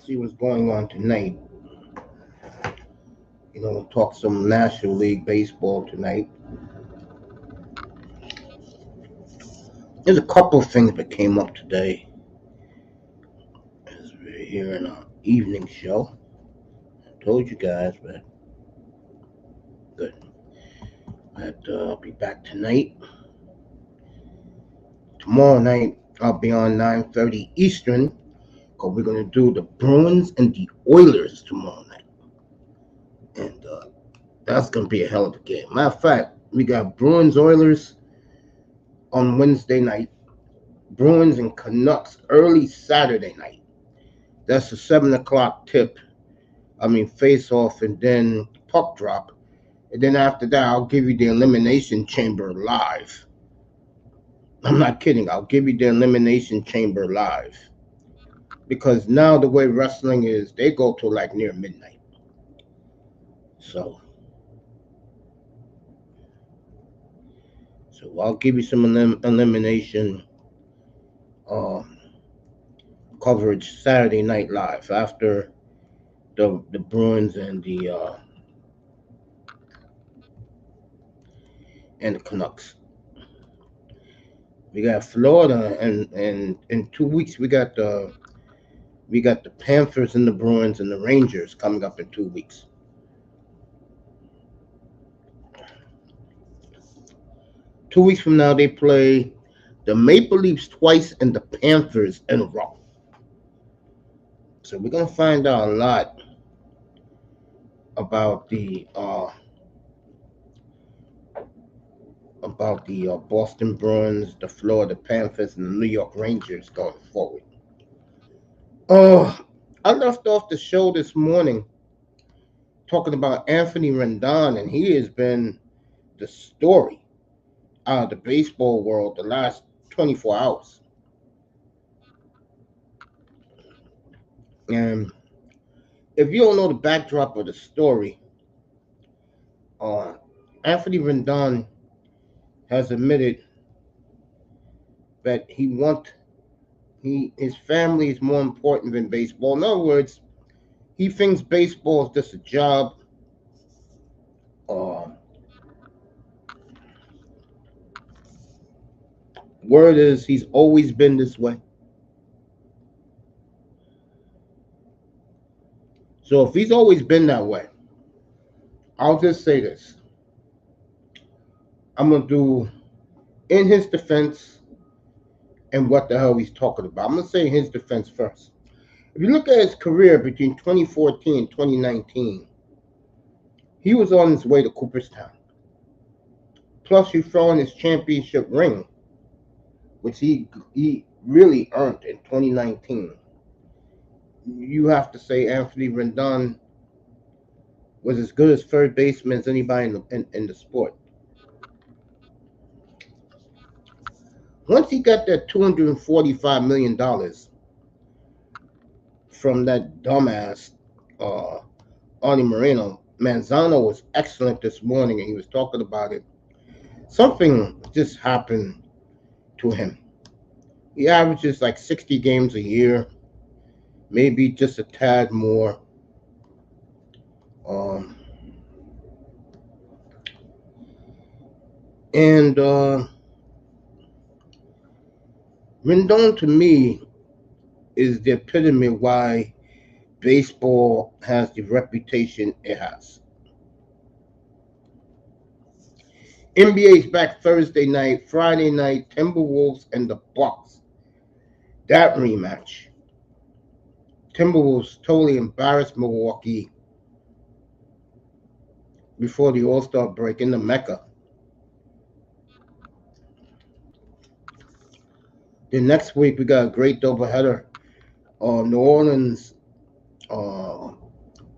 see what's going on tonight. We'll talk some National League baseball tonight. There's a couple of things that came up today as we're here in our evening show. I told you guys, but good. I'll be back tonight. Tomorrow night, I'll be on 9:30 Eastern, because we're going to do the Bruins and the Oilers tomorrow night. And that's going to be a hell of a game. Matter of fact, we got Bruins Oilers on Wednesday night, Bruins and Canucks early Saturday night. That's a 7 o'clock tip. Face off and then puck drop. And then after that, I'll give you the Elimination Chamber live. I'm not kidding. I'll give you the Elimination Chamber live. Because now the way wrestling is, they go to like near midnight. So I'll give you some elimination coverage Saturday night live after the Bruins and the Canucks. We got Florida, and in 2 weeks we got the Panthers and the Bruins and the Rangers coming up in 2 weeks. 2 weeks from now, they play the Maple Leafs twice and the Panthers in a row. So we're going to find out a lot about the Boston Bruins, the Florida Panthers, and the New York Rangers going forward. I left off the show this morning talking about Anthony Rendon, and he has been the story out of the baseball world the last 24 hours. And if you don't know the backdrop of the story, Anthony Rendon has admitted that his family is more important than baseball. In other words, he thinks baseball is just a job. Word is he's always been this way. So if he's always been that way, I'll just say this. I'm going to do in his defense and what the hell he's talking about. I'm going to say in his defense first. If you look at his career between 2014 and 2019, he was on his way to Cooperstown. Plus, you throw in his championship ring, which he really earned in 2019. You have to say Anthony Rendon was as good as third baseman as anybody in the sport. Once he got that $245 million from that dumbass Arnie Moreno, Zona was excellent this morning, and he was talking about it. Something just happened to him. He averages like 60 games a year, maybe just a tad more. Rendon, to me, is the epitome of why baseball has the reputation it has. NBA's back Thursday night, Friday night, Timberwolves and the Bucks. That rematch. Timberwolves totally embarrassed Milwaukee before the All-Star break in the Mecca. Then next week we got a great doubleheader. New Orleans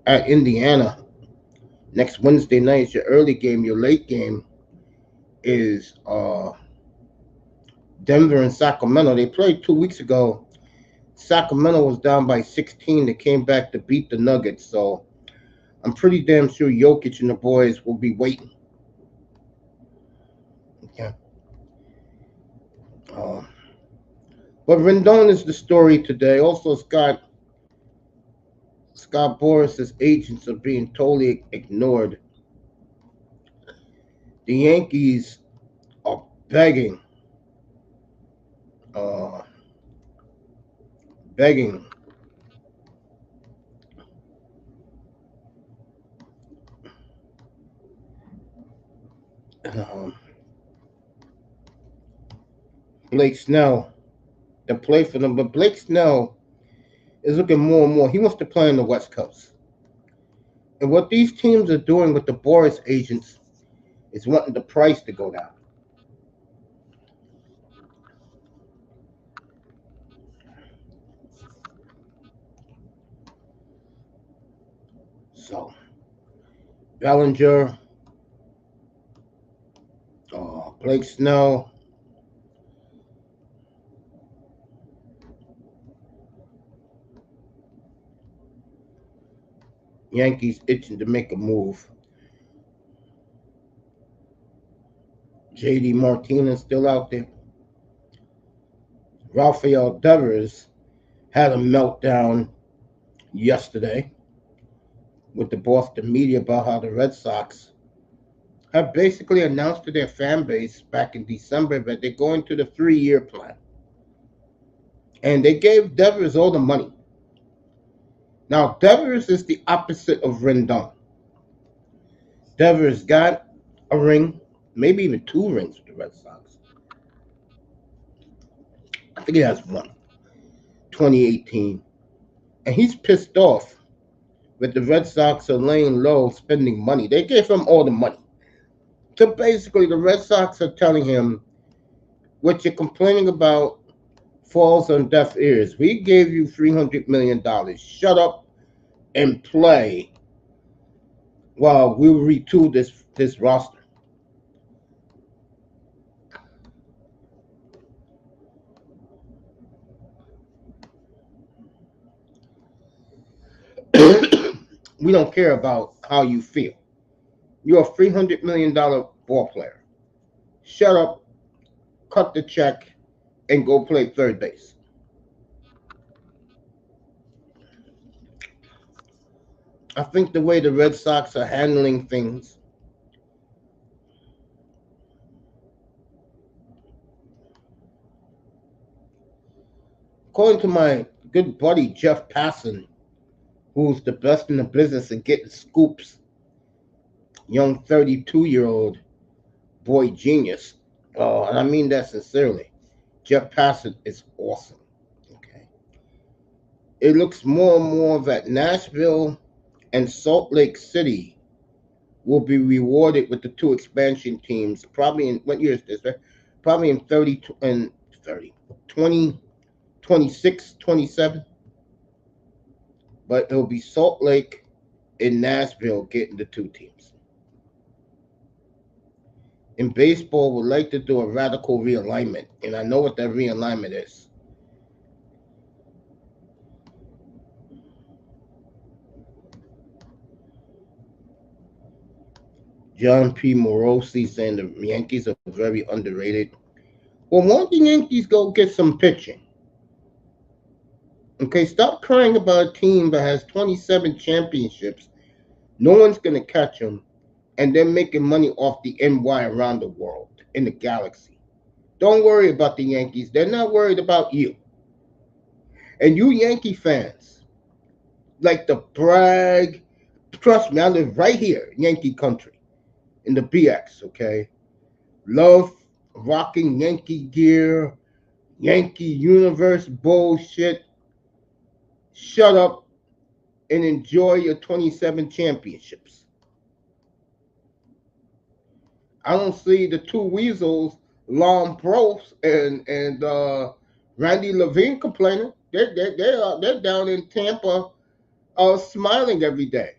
at Indiana. Next Wednesday night is your early game. Your late game is Denver and Sacramento. They played 2 weeks ago. Sacramento was down by 16. They came back to beat the Nuggets. So I'm pretty damn sure Jokic and the boys will be waiting. Okay. But Rendon is the story today. Also, Scott, Scott Boris's agents are being totally ignored. The Yankees are begging, uh, begging um, Blake Snell to play for them. But Blake Snell is looking more and more. He wants to play on the West Coast. And what these teams are doing with the Boris agents is wanting the price to go down. So, Bellinger, Blake Snell, Yankees itching to make a move. JD Martinez still out there. Rafael Devers had a meltdown yesterday with the Boston media about how the Red Sox have basically announced to their fan base back in December that they're going to the 3-year plan. And they gave Devers all the money. Now, Devers is the opposite of Rendon. Devers got a ring, maybe even 2 rings with the Red Sox. I think he has one, 2018. And he's pissed off that the Red Sox are laying low spending money. They gave him all the money. So basically, the Red Sox are telling him, what you're complaining about falls on deaf ears. We gave you $300 million. Shut up and play while we retool this roster. We don't care about how you feel. You're a $300 million ball player. Shut up, cut the check, and go play third base. I think the way the Red Sox are handling things, according to my good buddy Jeff Passan, who's the best in the business at getting scoops, young 32-year-old boy genius, and I mean that sincerely. Jeff Passan is awesome. Okay, it looks more and more that Nashville and Salt Lake City will be rewarded with the 2 expansion teams. Probably in what year is this? Right? Probably in 30 and 30, 20, 26, 27. But it'll be Salt Lake and Nashville getting the 2 teams. In baseball, would like to do a radical realignment, and I know what that realignment is. John P. Morosi saying the Yankees are very underrated. Well, why don't the Yankees go get some pitching? Okay, stop crying about a team that has 27 championships. No one's going to catch them, and they're making money off the NY around the world, in the galaxy. Don't worry about the Yankees. They're not worried about you. And you Yankee fans like to brag. Trust me, I live right here, Yankee country, in the BX, okay? Love rocking Yankee gear, Yankee universe bullshit. Shut up and enjoy your 27 championships. I don't see the 2 weasels, Lon Prost and Randy Levine, complaining. They're down in Tampa, smiling every day.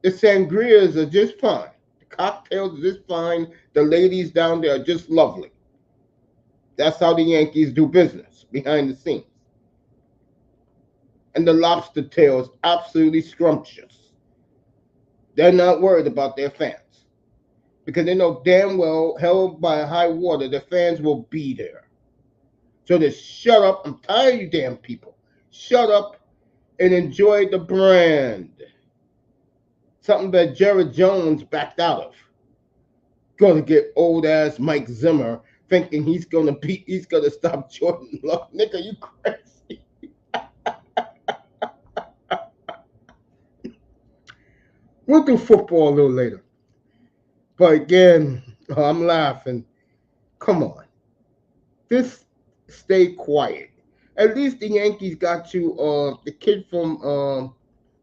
The sangrias are just fine. The cocktails are just fine. The ladies down there are just lovely. That's how the Yankees do business behind the scenes. And the lobster tail is absolutely scrumptious. They're not worried about their fans because they know damn well, held by high water, the fans will be there. So just shut up. I'm tired of you damn people. Shut up and enjoy the brand. Something that Jared Jones backed out of. Gonna get old ass Mike Zimmer thinking he's gonna stop Jordan Love. Nigga, you crazy. We'll do football a little later. But again, I'm laughing. Come on. Just stay quiet. At least the Yankees got you the kid from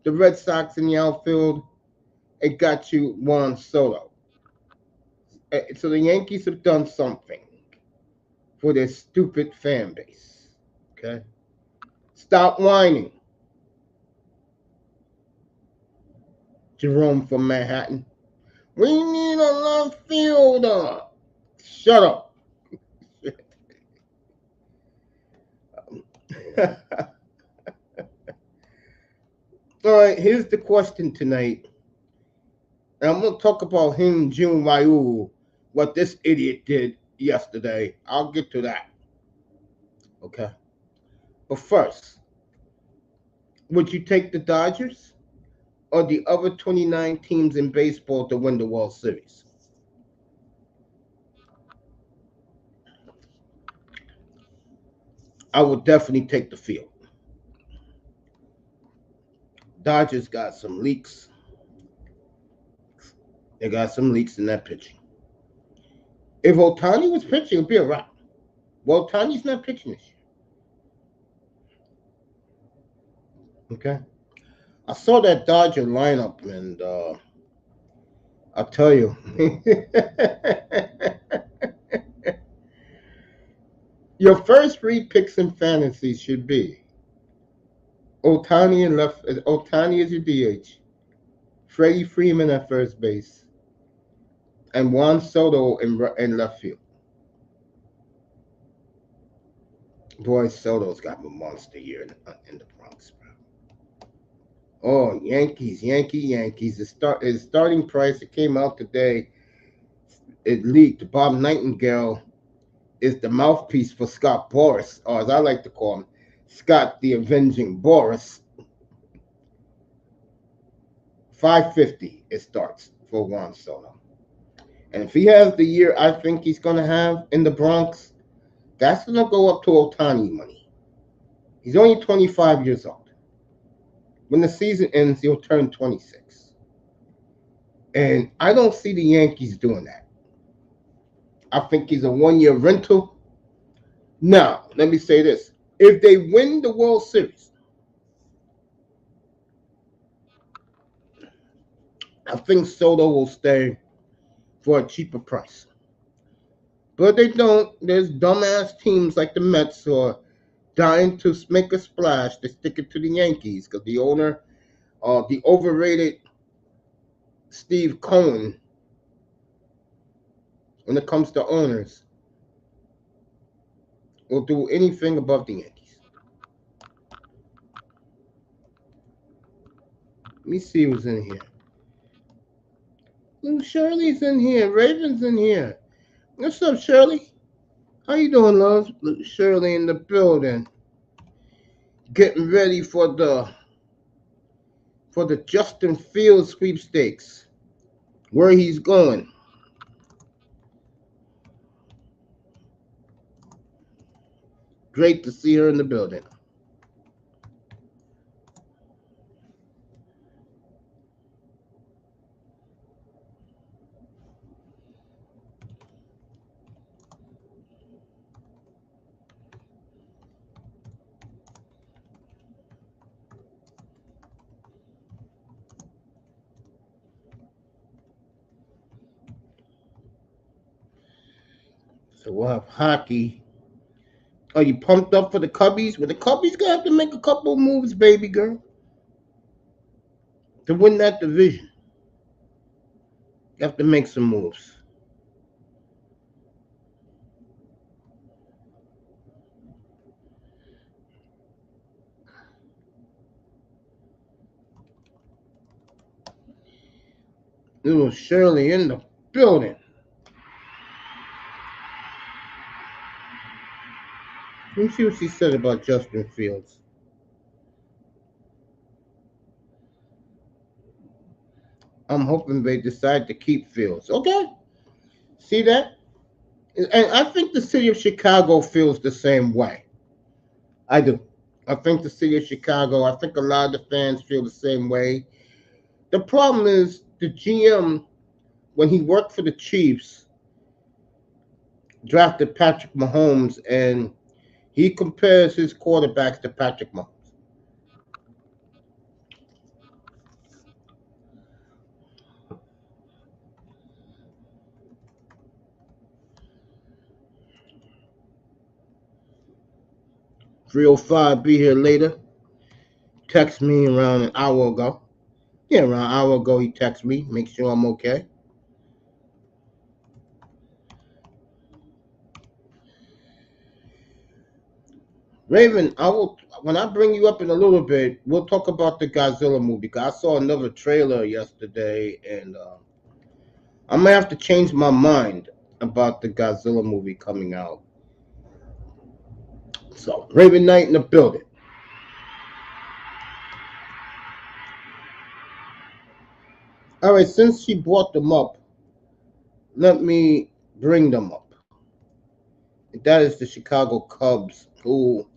the Red Sox in the outfield. It got you Juan Soto. So the Yankees have done something for their stupid fan base. Okay? Stop whining. Jerome from Manhattan. We need a left fielder. Shut up. All right, here's the question tonight. And I'm going to talk about him, Jun Ryu, what this idiot did yesterday. I'll get to that. Okay. But first, would you take the Dodgers or the other 29 teams in baseball to win the World Series? I would definitely take the field. Dodgers got some leaks. They got some leaks in that pitching. If Ohtani was pitching, it would be a wrap. Well, Ohtani's not pitching this year. Okay. I saw that Dodger lineup, and I'll tell you. Your first 3 picks in fantasy should be Ohtani and left. Ohtani is your DH, Freddie Freeman at first base, and Juan Soto in left field. Boy, Soto's got a monster year in the Bronx, bro. Oh, Yankees. His starting price, it came out today. It leaked. Bob Nightingale is the mouthpiece for Scott Boras, or as I like to call him, Scott the Avenging Boras. $550 it starts for Juan Soto. And if he has the year I think he's going to have in the Bronx, that's going to go up to Ohtani money. He's only 25 years old. When the season ends, he'll turn 26. And I don't see the Yankees doing that. I think he's a one-year rental. Now, let me say this. If they win the World Series, I think Soto will stay for a cheaper price. But they don't. There's dumbass teams like the Mets who are dying to make a splash. They stick it to the Yankees because the owner, the overrated Steve Cohen, when it comes to owners, will do anything above the Yankees. Let me see who's in here. Little Shirley's in here. Raven's in here. What's up, Shirley? How you doing, love? Little Shirley in the building. Getting ready for the Justin Fields sweepstakes. Where he's going. Great to see her in the building. So we'll have hockey. Are you pumped up for the Cubbies? Well, the Cubbies gonna have to make a couple of moves, baby girl, to win that division. You have to make some moves. Little Shirley in the building. Let me see what she said about Justin Fields. I'm hoping they decide to keep Fields. Okay, see that? And I think the city of Chicago feels the same way. I do. I think the city of Chicago, I think a lot of the fans feel the same way. The problem is the GM, when he worked for the Chiefs, drafted Patrick Mahomes, and he compares his quarterbacks to Patrick Mahomes. .305, be here later. Text me around an hour ago. Yeah, around an hour ago he texted me, make sure I'm okay. Raven, I will when I bring you up in a little bit, we'll talk about the Godzilla movie. Because I saw another trailer yesterday, and I'm gonna have to change my mind about the Godzilla movie coming out. So, Raven Knight in the building. All right, since she brought them up, let me bring them up. That is the Chicago Cubs, who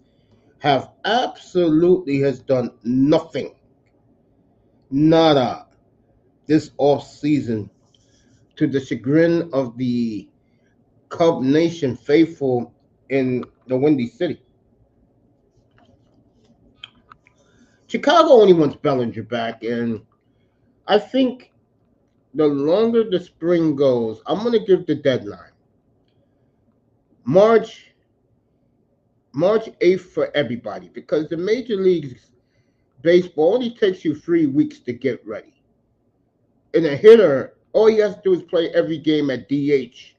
have absolutely has done nothing, nada, this off season, to the chagrin of the Cub Nation faithful in the Windy City. Chicago only wants Bellinger back, and I think the longer the spring goes, I'm going to give the deadline. March 8th for everybody, because the Major Leagues Baseball only takes you 3 weeks to get ready. And a hitter, all he has to do is play every game at DH.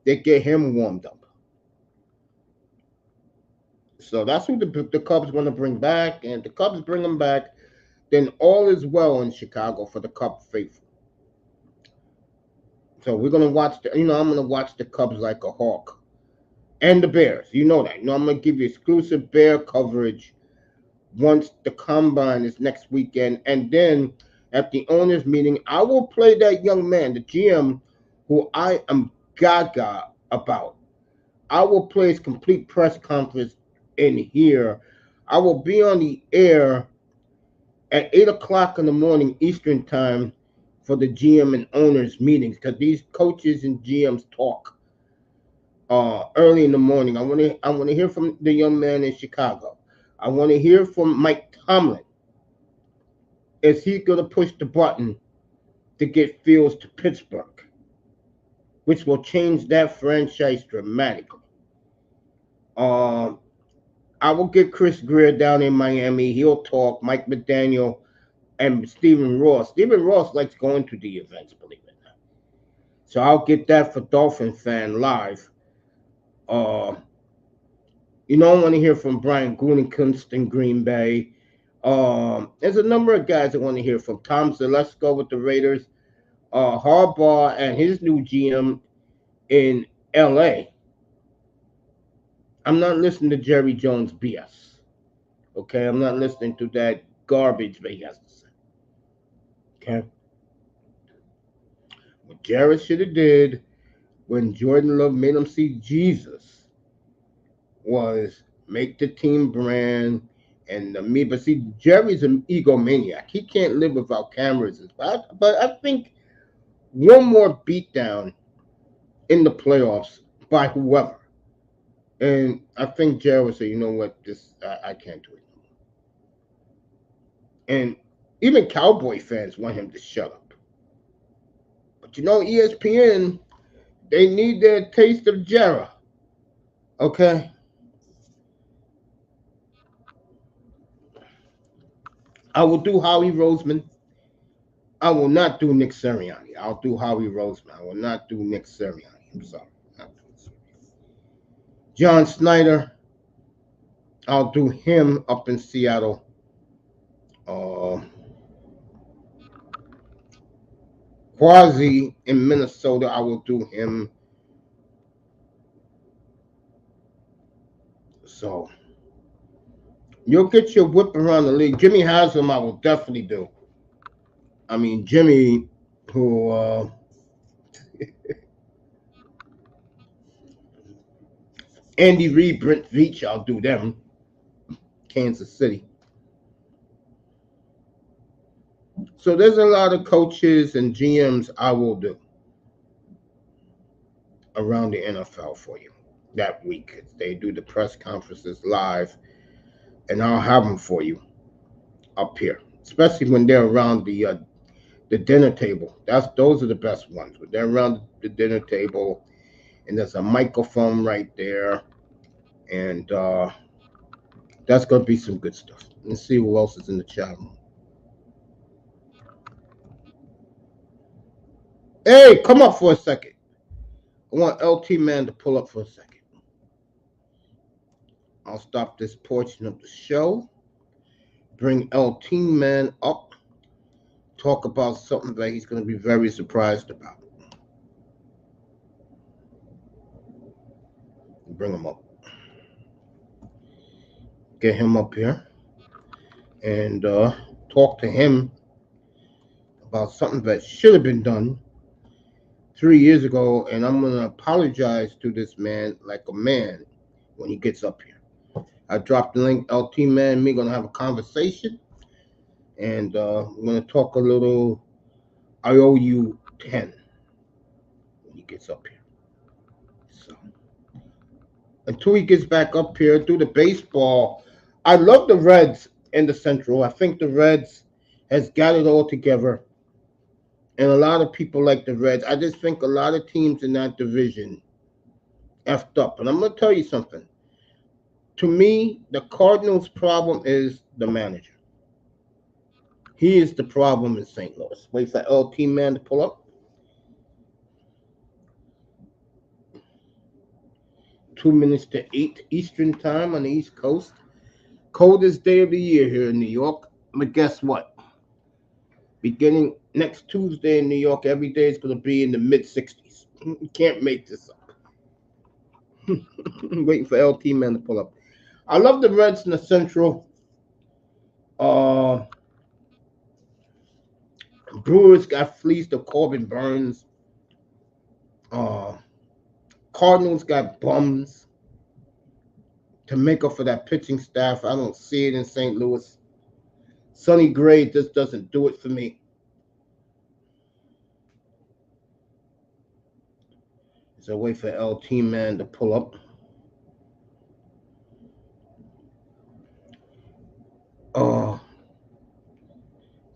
They get him warmed up. So that's who the Cubs want to bring back, and the Cubs bring him back, then all is well in Chicago for the Cub faithful. So we're gonna watch I'm gonna watch the Cubs like a hawk, and the Bears. You know that. I'm gonna give you exclusive Bear coverage once the combine is next weekend, and then at the owners' meeting, I will play that young man, the GM, who I am gaga about. I will play his complete press conference in here. I will be on the air at 8 o'clock in the morning Eastern time for the GM and owners meetings, because these coaches and GMs talk early in the morning. I want to hear from the young man in Chicago. I want to hear from Mike Tomlin. Is he going to push the button to get Fields to Pittsburgh, which will change that franchise dramatically? I will get Chris Greer down in Miami. He'll talk. Mike McDaniel and Stephen Ross. Stephen Ross likes going to the events, believe it or not. So I'll get that for Dolphin Fan Live. I want to hear from Brian Gutekunst in Green Bay. There's a number of guys I want to hear from. Tom Zalesko with the Raiders. Harbaugh and his new GM in L.A. I'm not listening to Jerry Jones BS. Okay, I'm not listening to that garbage that he has to say. Okay. What Jared should have did when Jordan Love made him see Jesus was make the team brand and me. But see, Jerry's an egomaniac. He can't live without cameras. But I think one more beatdown in the playoffs by whoever. And I think Jared would say, you know what, I can't do it. And even Cowboy fans want him to shut up. But ESPN, they need their taste of Jared. Okay? I will do Howie Roseman. I will not do Nick Sirianni. I'll do Howie Roseman. I will not do Nick Sirianni. I'm sorry. John Snyder. I'll do him up in Seattle. Quasi in Minnesota. I will do him. So you'll get your whip around the league. Jimmy Haslam, I will definitely do. Jimmy, who Andy Reid, Brent Veach, I'll do them. Kansas City. So there's a lot of coaches and GMs I will do around the NFL for you that week. They do the press conferences live, and I'll have them for you up here, especially when they're around the dinner table. Those are the best ones. When they're around the dinner table, and there's a microphone right there, and that's gonna be some good stuff. Let's see who else is in the chat room. Hey, come up for a second. I want LT Man to pull up for a second. I'll stop this portion of the show. Bring LT Man up. Talk about something that he's going to be very surprised about. Bring him up. Get him up here. And talk to him about something that should have been done 3 years ago. And I'm going to apologize to this man like a man when he gets up here. I dropped the link. LT Man and me going to have a conversation. And we're going to talk a little IOU 10 when he gets up here. So until he gets back up here, do the baseball. I love the Reds in the Central. I think the Reds has got it all together. And a lot of people like the Reds. I just think a lot of teams in that division effed up. And I'm going to tell you something. To me, the Cardinals' problem is the manager. He is the problem in St. Louis. Wait for LT Man to pull up. 2 minutes to 8 Eastern time on the East Coast. Coldest day of the year here in New York. But guess what? Beginning next Tuesday in New York, every day is going to be in the mid-60s. You can't make this up. Waiting for LT Man to pull up. I love the Reds in the Central. Brewers got fleeced of Corbin Burns. Cardinals got bums to make up for that pitching staff. I don't see it in St. Louis. Sonny Gray just doesn't do it for me. So wait for LT Man to pull up.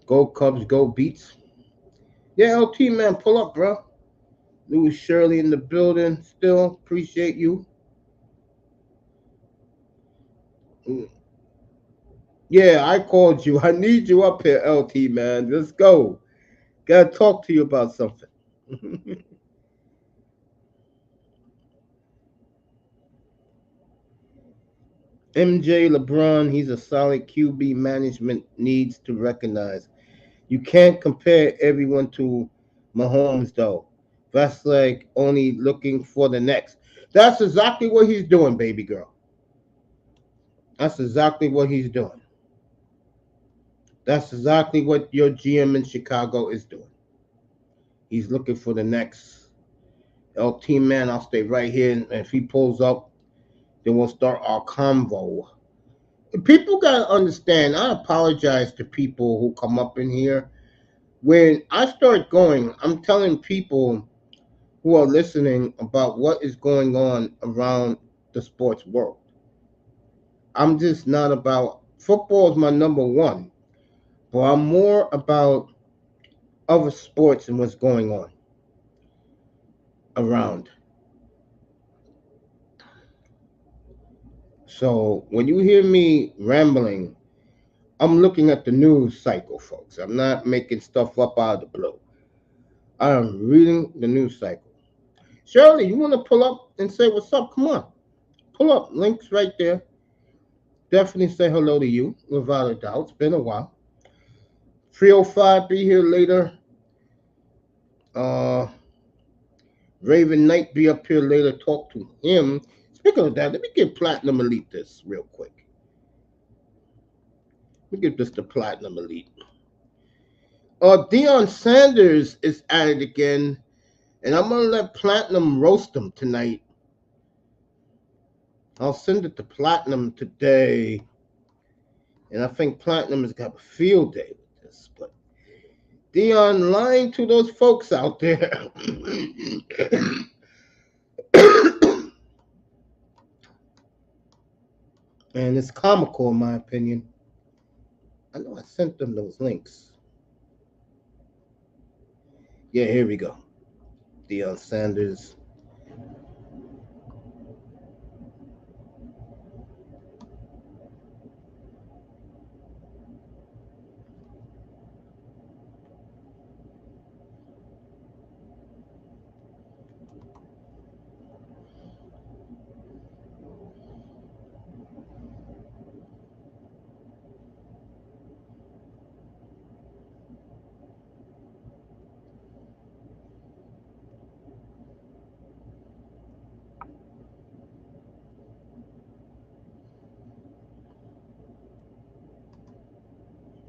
Go Cubs, go Beats. Yeah, LT Man, pull up, bro. Louis Shirley in the building still. Appreciate you. Yeah, I called you. I need you up here, LT Man. Let's go. Gotta talk to you about something. MJ LeBron, he's a solid QB management needs to recognize. You can't compare everyone to Mahomes, though. That's like only looking for the next. That's exactly what he's doing, baby girl. That's exactly what he's doing. That's exactly what your GM in Chicago is doing. He's looking for the next LT Man. I'll stay right here, and if he pulls up, then we'll start our convo. People gotta understand. I apologize to people who come up in here. When I start going, I'm telling people who are listening about what is going on around the sports world. I'm just not about football is my number one, but I'm more about other sports and what's going on around. So when you hear me rambling, I'm looking at the news cycle, folks. I'm not making stuff up out of the blue. I am reading the news cycle. Shirley, you want to pull up and say what's up? Come on. Pull up. Links right there. Definitely say hello to you, without a doubt. It's been a while. 305, be here later. Raven Knight be up here later. Talk to him. Speaking of that, let me give Platinum Elite this real quick. Let me give this to Platinum Elite. Deion Sanders is at it again, and I'm gonna let Platinum roast him tonight. I'll send it to Platinum today, and I think Platinum has got a field day with this. But Deion lying to those folks out there. And it's comical in my opinion. I know I sent them those links. Yeah, here we go. Deion Sanders.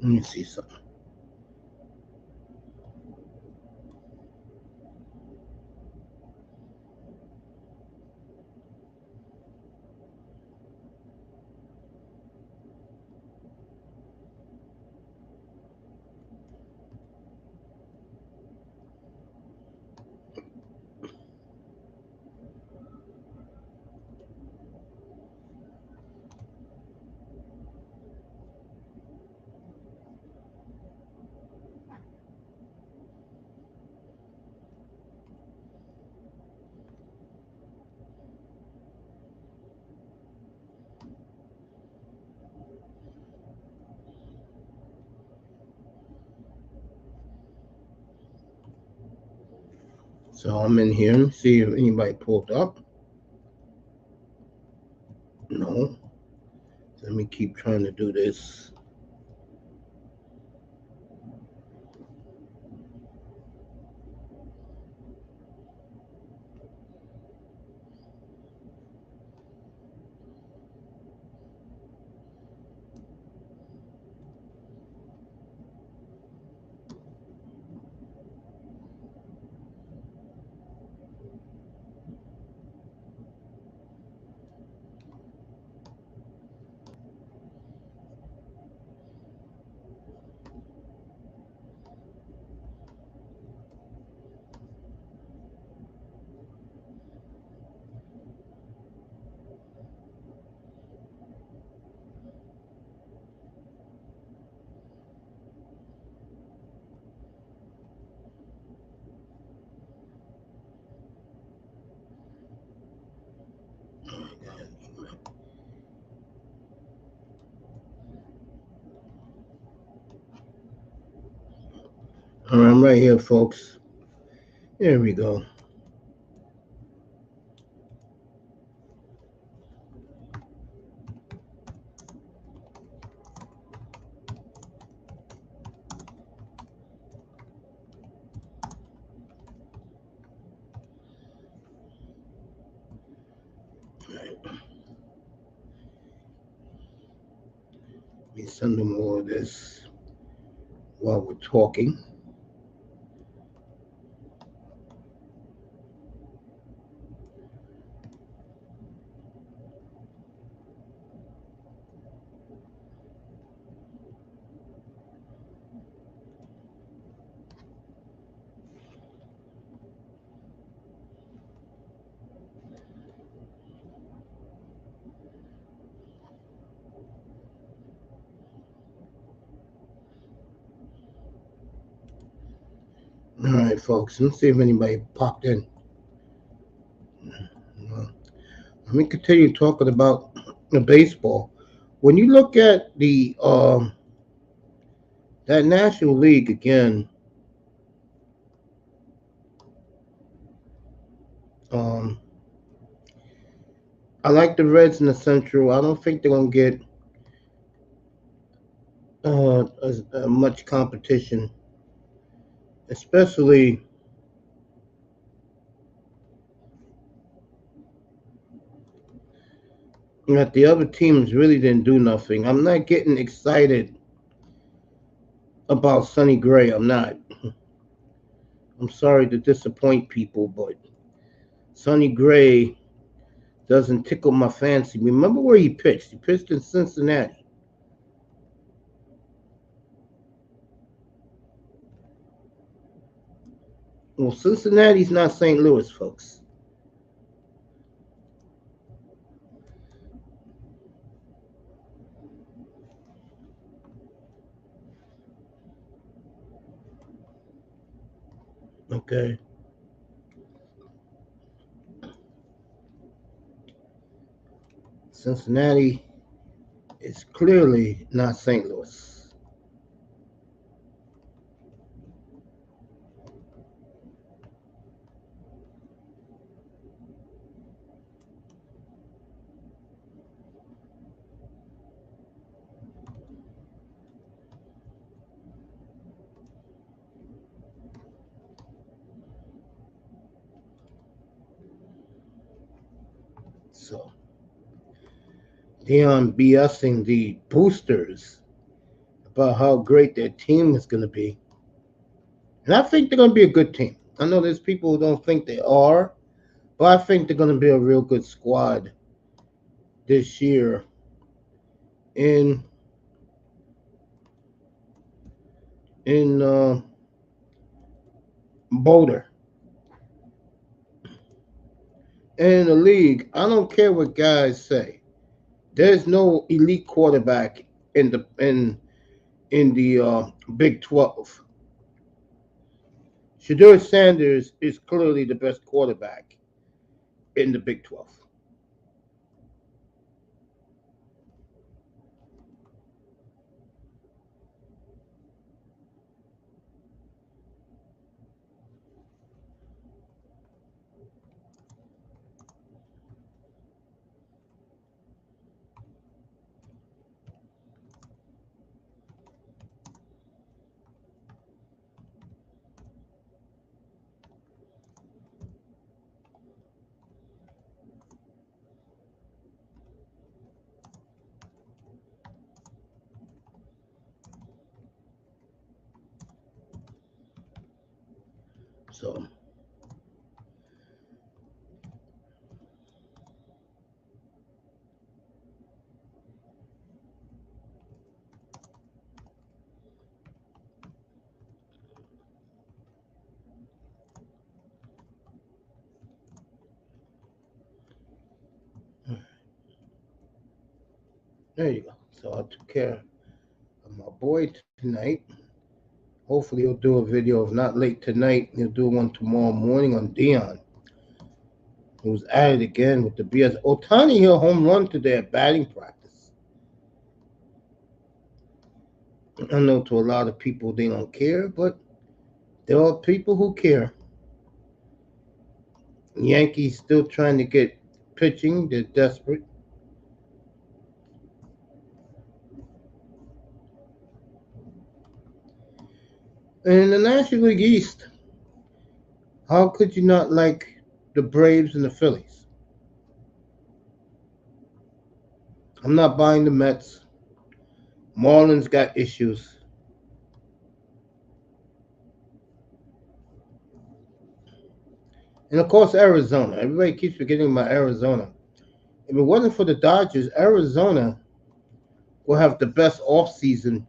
Let me see something. So I'm in here. See if anybody pulled up. No. Let me keep trying to do this. All right, I'm right here, folks. There we go. Let me send them all of this while we're talking. All right, folks. Let's see if anybody popped in. Let me continue talking about the baseball. When you look at the that National League again, um, I like the Reds in the Central. I don't think they're gonna get much competition, especially and that the other teams really didn't do nothing. I'm not getting excited. about Sonny Gray. I'm not. I'm sorry to disappoint people, but Sonny Gray doesn't tickle my fancy. Remember where he pitched? He pitched in Cincinnati. Well, Cincinnati's not St. Louis, folks. Okay. Cincinnati is clearly not St. Louis. So, Dion BSing the boosters about how great their team is going to be. And I think they're going to be a good team. I know there's people who don't think they are, but I think they're going to be a real good squad this year in in Boulder. In the league, I don't care what guys say. There's no elite quarterback in the Big 12. Shadur Sanders is clearly the best quarterback in the Big 12. So there you go. So I took care of my boy tonight. Hopefully he'll do a video, if not late tonight, he'll do one tomorrow morning on Dion, who's at it again with the BS. Otani hit a home run today at batting practice. I know to a lot of people they don't care, but there are people who care. Yankees still trying to get pitching. They're desperate. And in the National League East, how could you not like the Braves and the Phillies? I'm not buying the Mets. Marlins got issues. And of course, Arizona. Everybody keeps forgetting about Arizona. If it wasn't for the Dodgers, Arizona will have the best offseason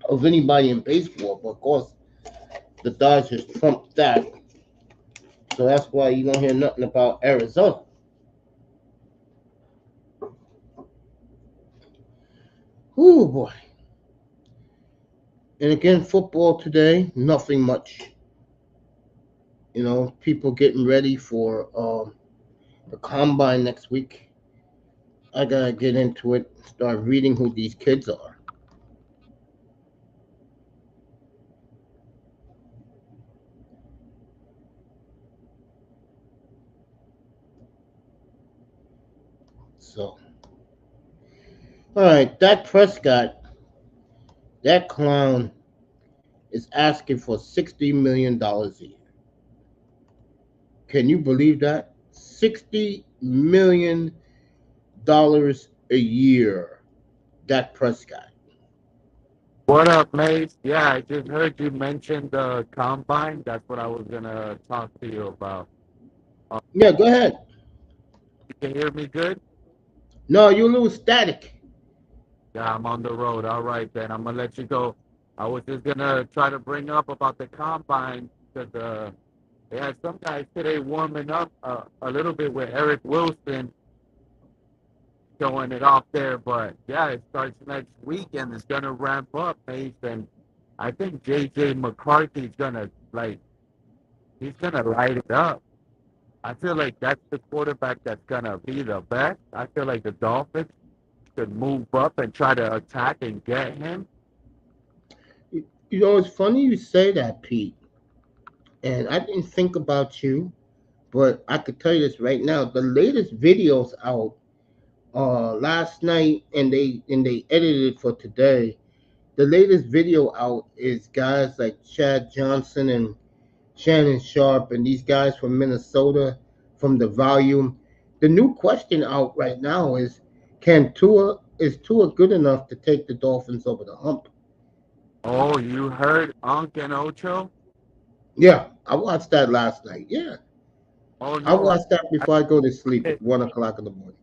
of anybody in baseball. But of course, the Dodgers trumped that. So that's why you don't hear nothing about Arizona. Oh boy. And again, football today, nothing much. You know, people getting ready for the combine next week. I gotta get into it, start reading who these kids are. So, all right, Dak Prescott, that clown is asking for $60 million a year. Can you believe that? $60 million a year, Dak Prescott. What up, Mace? Yeah, I just heard you mention the combine. That's what I was gonna talk to you about. Uh, Yeah, go ahead. you can hear me good? No, you lose static. Yeah, I'm on the road. All right, then I'm gonna let you go. I was just gonna try to bring up about the combine because they had some guys today warming up a little bit with Eric Wilson showing it off there. But yeah, it starts next week and it's gonna ramp up, Mace. And I think JJ McCarthy's gonna he's gonna light it up. I feel like that's the quarterback that's gonna be the best. I feel like the Dolphins should move up and try to attack and get him. You know, it's funny you say that, Pete. And I didn't think about you, but I could tell you this right now. The latest videos out last night, and they edited it for today. The latest video out is guys like Chad Johnson and Shannon Sharp and these guys from Minnesota from the volume. The new question out right now is Tua good enough to take the Dolphins over the hump? Oh, you heard Unc and Ocho? Yeah, I watched that last night. Yeah. Oh I no, watched that I before I go to sleep did. at 1 o'clock in the morning.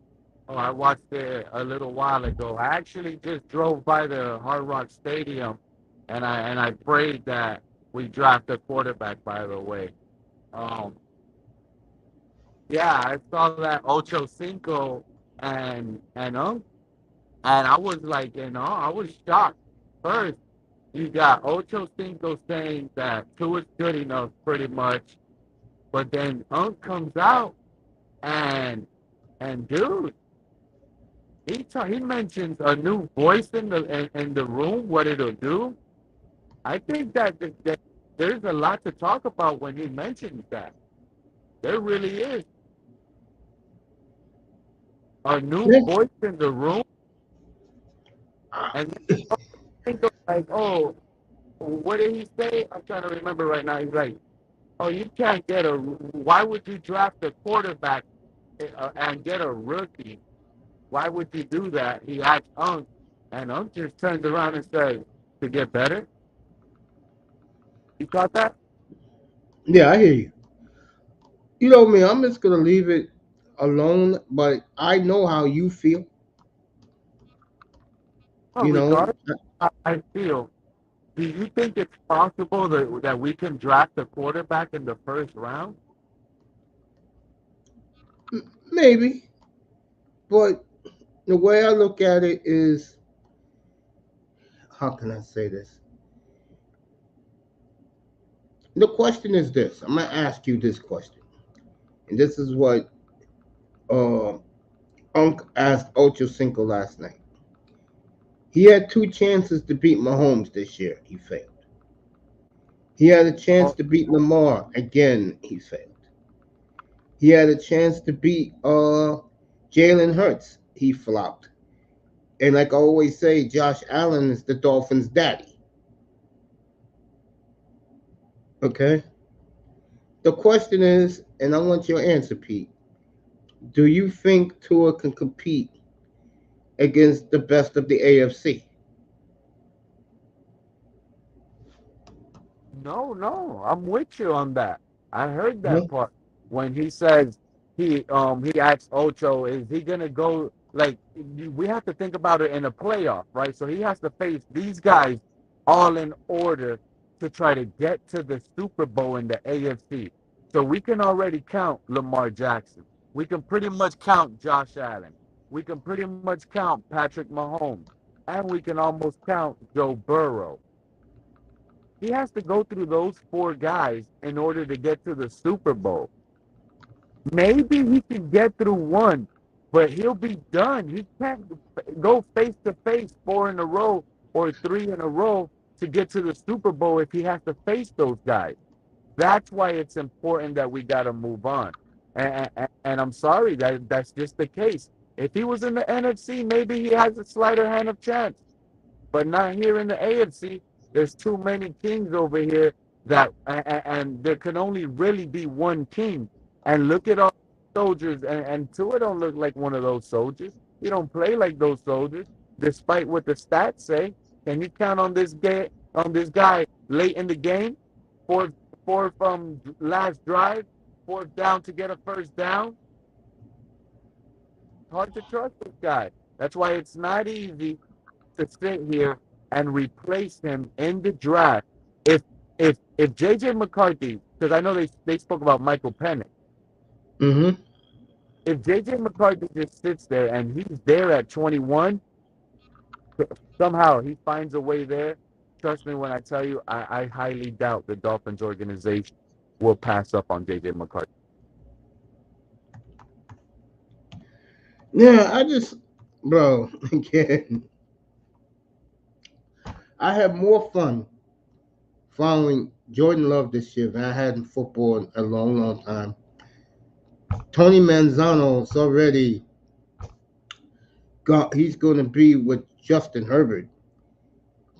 Oh, I watched it a little while ago. I actually just drove by the Hard Rock Stadium, and I prayed that we draft a quarterback. By the way, um, yeah, I saw that Ocho Cinco and Unc, and I was like, I was shocked. First, you got Ocho Cinco saying that two is good enough, pretty much, but then Unc comes out and dude, he mentions a new voice in the room, what it'll do. I think that there's a lot to talk about when he mentions that. There really is a new Yeah. voice in the room, I- and then think of like, oh, what did he say? I'm trying to remember right now. He's like, oh, you can't get a. Why would you draft a quarterback and get a rookie? Why would you do that? He asked Unc, and Unc just turned around and said, to get better. You caught that? yeah, I hear you. You know me, I'm just gonna leave it alone, but I know how you feel. Well, You know, regardless of how I feel, do you think it's possible that we can draft a quarterback in the first round? maybe, but the way I look at it is, how can I say this? The question is this. I'm gonna ask you this question, and this is what uh, Unc asked Ocho Cinco last night. He had two chances to beat Mahomes this year. He failed. He had a chance Oh, to beat Lamar. Again, he failed. He had a chance to beat Jalen Hurts. He flopped. And like I always say, Josh Allen is the Dolphins' daddy. Okay? The question is, and I want your answer, Pete. Do you think Tua can compete against the best of the AFC? no, no, I'm with you on that. I heard Huh? that part when he says he asks Ocho, is he gonna go like we have to think about it in a playoff, right? So he has to face these guys all in order to try to get to the Super Bowl in the AFC. So we can already count Lamar Jackson. We can pretty much count Josh Allen. We can pretty much count Patrick Mahomes. And we can almost count Joe Burrow. He has to go through those four guys in order to get to the Super Bowl. Maybe he can get through one, but he'll be done. He can't go face to face four in a row or three in a row to get to the Super Bowl if he has to face those guys. That's why it's important that we got to move on. And I'm sorry that that's just the case. If he was in the NFC, maybe he has a slighter hand of chance. But not here in the AFC. There's too many kings over here and there can only really be one king. And look at all the soldiers, and Tua don't look like one of those soldiers. He don't play like those soldiers, despite what the stats say. Can you count on this guy late in the game? Fourth, fourth from last drive, fourth down to get a first down. Hard to trust this guy. That's why it's not easy to sit here and replace him in the draft. If if JJ McCarthy, because I know they spoke about Michael Penix. Mm-hmm. If JJ McCarthy just sits there and he's there at 21, somehow he finds a way there. Trust me when I tell you, I highly doubt the Dolphins organization will pass up on JJ McCarthy. Yeah, I just, bro, again, I had more fun following Jordan Love this year than I had in football in a long, long time. Tony Manzano's already got, he's going to be with Justin Herbert,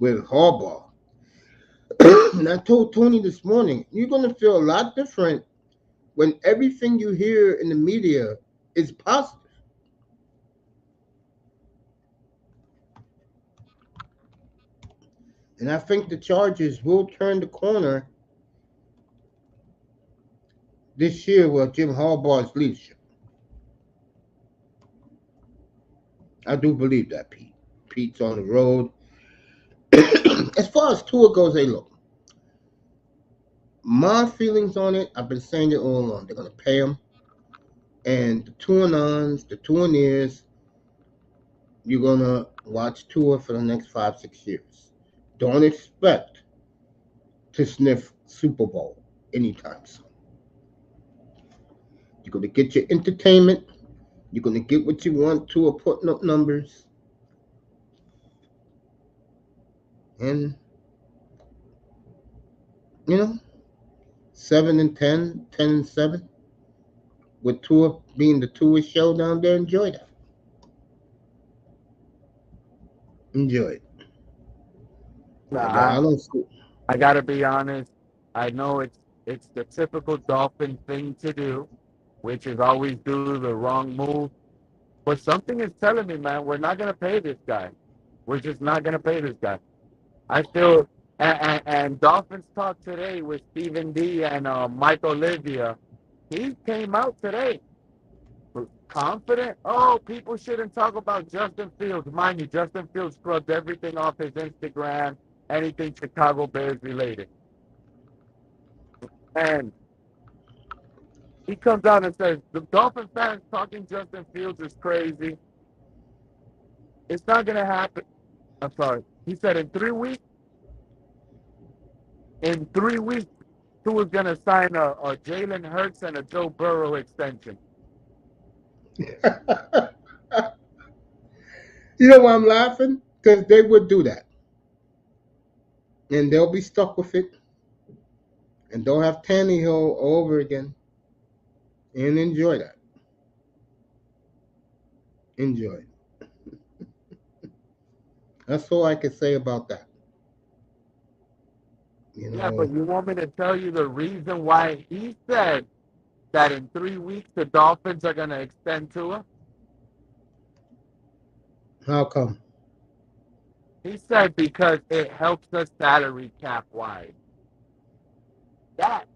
with Harbaugh. And I told Tony this morning, you're going to feel a lot different when everything you hear in the media is positive. And I think the Chargers will turn the corner this year with Jim Harbaugh's leadership. I do believe that, Pete. Pete's on the road. As far as Tua goes, hey, look, my feelings on it, I've been saying it all along. They're going to pay him. And the two and ons, the two and ears, you're going to watch Tua for the next 5, 6 years. Don't expect to sniff Super Bowl anytime soon. You're going to get your entertainment. You're going to get what you want. Tua putting up numbers. And, you know, 7-10, 10-7, with Tua being the Tua show down there. Enjoy that. Enjoy it. But Nah, I don't see. I gotta be honest. I know it's the typical Dolphin thing to do, which is always do the wrong move. But something is telling me, man, we're not gonna pay this guy. We're just not gonna pay this guy. I feel, and Dolphins talk today with Stephen D and Mike Olivia. He came out today confident. Oh, people shouldn't talk about Justin Fields. Mind you, Justin Fields scrubbed everything off his Instagram, anything Chicago Bears related. And he comes out and says, the Dolphin fans talking Justin Fields is crazy. It's not going to happen. I'm sorry. He said in 3 weeks, who was going to sign a Jalen Hurts and a Joe Burrow extension. You know why I'm laughing? Because they would do that. And they'll be stuck with it. And they'll have Tannehill all over again. And enjoy that. Enjoy. That's all I can say about that. You Yeah, but know, you want me to tell you the reason why he said that in 3 weeks the Dolphins are going to extend to him? how come? He said because it helps the salary cap wise. That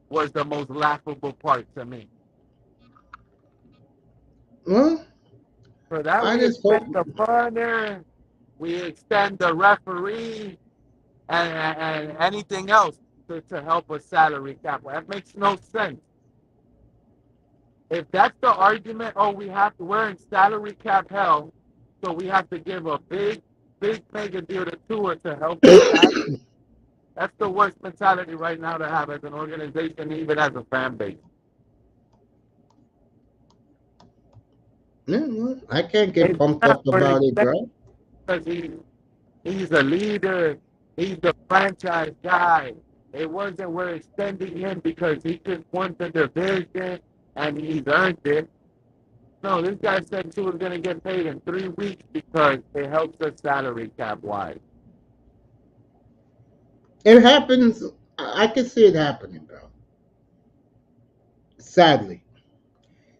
was the most laughable part to me. Well, For that, I we just extend hope. the punter, we extend the referee, and anything else to help with salary cap. That makes no sense. If that's the argument, oh, we're in salary cap hell, so we have to give a big mega deal to Tua to help with that. That's the worst mentality right now to have as an organization, even as a fan base. Yeah, well, I can't get It's pumped not up for about it, bro. because he's a leader. He's the franchise guy. It wasn't we're extending him because he just won the division and he's earned it. No, this guy said he was going to get paid in 3 weeks because it helps the salary cap wise. It happens. I can see it happening, bro. Sadly.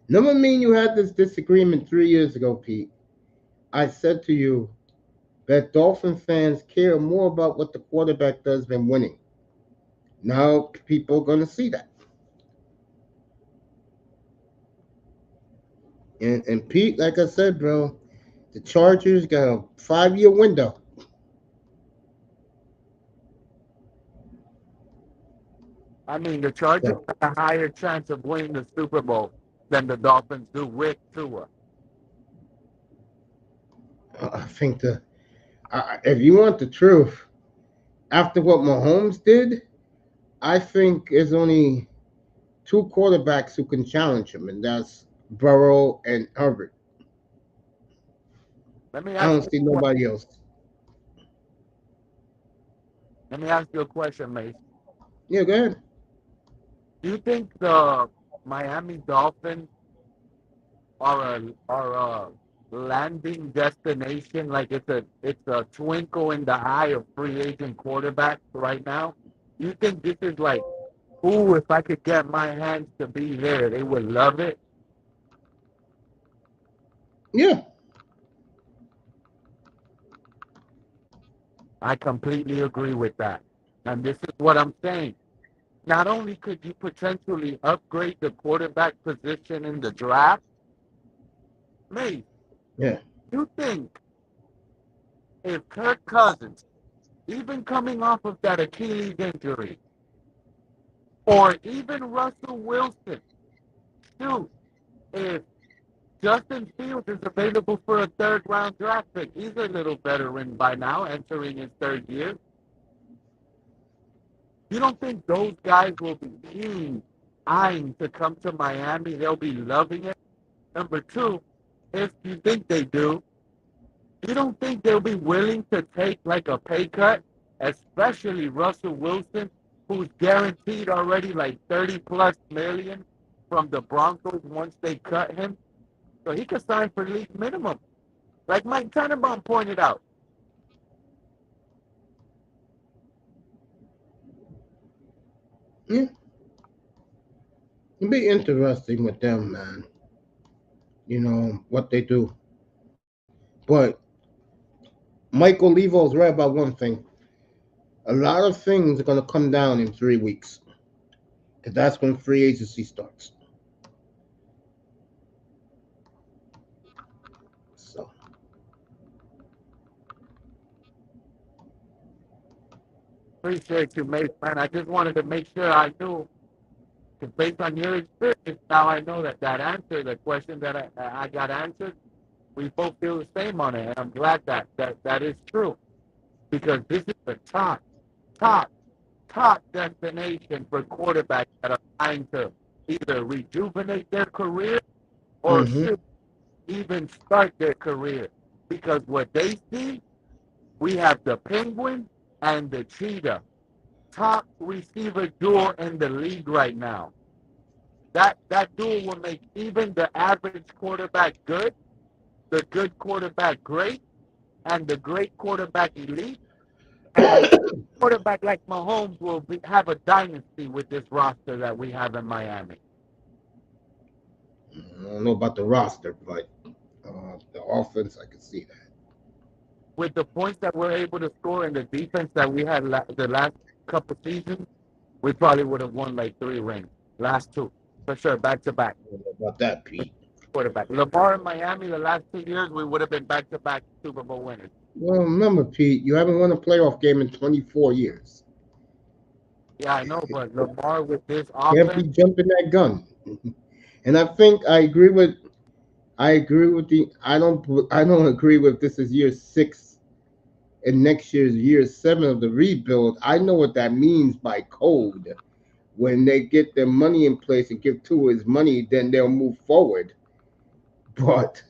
Never mean you had this disagreement 3 years ago, Pete. I said to you, that Dolphin fans care more about what the quarterback does than winning. Now people are going to see that. And Pete, like I said, bro, the Chargers got a 5-year window. I mean, the Chargers So have a higher chance of winning the Super Bowl than the Dolphins do with Tua. I think if you want the truth, after what Mahomes did, I think there's only two quarterbacks who can challenge him, and that's Burrow and Herbert. Let me I ask don't you see a que- nobody else. Let me ask you a question, Mace. Yeah, go ahead. Do you think the Miami Dolphins are a landing destination? Like it's a twinkle in the eye of free agent quarterbacks right now. You think this is like, ooh, if I could get my hands to be there, they would love it. Yeah, I completely agree with that. And this is what I'm saying. Not only could you potentially upgrade the quarterback position in the draft, Mace, yeah. you think if Kirk Cousins, even coming off of that Achilles injury, or even Russell Wilson, shoot, if Justin Fields is available for a third round draft pick, he's a little veteran by now, entering his third year. You don't think those guys will be keen, eyeing to come to Miami? They'll be loving it. Number two, if you think they do, you don't think they'll be willing to take like a pay cut, especially Russell Wilson, who's guaranteed already like 30 plus million from the Broncos once they cut him? So he could sign for league minimum. Like Mike Tannenbaum pointed out. Yeah. It'd be interesting with them, man. What they do. But Michael Levo's right about one thing. A lot of things are going to come down in 3 weeks. Because that's when free agency starts. So, Appreciate you, mate, man. I just wanted to make sure I knew, because based on your experience, now I know that answer, the question that I got answered, we both feel the same on it. And I'm glad that is true, because this is the top, top destination for quarterbacks that are trying to either rejuvenate their career or hmm should even start their career. Because what they see, we have the Penguin and the Cheetah, top receiver duo in the league right now. That duo will make even the average quarterback good, the good quarterback great, and the great quarterback elite. And a quarterback like Mahomes will have a dynasty with this roster that we have in Miami. I don't know about the roster, but the offense, I can see that. With the points that we're able to score and the defense that we had the last couple seasons, we probably would have won like 3 rings. Last two, for sure, back to back. I don't know about that, Pete. Quarterback. Lamar in Miami, the last 2 years, we would have been back to back Super Bowl winners. Well, remember, Pete, you haven't won a playoff game in 24 years. Yeah, I know, but Lamar with this Can't be offense, jumping that gun. And I think I agree with I don't agree with this is year 6 and next year's year 7 of the rebuild. I know what that means by code. When they get their money in place and give to his money, then they'll move forward. But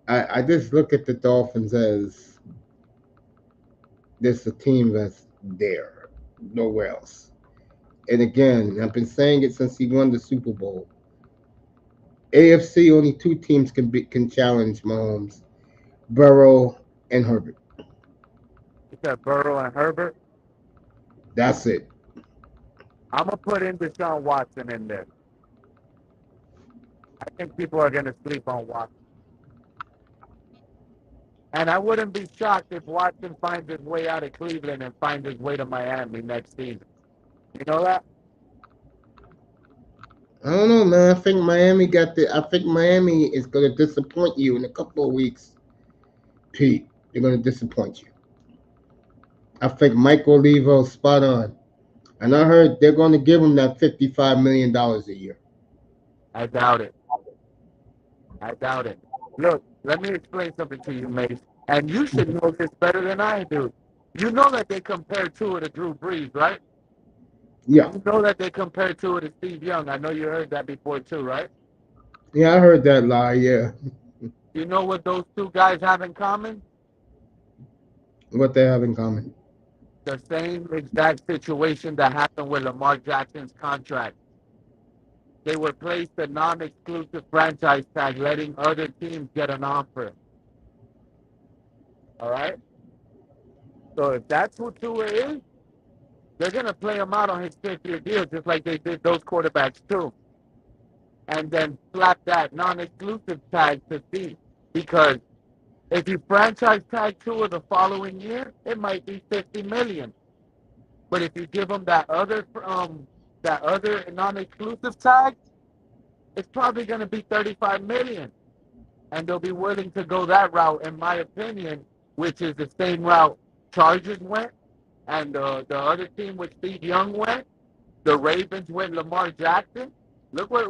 I just look at the Dolphins as this a team that's there, nowhere else. And again, I've been saying it since he won the Super Bowl. AFC only two teams can challenge Mahomes: Burrow and Herbert. you said Burrow and Herbert. That's it. I'm gonna put in Deshaun Watson in there. I think people are gonna sleep on Watson. And I wouldn't be shocked if Watson finds his way out of Cleveland and finds his way to Miami next season. You know that? I don't know, man. I think Miami is gonna disappoint you in a couple of weeks, Pete. They're gonna disappoint you. I think Mike Olivo's spot on, and I heard they're gonna give him that $55 million a year. I doubt it. I doubt it. Look, let me explain something to you, Mace. And you should know this better than I do. You know that they compare Tua to Drew Brees, right? Yeah, You know that they compare Tua to Steve Young. I know you heard that before too, right? yeah, I heard that lie. Yeah, You know what those two guys have in common? what they have in common. The same exact situation that happened with Lamar Jackson's contract. They were placed a non-exclusive franchise tag, letting other teams get an offer. All right. So if that's who Tua is, they're gonna play him out on his 5th-year deal, just like they did those quarterbacks too, and then slap that non-exclusive tag to see. Because if you franchise tag Tua the following year, it might be 50 million. But if you give them that other non-exclusive tag, it's probably gonna be 35 million. And they'll be willing to go that route, in my opinion, which is the same route Chargers went, and the other team which Steve Young went. The Ravens with Lamar Jackson. Look what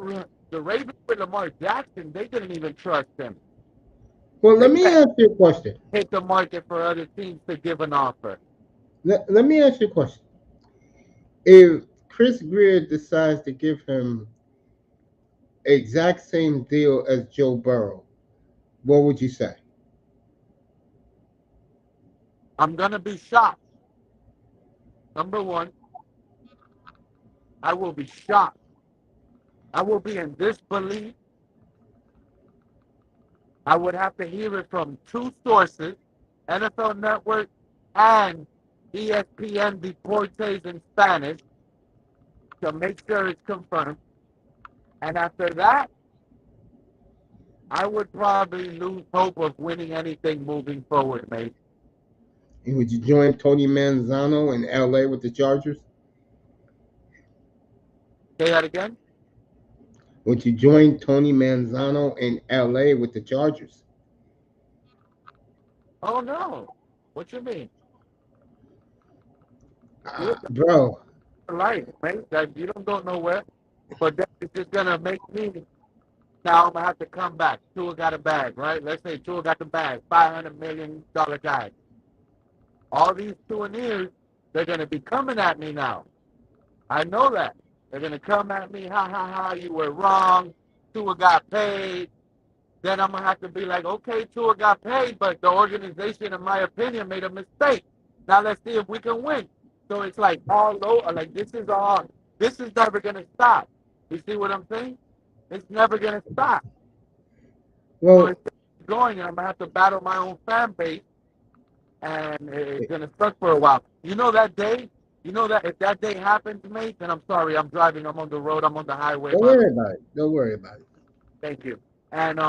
the Ravens with Lamar Jackson. They didn't even trust him. Well, They let me had ask you a question. to hit the market for other teams to give an offer. Let me ask you a question. If Chris Greer decides to give him exact same deal as Joe Burrow, what would you say? I'm gonna be shocked. Number one, I will be shocked. I will be in disbelief. I would have to hear it from two sources, NFL Network and ESPN Deportes in Spanish, to make sure it's confirmed. And after that, I would probably lose hope of winning anything moving forward, mate. Would you join Tony Manzano in LA with the Chargers? Say that again? Would you join Tony Manzano in LA with the Chargers? Oh no. What you mean? You're Bro, life, mate. That you don't go nowhere. But that is just gonna make me now I'm gonna have to come back. Tua got a bag, right? Let's say Tua got the bag, $500 million guy. All these souvenirs, they're gonna be coming at me now. I know that. They're gonna come at me, ha ha ha, you were wrong. Tua got paid. Then I'm gonna have to be like, okay, Tua got paid, but the organization, in my opinion, made a mistake. Now let's see if we can win. So it's like all over. Like this is all. This is never gonna stop. You see what I'm saying? It's never gonna stop. So well, it's going, and I'm gonna have to battle my own fan base, and it's gonna suck for a while. You know that day. You know that if that day happens, mate, then I'm sorry. I'm driving. I'm on the road. I'm on the highway. don't My worry about it. Don't worry about it. Thank you. And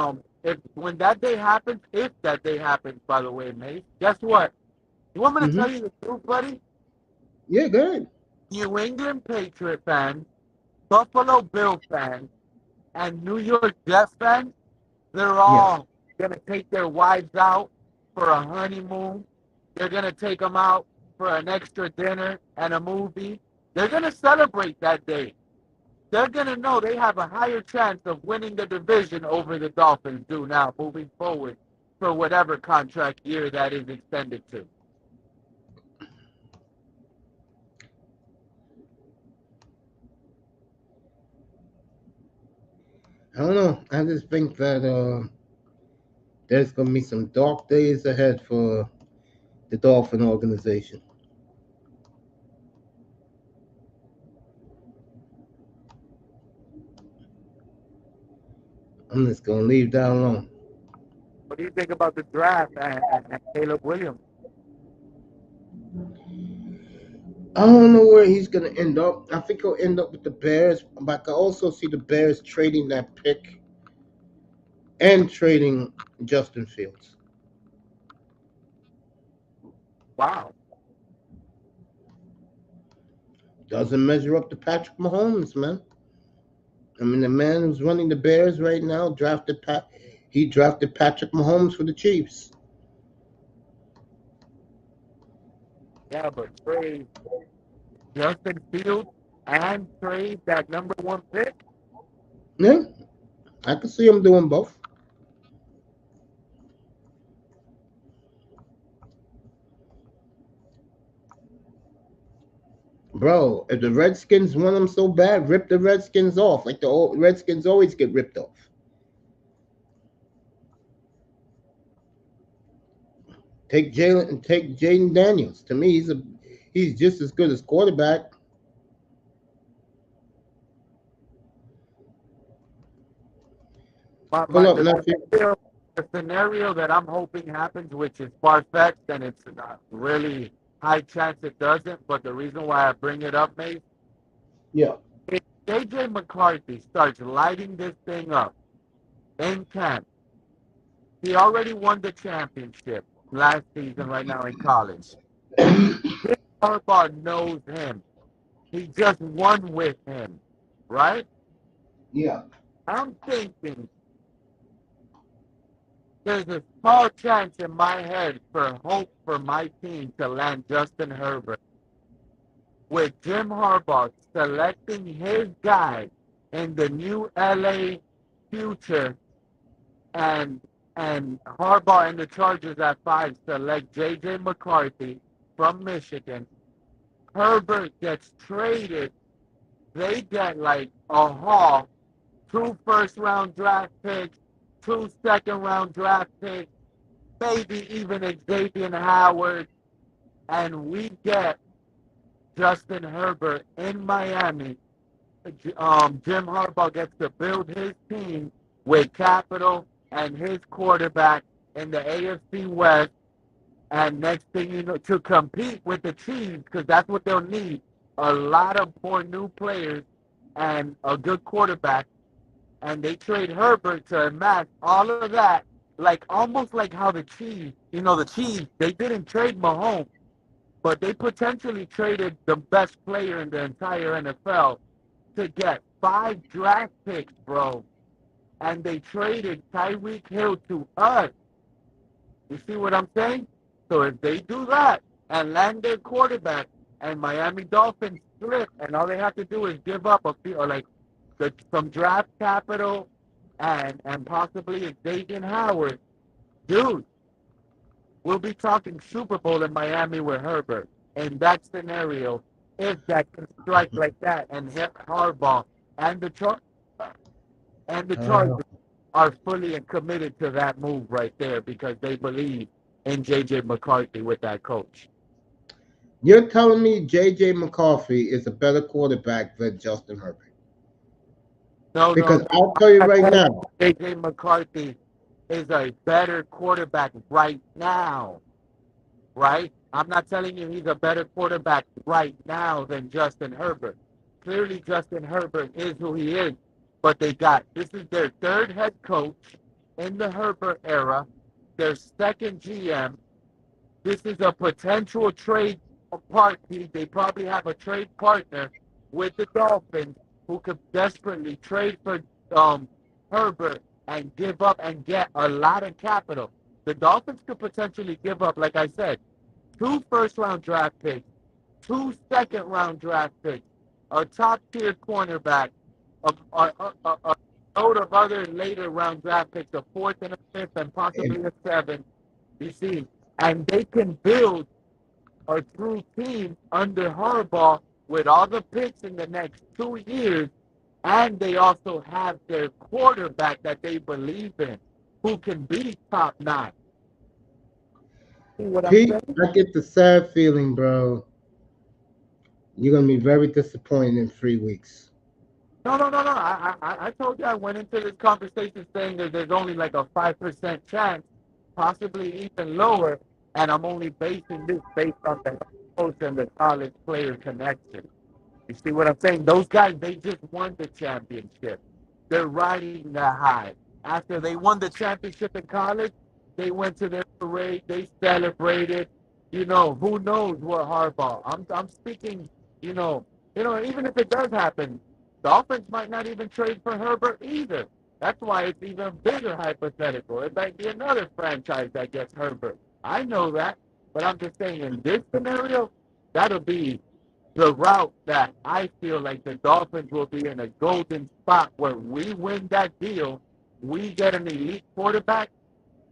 if when that day happens, if that day happens, by the way, mate, guess what? You want me to tell Hmm. you the truth, buddy? Yeah, good. New England Patriot fans, Buffalo Bill fans, and New York Jets fans, they're Yeah. all gonna take their wives out for a honeymoon. They're gonna take them out for an extra dinner and a movie. They're gonna celebrate that day. They're going to know they have a higher chance of winning the division over the Dolphins do now moving forward for whatever contract year that is extended to. I don't know. I just think that there's gonna be some dark days ahead for the Dolphin organization. I'm just gonna leave that alone. What do you think about the draft and Caleb Williams? I don't know where he's gonna end up. I think he'll end up with the Bears, but I can also see the Bears trading that pick and trading Justin Fields. Wow. Doesn't measure up to Patrick Mahomes, man. I mean, the man who's running the Bears right now he drafted Patrick Mahomes for the Chiefs. Yeah, but trade Justin Fields and trade that number one pick. Yeah, I can see him doing both. Bro, if the Redskins want him so bad, rip the Redskins off. Like the old Redskins always get ripped off. Take Jaden Daniels. To me, he's just as good as quarterback. Pull My up, nephew. the scenario that I'm hoping happens, which is far fetched, and it's not really high chance it doesn't. But the reason why I bring it up, mate, Yeah. if JJ McCarthy starts lighting this thing up in camp, he already won the championship last season. Right now in college, Harbaugh knows him. He just won with him, right? Yeah. I'm thinking there's a small chance in my head for hope for my team to land Justin Herbert with Jim Harbaugh selecting his guy in the new LA future and Harbaugh and the Chargers at 5 select JJ McCarthy from Michigan. Herbert gets traded. They get like a haul, 2 first-round draft picks, 2 second-round draft picks, maybe even Xavier Howard, and we get Justin Herbert in Miami. Jim Harbaugh gets to build his team with capital and his quarterback in the AFC West. And next thing you know, to compete with the Chiefs, because that's what they'll need, a lot of more new players and a good quarterback. And they trade Herbert to amass all of that, like almost like how the Chiefs, the Chiefs, they didn't trade Mahomes, but they potentially traded the best player in the entire NFL to get 5 draft picks, bro. And they traded Tyreek Hill to us. You see what I'm saying? So if they do that and land their quarterback and Miami Dolphins slip and all they have to do is give up a few or like some draft capital and possibly Xavier Howard, dude, we'll be talking Super Bowl in Miami with Herbert. In that scenario, if that can strike like that and hit Harbaugh and the Uh, Chargers are fully and committed to that move right there because they believe in JJ McCarthy with that coach. you're telling me JJ McCarthy is a better quarterback than Justin Herbert? No, no, Because no. I'll tell you I'm right telling now. you JJ McCarthy is a better quarterback right now, right? I'm not telling you he's a better quarterback right now than Justin Herbert. Clearly, Justin Herbert is who he is, but this is their third head coach in the Herbert era, their second GM. This is a potential trade party. They probably have a trade partner with the Dolphins who could desperately trade for um, Herbert and give up and get a lot of capital. The Dolphins could potentially give up, like I said, 2 first-round draft picks, 2 second-round draft picks, a top-tier cornerback, a load of other later round draft picks, a fourth and a fifth, and And possibly a seventh. You see, and they can build a true team under Harbaugh with all the picks in the next 2 years, and they also have their quarterback that they believe in, who can be top nine. See what I'm Pete, saying? I get the sad feeling, bro. You're gonna be very disappointed in 3 weeks. No, no, no, no. I told you I went into this conversation saying that there's only like a 5% chance, possibly even lower, and I'm only basing this based on the coach and the college player connection. You see what I'm saying? Those guys, they just won the championship. They're riding the high. After they won the championship in college, they went to their parade, they celebrated, who knows what Harbaugh? I'm speaking, you know, even if it does happen, Dolphins might not even trade for Herbert either. That's why it's even bigger hypothetical. It might be another franchise that gets Herbert. I know that, but I'm just saying in this scenario, that'll be the route that I feel like the Dolphins will be in a golden spot where we win that deal, we get an elite quarterback,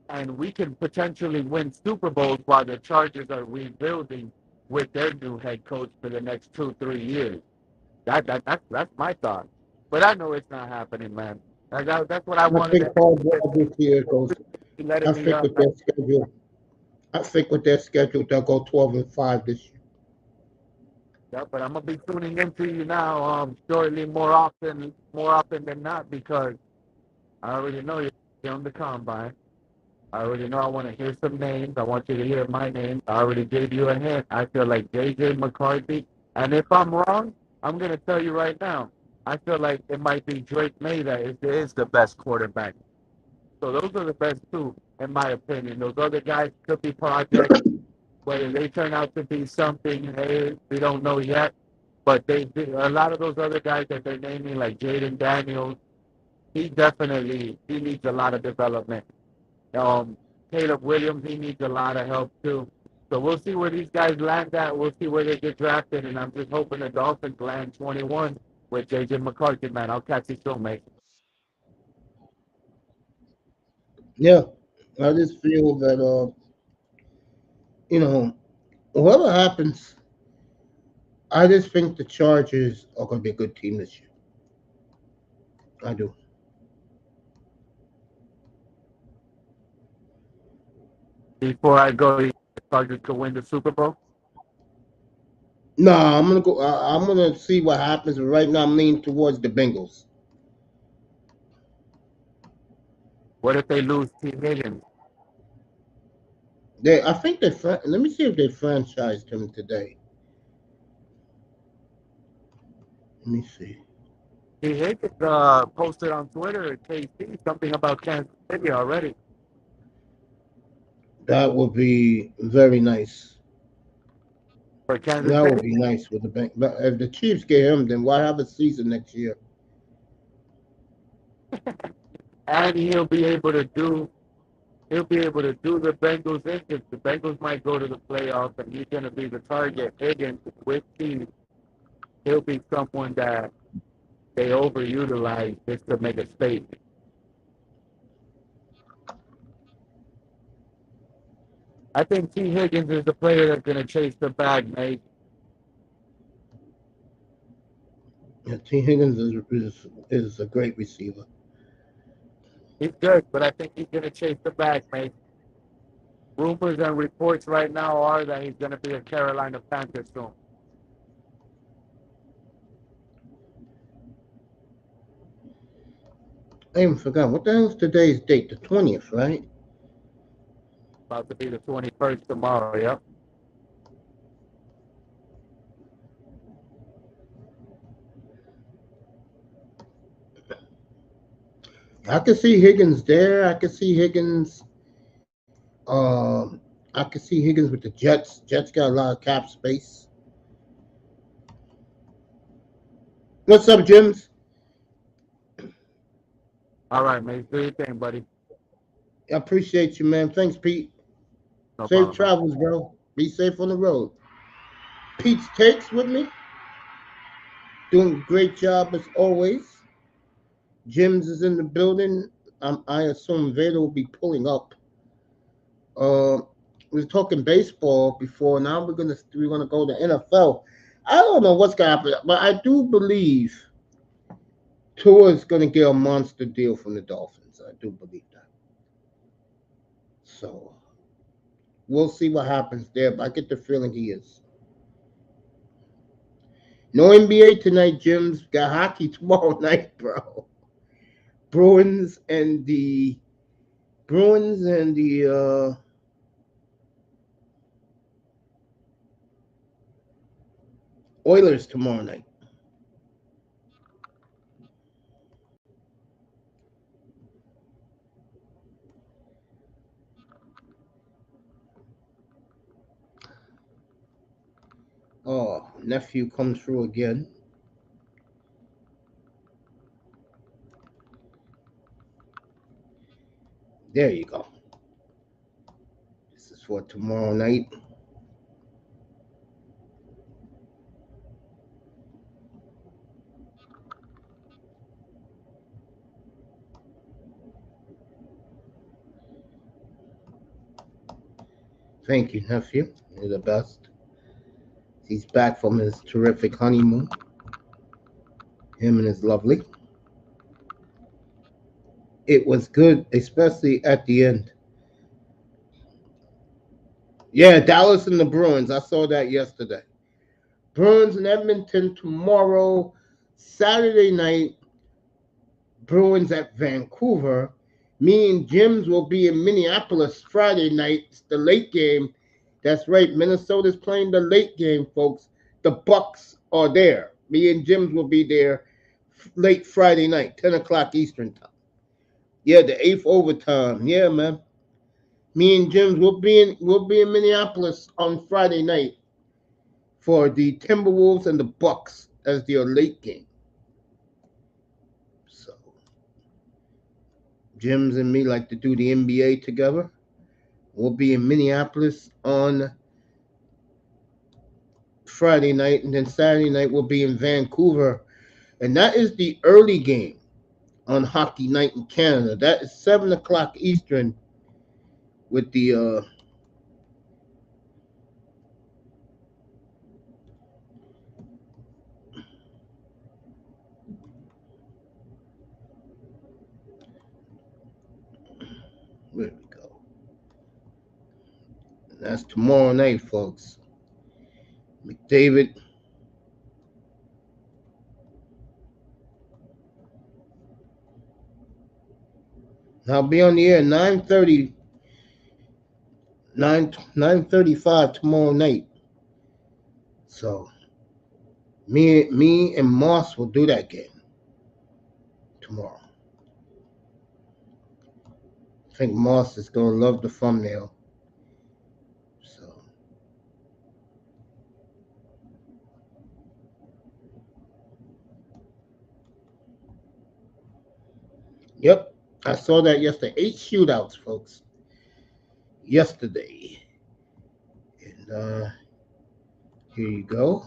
and we can potentially win Super Bowls while the Chargers are rebuilding with their new head coach for the next 2-3 years. That's my thought. But I know it's not happening, man. That's what I I wanted think to Harbaugh this year goes. letting I me think up. with their schedule. I think with their schedule, they'll go 12-5 this year. Yeah, but I'm gonna be tuning into you now, shortly, more often than not, because I already know you're on the combine. I already know I want to hear some names. I want you to hear my name. I already gave you a hint. I feel like J.J. McCarthy. And if I'm wrong, I'm going to tell you right now. I feel like it might be Drake May that is the best quarterback. So those are the best two, in my opinion. Those other guys could be projects. Whether they turn out to be something, hey, we don't know yet. But a lot of those other guys that they're naming, like Jaden Daniels, he needs a lot of development. Um, Caleb Williams, he needs a lot of help too. So we'll see where these guys land at. We'll see where they get drafted, and I'm just hoping the Dolphins land 21 with J.J. McCarthy, man. I'll catch you soon, mate. Yeah, I just feel that you know, whatever happens, I just think the Chargers are going to be a good team this year. I do. Before I go, the Chargers could win the Super Bowl. No, I'm gonna go. I'm gonna see what happens. But right now, I'm leaning towards the Bengals. What if they lose T. Higgins? I think they. Let me see if they franchised him today. Let me see. T. Higgins posted on Twitter at KC something about Kansas City already. That would be very nice. For Kansas That would City, be nice with the bank. But if the Chiefs get him, then why have a season next year? and he'll be able to do the Bengals in because the Bengals might go to the playoffs and he's going to be the target. Higgins with T, he'll be someone that they overutilize just to make a statement. I think T. Higgins is the player that's going to chase the bag, mate. Yeah, T. Higgins is a great receiver. He's good, but I think he's going to chase the bag, mate. Rumors and reports right now are that he's going to be a Carolina Panther soon. I even forgot what the hell's today's date? The 20th, right? About to be the 21st tomorrow, yep. I could see Higgins there. I could see Higgins. I could see Higgins with the Jets. Jets got a lot of cap space. What's up, Jims? All right, mate. Do your thing, buddy. I appreciate you, man. Thanks, Pete. No Safe problem, man. travels, bro. Be safe on the road. Pete's takes with me. Doing a great job as always. Jims is in the building. I assume Vader will be pulling up. Uh, we were talking baseball before. Now we're gonna go to NFL. I don't know what's gonna happen, but I do believe Tua is gonna get a monster deal from the Dolphins. I do believe that. So we'll see what happens there. But I get the feeling he is. No NBA tonight, Jims. Got hockey tomorrow night, bro. Bruins and the Bruins and the Oilers tomorrow night. Nephew comes through again. There you go. This is for tomorrow night. Thank you, nephew. You're the best. He's back from his terrific honeymoon. Him and his lovely. It was good, especially at the end. Yeah, Dallas and the Bruins. I saw that yesterday. Bruins and Edmonton tomorrow, Saturday night. Bruins at Vancouver. Me and Jim's will be in Minneapolis Friday night. It's the late game. That's right. Minnesota's playing the late game, folks. The Bucks are there. Me and Jim's will be there late Friday night, 10 o'clock Eastern time. Yeah, the eighth overtime. Yeah, man. Me and Jim's will be in Minneapolis on Friday night for the Timberwolves and the Bucks as their late game. So Jim's and me like to do the NBA together. We'll be in Minneapolis on Friday night, and then Saturday night we'll be in Vancouver. And that is the early game on Hockey Night in Canada. That is 7 o'clock Eastern with the where we go. And that's tomorrow night, folks. McDavid. I'll be on the air 9:30, 9:35 tomorrow night. So me and Moss will do that game tomorrow. I think Moss is gonna love the thumbnail. So yep, I saw that yesterday. 8 shootouts, folks. Yesterday. And here you go.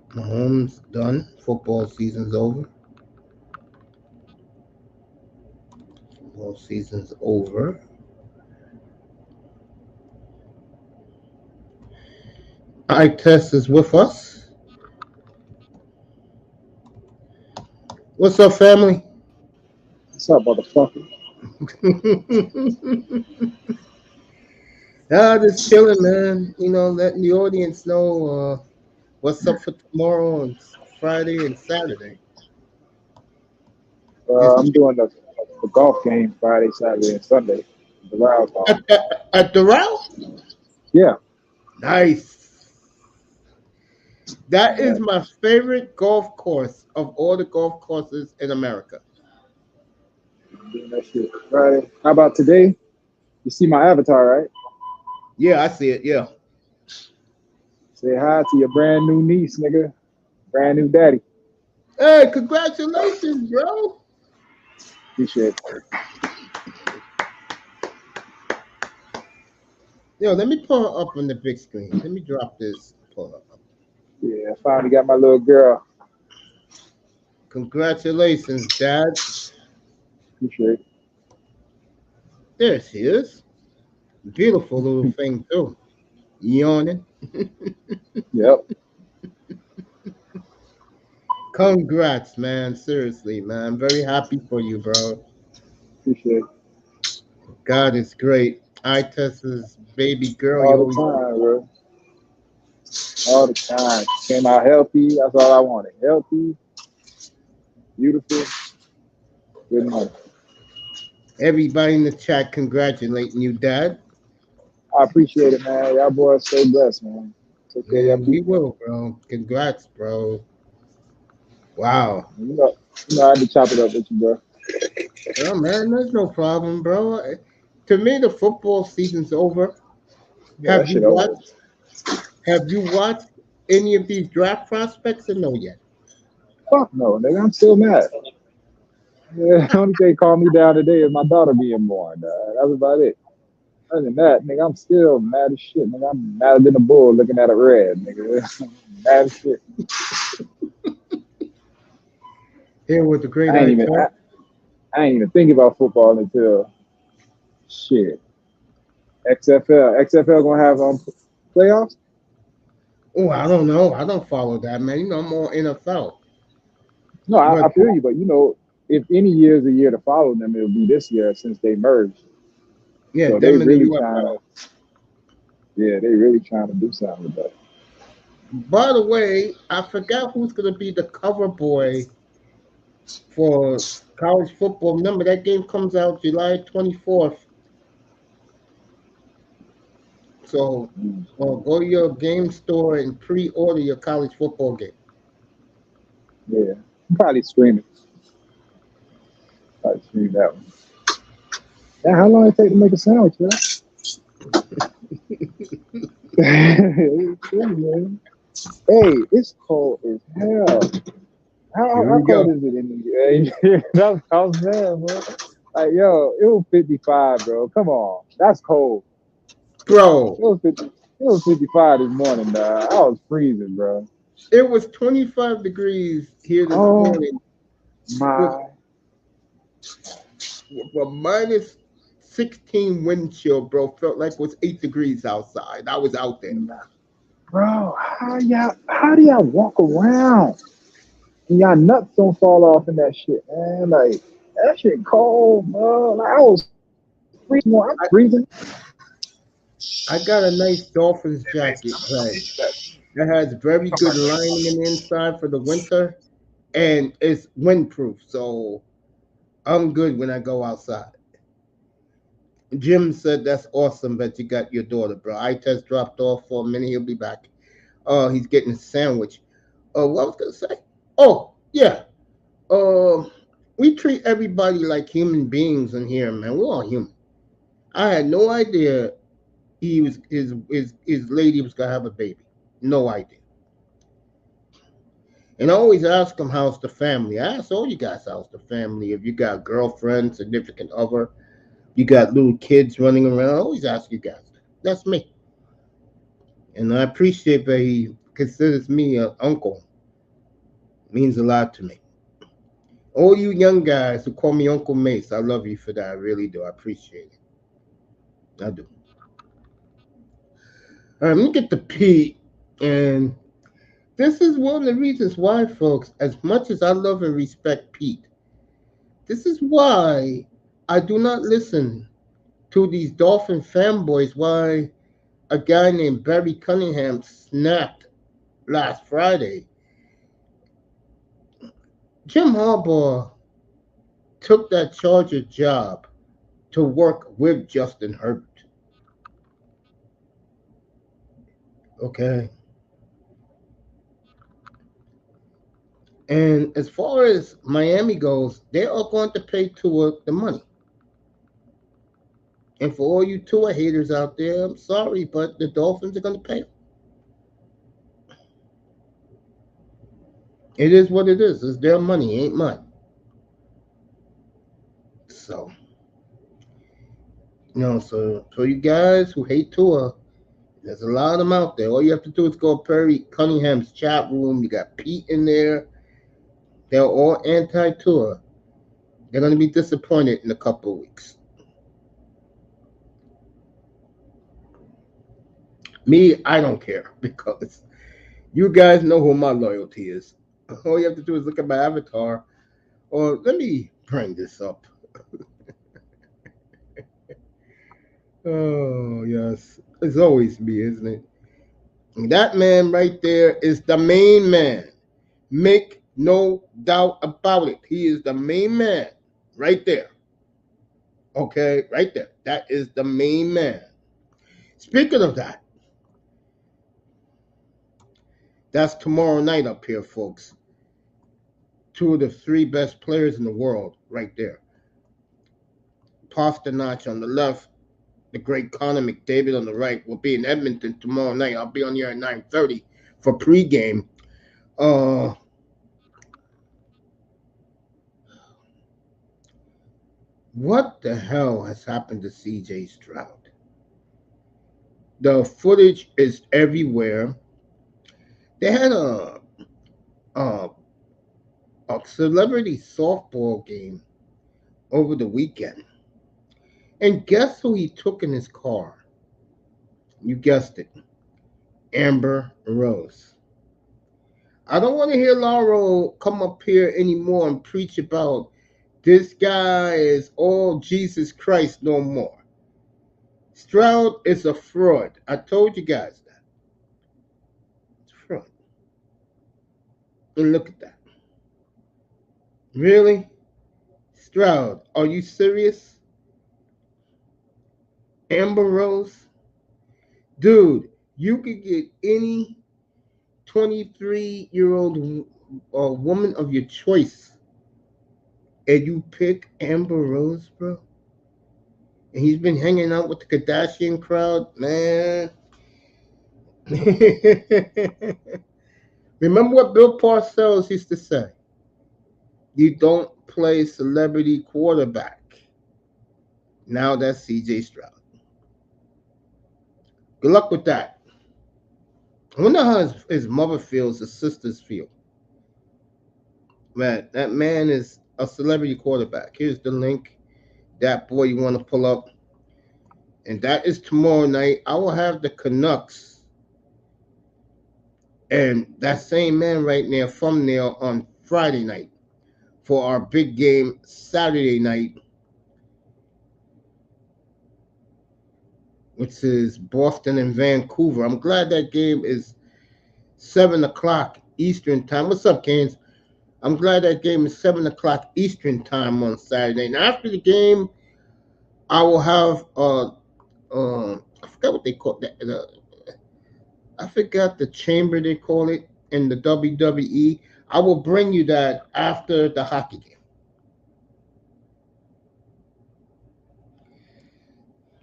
Mahomes done. Football season's over. Football season's over. iTest is with us. What's up, family? What's up, motherfucker? Just chilling, man. You know, letting the audience know what's up for tomorrow and Friday and Saturday. I'm doing the golf game Friday, Saturday, and Sunday. The Rouse golf. At the Rouse? Yeah. Nice. That Yeah. is my favorite golf course of all the golf courses in America. I'm doing that shit Friday. How about today? You see my avatar, right? Yeah, I see it. Yeah. Say hi to your brand new niece, nigga. Brand new daddy. Hey, congratulations, bro. Appreciate it. Yo, let me pull her up on the big screen. Let me drop this. Pull her up. Yeah, I finally got my little girl. Congratulations, Dad. Appreciate it. There she is. Beautiful little thing, too. Yawning. Yep. Congrats, man. Seriously, man. I'm very happy for you, bro. Appreciate it. God is great. iTest's baby girl. All the time, bro. All the time. Came out healthy. That's all I wanted. Healthy, beautiful, good money. Everybody in the chat congratulating you, Dad. I appreciate it, man. Y'all boys stay blessed, man. Take care of Yeah, y'all we people. will, bro. Congrats, bro. Wow. I had to chop it up with you, bro. Oh, man, there's no problem, bro. To me, the football season's over. Yeah, that Have you shit over. watched? Have you watched any of these draft prospects or no yet? Fuck no, nigga. I'm still mad. Yeah, the only thing calmed me down today is my daughter being born. That's about it. Other than that, nigga, I'm still mad as shit. Nigga, I'm madder than a bull looking at a red, nigga. Mad as shit. Here with the great I ain't even IQ. I ain't even think about football until shit. XFL gonna have playoffs. Oh, I don't know. I don't follow that, man. I'm more NFL. No, But I feel you, but if any year is a year to follow them, it'll be this year since they merged. yeah, So they them in the really trying UFL. to, yeah, they really trying to do something with that. By the way, I forgot who's going to be the cover boy for college football. Remember, that game comes out July 24th. So Mm. go to your game store and pre-order your college football game. Yeah, probably streaming. Probably stream that one. Now, how long it take to make a sandwich, man? Man. Hey, it's cold as hell. Here How we cold go. is it in the That's I was mad, bro. Like, yo, it was 55, bro. Come on, that's cold. Bro, It was 55 this morning, dog. I was freezing, bro. it was 25 degrees here this Oh morning with, my, with a minus 16 wind chill, bro. Felt like it was 8 degrees outside. I was out there. bro. How do y'all walk around and y'all nuts don't fall off in that shit, man? Like that shit cold, bro. Like, I was freezing. I'm I, freezing. I got a nice Dolphins jacket, right? That has very good lining in the inside for the winter, and it's windproof, so I'm good when I go outside. Jim said that's awesome that you got your daughter, bro. I just dropped off for a minute. He'll be back. He's getting a sandwich. What I was gonna say? Oh, yeah. Uh, we treat everybody like human beings in here, man. We're all human. I had no idea his lady was gonna have a baby. No idea. And I always ask him how's the family. I ask all you guys how's the family. If you got girlfriend, significant other, you got little kids running around. I always ask you guys. That's me. And I appreciate that he considers me an uncle. It means a lot to me. All you young guys who call me Uncle Mace, I love you for that. I really do. I appreciate it. I do. All right, let me get the P. And this is one of the reasons why, folks, as much as I love and respect Pete, this is why I do not listen to these Dolphin fanboys. Why a guy named Barry Cunningham snapped last Friday. Jim Harbaugh took that Charger job to work with Justin Herbert. Okay. And as far as Miami goes, they are going to pay Tua the money. And for all you Tua haters out there, I'm sorry, but the Dolphins are going to pay him. It is what it is. It's their money, ain't mine. So, so you guys who hate Tua, there's a lot of them out there. All you have to do is go to Perry Cunningham's chat room. You got Pete in there. They're all anti-Tua. They're going to be disappointed in a couple of weeks. Me, I don't care because you guys know who my loyalty is. All you have to do is look at my avatar. Or let me bring this up. Oh, yes. It's always me, isn't it? And that man right there is the main man. Make no doubt about it. He is the main man right there. Okay, right there. That is the main man. Speaking of that, that's tomorrow night up here, folks. Two of the three best players in the world right there. Pasternak on the left, the great Connor McDavid on the right, will be in Edmonton tomorrow night. I'll be on here at 9:30 for pregame. Uh, what the hell has happened to CJ Stroud? The footage is everywhere. They had a, a celebrity softball game over the weekend. And guess who he took in his car? You guessed it. Amber Rose. I don't want to hear Lauro come up here anymore and preach about this guy is all Jesus Christ no more. Stroud is a fraud. I told you guys that. It's a fraud. And look at that. Really? Stroud, are you serious? Amber Rose? Dude, you could get any 23-year-old woman of your choice and you pick Amber Rose, bro? And he's been hanging out with the Kardashian crowd, man. Remember what Bill Parcells used to say? You don't play celebrity quarterback. Now that's CJ Stroud. Good luck with that. I wonder how his mother feels, his sisters feel. Man, that man is a celebrity quarterback. Here's the link. That boy you want to pull up. And that is tomorrow night. I will have the Canucks and that same man right there from there on Friday night for our big game Saturday night, which is Boston and Vancouver. I'm glad that game is 7 o'clock Eastern time. What's up, Canes? I'm glad that game is 7 o'clock Eastern time on Saturday. And after the game, I will have I forgot what they call that. I forgot the chamber they call it in the WWE. I will bring you that after the hockey game.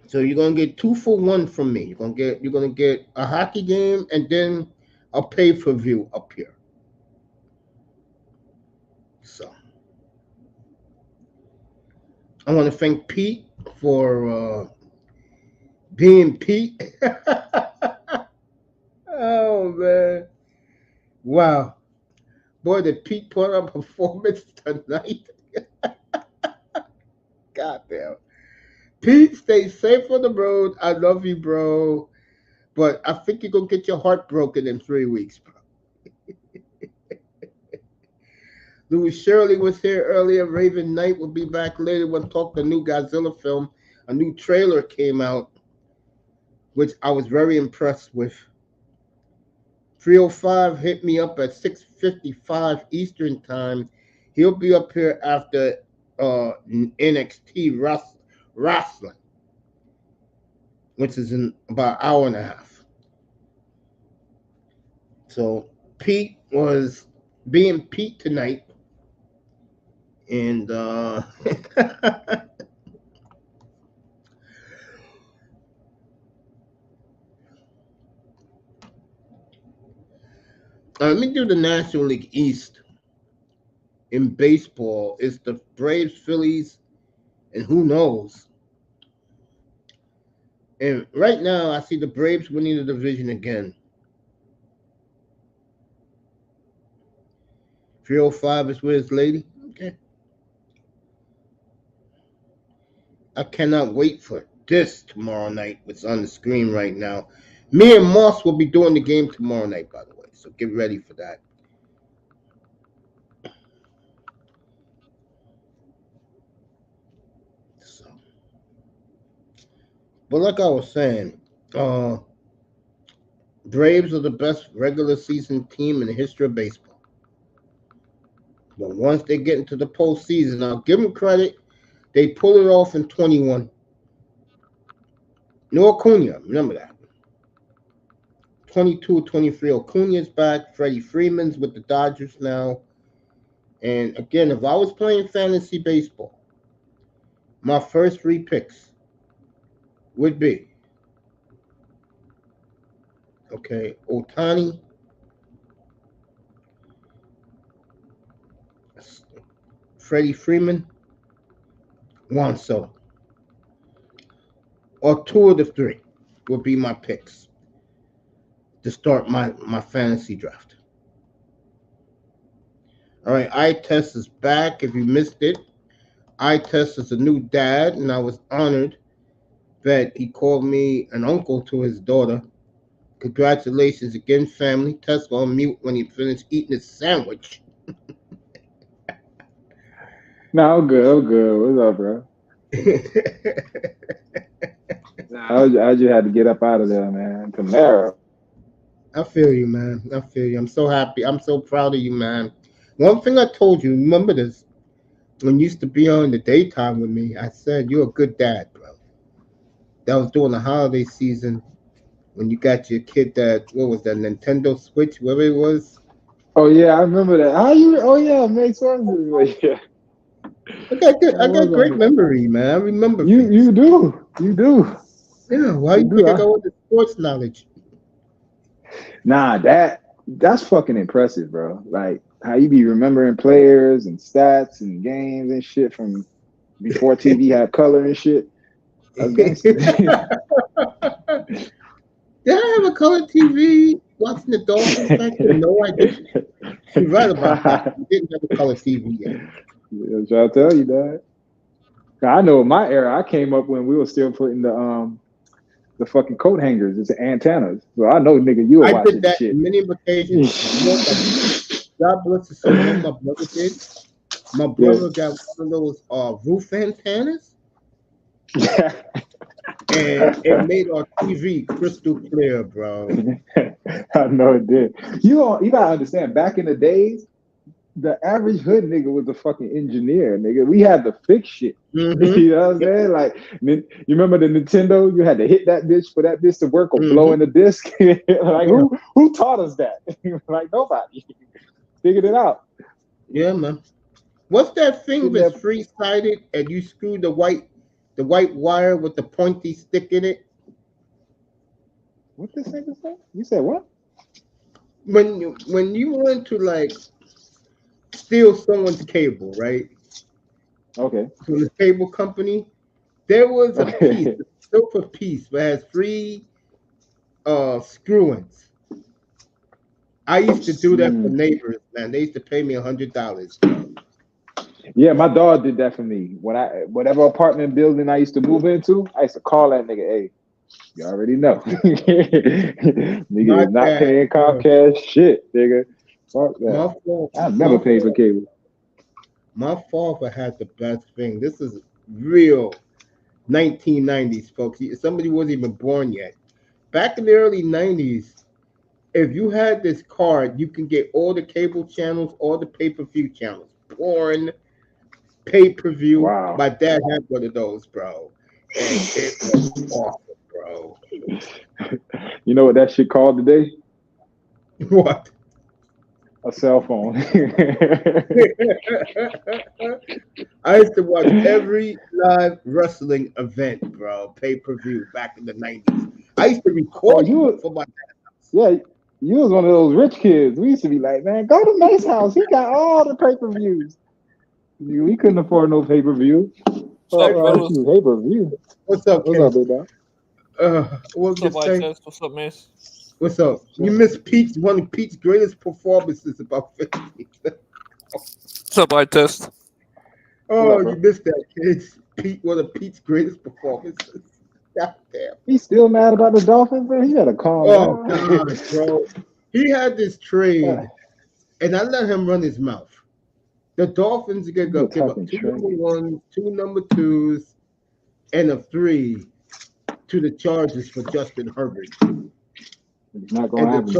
So you're gonna get 2 for 1 from me. You're gonna get a hockey game and then a pay-per-view up here. So I want to thank Pete for being Pete. Oh man. Wow. Boy, did Pete put up a performance tonight. Goddamn. Pete, stay safe on the road. I love you, bro. But I think you're going to get your heart broken in 3 weeks, bro. Louis Shirley was here earlier. Raven Knight will be back later. We'll talk the new Godzilla film. A new trailer came out, which I was very impressed with. 305 hit me up at 6:55 Eastern time. He'll be up here after NXT wrestling, which is in about an hour and a half. So Pete was being Pete tonight, and let me do the National League East in baseball. It's the Braves, Phillies, and who knows. And right now, I see the Braves winning the division again. 305 is with his lady. Okay. I cannot wait for this tomorrow night. What's on the screen right now. Me and Moss will be doing the game tomorrow night, by the way. So get ready for that. So, but like I was saying, Braves are the best regular season team in the history of baseball. But once they get into the postseason, I'll give them credit. They pull it off in 21. No Acuna, remember that. 22, 23. Acuna's back. Freddie Freeman's with the Dodgers now. And again, if I was playing fantasy baseball, my first 3 picks would be, okay, Otani, Freddie Freeman, Wanso, or two of the three would be my picks to start my fantasy draft. All right, eye test is back. If you missed it, eye test is a new dad, and I was honored that he called me an uncle to his daughter. Congratulations again, family. Test on mute when he finished eating his sandwich. No, I'm good. I'm good. What's up, bro? I just had to get up out of there, man. Camaro. I feel you, man. I feel you. I'm so happy. I'm so proud of you, man. One thing I told you, remember this, when you used to be on in the daytime with me, I said, you're a good dad, bro. That was during the holiday season when you got your kid that, what was that, Nintendo Switch, whatever it was. Oh yeah, I remember that. How you? Oh yeah, makes sense. Yeah, I that got was great on. memory, man. I remember You things. do. Yeah, why You you think do. I got all the sports knowledge? Nah, that's fucking impressive, bro. Like how you be remembering players and stats and games and shit from before TV had color and shit. That's gangster. Did I have a color TV watching the Dolphins back then? No, I didn't. You're right about that. We didn't have a color TV yet. Yeah, I'm trying to tell you that. I know in my era, I came up when we were still putting the fucking coat hangers, it's the antennas. So I know, nigga, you were I did watching the that shit. on many occasions. You know, God bless his soul. You know what my brother did? My brother got one of those roof antennas, and it made our TV crystal clear, bro. I know it did. You gotta understand, back in the days, the average hood nigga was a fucking engineer, nigga. We had to fix shit. Mm-hmm. You know what I'm saying? Like, you remember the Nintendo? You had to hit that bitch for that bitch to work or blow in the disc. Like, who taught us that? Like, nobody figured it out. Yeah, man. What's that thing Sitting there, that's three-sided and you screw the white wire with the pointy stick in it? what this nigga say? You said what? When you want to like steal someone's cable, right? Okay. From the cable company, there was a piece, Okay. a silver piece that has three screw-ins. I used to do that for neighbors, man. They used to pay me $100. Yeah, my dog did that for me. Whatever apartment building I used to move into, I used to call that nigga, hey, you already know. Nigga My is not dad, paying Comcast shit, nigga. Fuck my that. father, I never paid for cable. my father had the best thing. This is real 1990s, folks. Somebody wasn't even born yet. Back in the early 90s, if you had this card, you can get all the cable channels, all the pay-per-view channels, porn, pay-per-view. Wow. My dad had one of those, bro. And it was awesome, bro. You know what that shit called today? What? A cell phone. I used to watch every live wrestling event, bro, pay-per-view back in the 90s. I used to Oh, record them for my yeah, you was one of those rich kids. We used to be like, man, go to Mace's house. He got all the pay-per-views. We couldn't afford no pay-per-view. What's up, fellas? Pay-per-view. What's up, What's Ken? up, big dog? What What's up, say? Test? What's up, miss? What's up? You missed Pete's one of Pete's greatest performances about 50. What's up, Test? Oh, What up, you missed that, kids. Pete, one of Pete's greatest performances. God damn. He's still mad about the Dolphins, man. He gotta calm Oh down. God, bro. He had this trade, and I let him run his mouth. The Dolphins are gonna go give up two number ones, two number twos, and a 3 to the Chargers for Justin Herbert. It's not And gonna happen,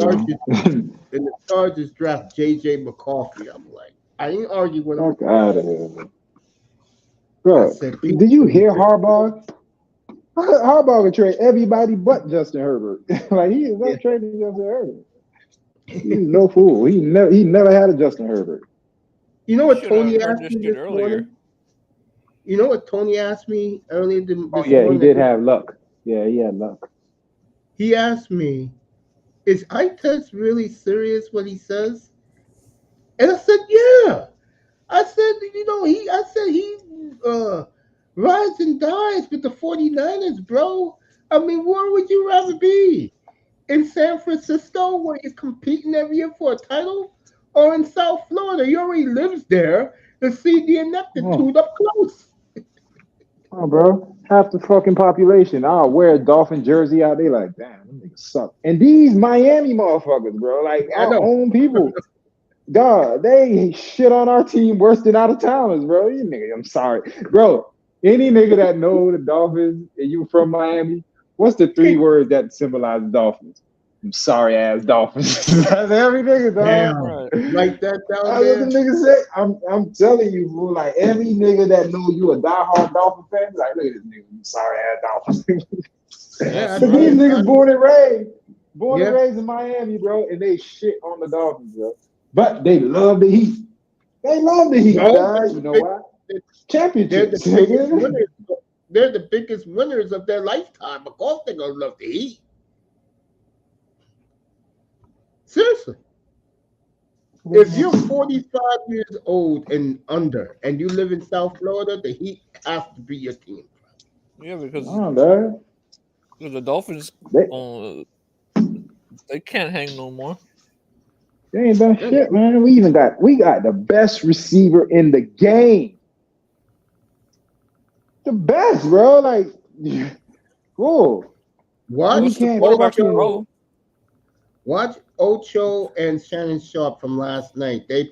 and the Chargers draft JJ McCarthy. I'm like, I ain't arguing with him. Fuck out of here, man. Bro, said, did you hear Harbaugh? Harbaugh would trade everybody but Justin Herbert. Like he is not trading Justin Herbert. He's no fool. He never had a Justin Herbert. You know what Should Tony have heard asked this me shit this morning? You know what Tony asked me earlier this Oh yeah, morning? he did have luck. Yeah, he had luck. He asked me, "Is eye test really serious what he says?" And I said, "Yeah." I said, he uh, rides and dies with the 49ers, bro. I mean, where would you rather be? In San Francisco, where he's competing every year for a title, or in South Florida? He already lives there to see the Oh, ineptitude up close. oh, bro. Half the fucking population. I'll wear a Dolphin jersey out there like, damn, them niggas suck. And these Miami motherfuckers, bro, like I our know. own people. God, they shit on our team worse than out of towners, bro. You nigga, I'm sorry. Bro, any nigga that know the Dolphins and you from Miami, what's the three words that symbolize Dolphins? I'm sorry ass Dolphins. That's every nigga, dog. Damn. Right. Like that down That's what the there. nigga say. I'm telling you, bro. Like every nigga that know you a diehard Dolphin fan, like look at this nigga, you sorry ass Dolphins. Yeah, I That's Cause know these right. you niggas got it. born and Yeah. raised in Miami, bro, and they shit on the Dolphins, bro. But they love the Heat. They love the Heat, No, guys. You know they, why? they're the Championships, biggest nigga. winners. They're the biggest winners of their lifetime. Of course, they're gonna love the Heat. Seriously. If you're 45 years old and under and you live in South Florida, the Heat has to be your team. Yeah, because Oh, dog. the Dolphins, They, uh, they can't hang no more. they ain't done Yeah. shit, man. We got the best receiver in the game. The best, bro. Like, whoa. And we Watch What's the can't quarterback's the fucking. Ocho, problem? watch Ocho and Shannon Sharp from last night. They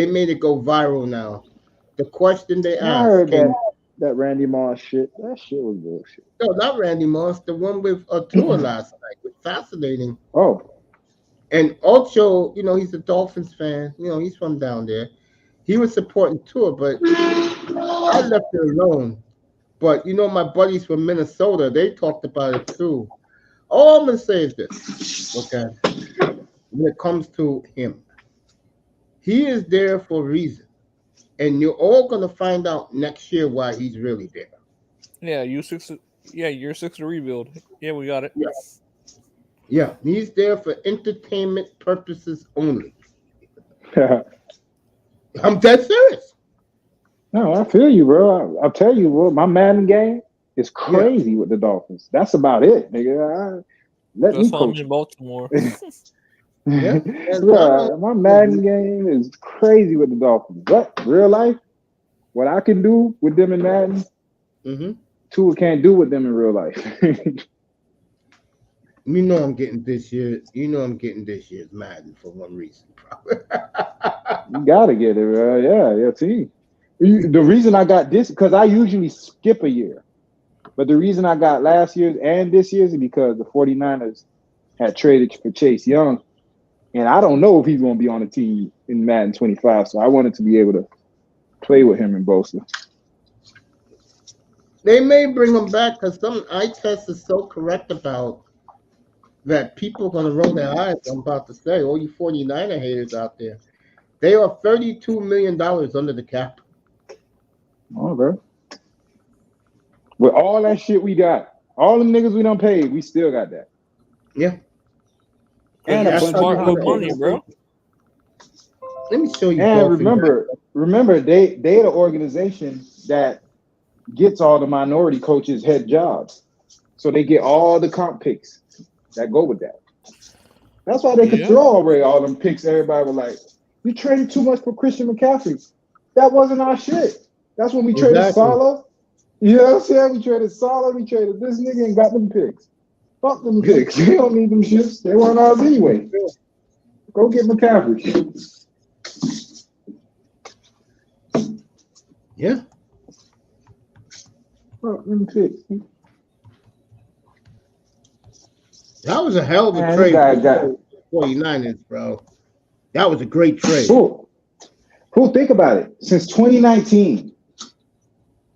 made it go viral now. The question they I asked heard came, that Randy Moss shit. That shit was bullshit. no, not Randy Moss, the one with Tua last night. It's fascinating. Oh, And Ocho, he's a Dolphins fan. He's from down there. He was supporting Tua, but I left it alone. But my buddies from Minnesota, they talked about it too. All I'm gonna say is this, okay? When it comes to him, he is there for a reason, and you're all gonna find out next year why he's really there. Yeah, U6. Yeah, year 6 to rebuild. Yeah, we got it. Yeah, yeah, he's there for entertainment purposes only. no, I'm dead serious. I feel you, bro. I'll tell you, bro. My Madden game is Yeah, crazy with the Dolphins. That's about it, nigga. Let That's me why I'm coach in it. Baltimore. yeah, and not only Bro, my Madden game is crazy with the Dolphins. But real life, what I can do with them in Madden, hmm Tua can't do with them in real life. I'm getting this year. I'm getting this year's Madden for one reason, probably. You gotta get it, bro. Yeah, team. The reason I got this because I usually skip a year. But the reason I got last year's and this year's is because the 49ers had traded for Chase Young. And I don't know if he's going to be on the team in Madden 25. So I wanted to be able to play with him in Bosa. They may bring him back because some eye test is so correct about that people are going to roll their eyes. I'm about to say, all you 49er haters out there, they are $32 million under the cap. Oh, bro. With all that shit we got, all the niggas we done paid, we still got that. Yeah. Because And a you're That's bunch how of you smart know with the money, contracts. bro. Let me show you And Dolphin. remember, they the organization that gets all the minority coaches head jobs. So they get all the comp picks that go with that. That's why they could Yeah. throw away all them picks. Everybody was like, you traded too much for Christian McCaffrey. That wasn't our shit. That's when we traded Exactly. Salah. You know what I'm saying? We traded Salah, we traded this nigga and got them picks. Fuck them picks. We don't need them shits. They weren't ours anyway. Go get McCaffrey. Yeah. Fuck them picks. That was a hell of a Man, this trade guy for got the 49ers, bro. That was a great trade. who think about it. Since 2019,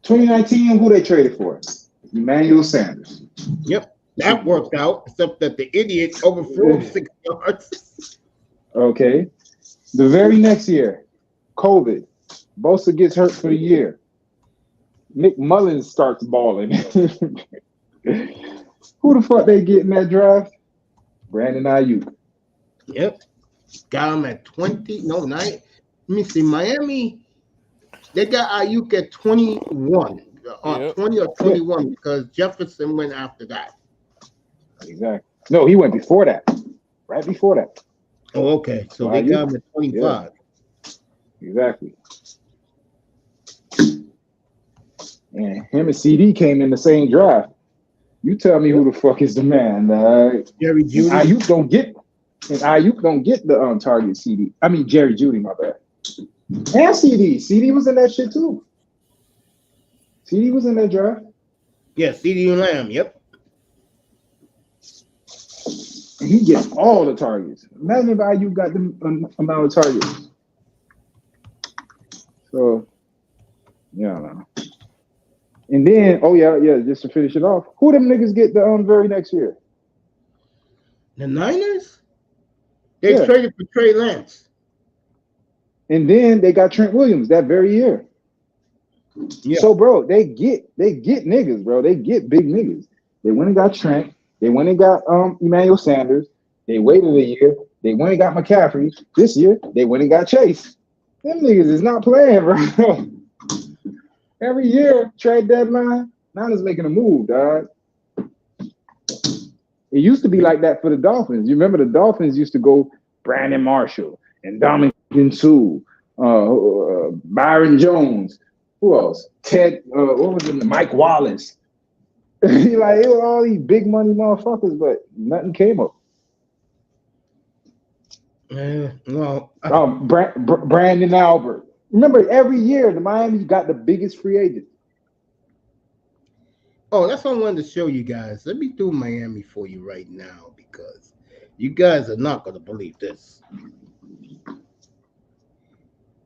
who they traded for? Emmanuel Sanders. Yep. That worked out, except that the idiot overthrew him 6 yards. Okay. The very next year, COVID. Bosa gets hurt for the year. Nick Mullins starts balling. Who the fuck they get in that draft? Brandon Ayuk. Yep. Got him at 20. No, not. Let me see. Miami, they got Ayuk at 21. Yep. 20 or 21 because Jefferson went after that. Exactly. No, he went before that. Right before that. Oh, okay. So they got him at 25. Yeah, exactly. And him and CD came in the same draft. You tell me who the fuck is the man, Jerry Jeudy. Ayuk don't get the target CD. I mean Jerry Jeudy, my bad. And CD. CD was in that shit too. CD was in that draft. Yeah, CD Lamb. Yep. And he gets all the targets. Imagine if Ayuk got the amount of targets. So, yeah, man. And then, just to finish it off, who them niggas get the very next year? The Niners? They traded for Trey Lance. And then they got Trent Williams that very year. Yeah. So, bro, they get niggas, bro. They get big niggas. They went and got Trent. They went and got Emmanuel Sanders. They waited a year. They went and got McCaffrey. This year, they went and got Chase. Them niggas is not playing, bro. Every year, trade deadline, Niners making a move, dog. It used to be like that for the Dolphins. You remember the Dolphins used to go Brandon Marshall and Dominican Sue, Byron Jones. Who else? Ted, what was it? Mike Wallace. Like, it was all these big money motherfuckers, but nothing came up. Brandon Albert. Remember, every year the Miami got the biggest free agent. Oh, that's what I wanted to show you guys. Let me do Miami for you right now because you guys are not going to believe this.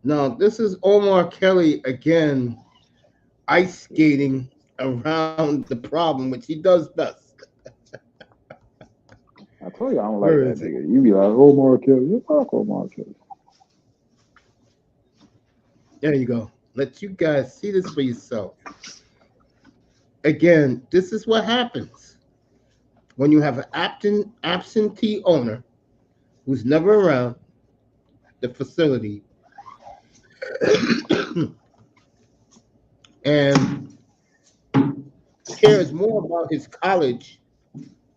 Now, this is Omar Kelly again, ice skating around the problem, which he does best. I told you I don't like that nigga. You be like, Omar Kelly. You fuck Omar Kelly. There you go. Let you guys see this for yourself. Again, this is what happens when you have an absentee owner who's never around the facility and cares more about his college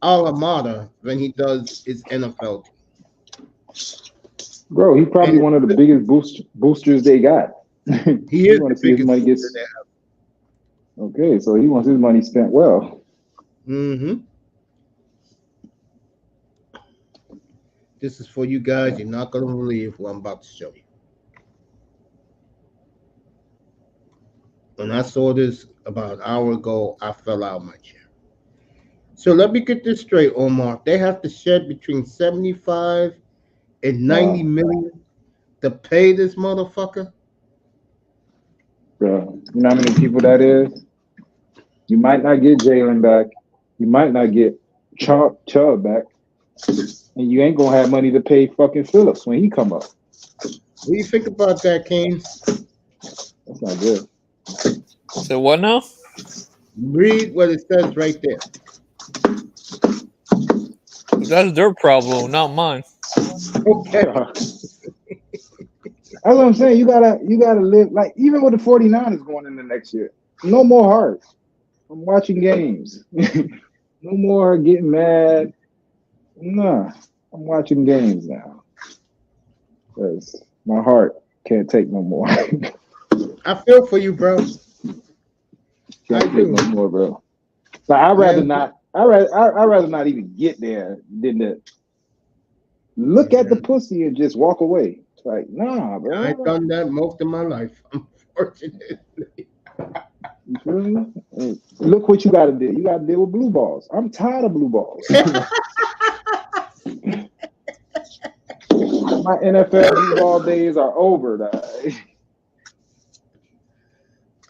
alma mater than he does his NFL team. Bro, he's probably one of the biggest boosters they got. He is the biggest booster they have. Okay, so he wants his money spent well. Mm-hmm. This is for you guys. You're not going to believe what I'm about to show you. When I saw this about an hour ago, I fell out of my chair. So let me get this straight, Omar. They have to shed between 75 and 90 million to pay this motherfucker? Bro, you know how many people that is? You might not get Jalen back. You might not get Chubb back. And you ain't going to have money to pay fucking Phillips when he come up. What do you think about that, Kane? That's not good. So what now? Read what it says right there. That's their problem, not mine. Okay. That's what I'm saying. You gotta live like even with the 49ers going into next year. No more heart. I'm watching games. No more getting mad. Nah, I'm watching games now. Because my heart can't take no more. I feel for you, bro. Can't take no more, bro. So I'd rather not. I'd rather not even get there than to look at the pussy and just walk away. It's like, nah, bro. I've done that most of my life, unfortunately. You feel me? Look what you got to do. You got to deal with blue balls. I'm tired of blue balls. My NFL blue ball days are over.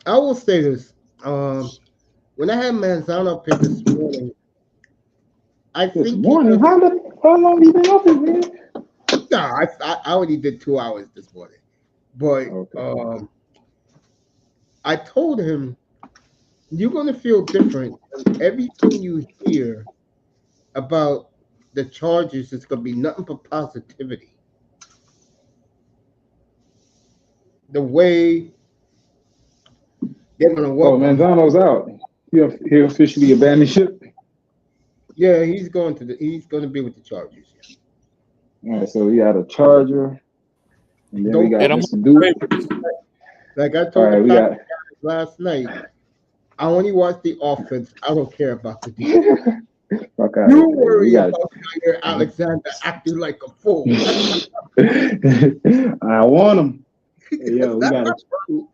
I will say this. When I had Manzano up here this morning, This morning? How long you been up here, man? No, I only did 2 hours this morning. But okay. I told him you're gonna feel different. Everything you hear about the Chargers is gonna be nothing but positivity. The way they're gonna Oh, welcome him. Manzano's out. He officially abandoned ship. Yeah, he's gonna be with the Chargers. Yeah. All right, so we got a Charger, and then we Don't got And I'm Mr. Duke. like I All told the right, we Packers got. guys last night. I only watch the offense. I don't care about the defense. Fuck out of You here. We worry got. about Jair Alexander acting like a fool. I want him. Yeah, we That's got a. not true.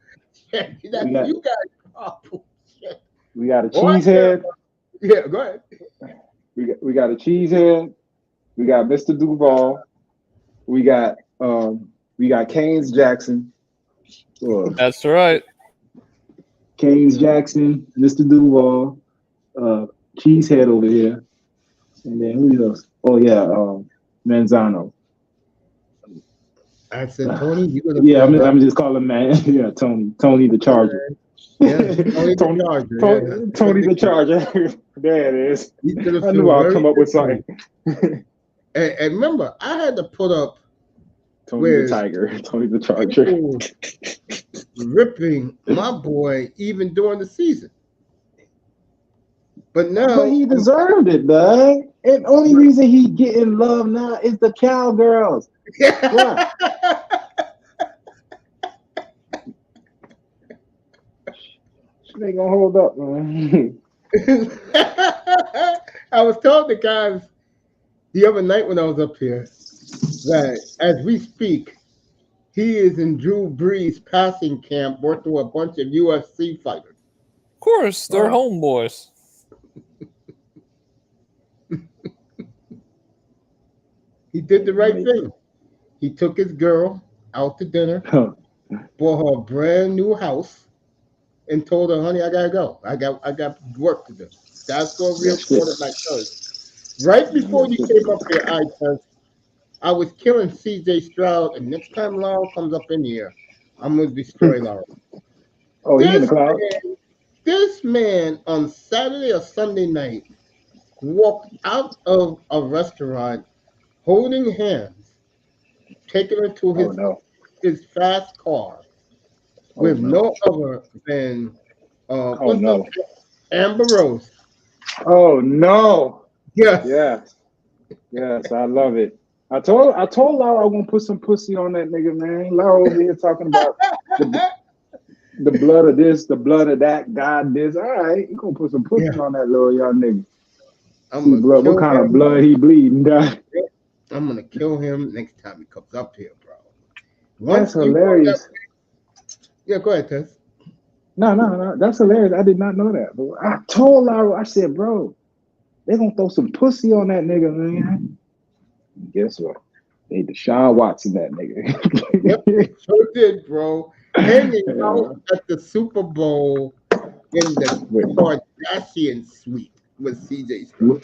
Shit, We got. you guys awful. Shit. We got a All I care cheesehead. about- Yeah, go ahead. We got a cheesehead. We got Mr. Duval. We got Canes Jackson. That's right. Canes Jackson, Mr. Duval, cheesehead over here, and then who else? Oh yeah, Manzano. I said, Tony, you gonna Yeah, feel I'm just calling man. Yeah, Tony the Charger. yeah, Tony the Charger. Yeah. Tony the Charger. There it is. He's gonna I feel knew I'd very come up with different. something. And remember, I had to put up Tony the with Tiger. Tony the Charger. people ripping my boy even during the season. But now But he deserved it, dog. And only reason he getting love now is the cowgirls. Yeah. They gonna hold up, man. I was telling the guys the other night when I was up here that as we speak, he is in Drew Brees' passing camp working with a bunch of UFC fighters. Of course, they're Wow. homeboys. He did the right thing. He took his girl out to dinner, bought her a brand new house, and told her, "Honey, I gotta go. I got work to do." That's what real quarterback does. Right before you came up here, I was killing C.J. Stroud, and next time Laurel comes up in here, I'm gonna destroy Laurel. Oh, he in the cloud. This man on Saturday or Sunday night walked out of a restaurant holding hands, taking her to Oh no. his fast car Oh, with no. no other than Oh no. Amber Rose. Oh no. Yes. Yes. Yes, I love it. I told Laura I'm gonna put some pussy on that nigga, man. Laura over here talking about the blood of this, the blood of that, God this. All right, you gonna put some pussy on that little young nigga. I'm Blood, what kind of blood he bleeding, dog? I'm gonna kill him next time he comes up here, bro. That's you go hilarious. yeah, go ahead, Tess. No, that's hilarious. I did not know that. But I told Laura, I said, bro, they gonna throw some pussy on that nigga, man. Guess what? They Deshaun Watson that nigga. Yep, sure did, bro. Hanging out at the Super Bowl in the Kardashian suite with CJ Stroud.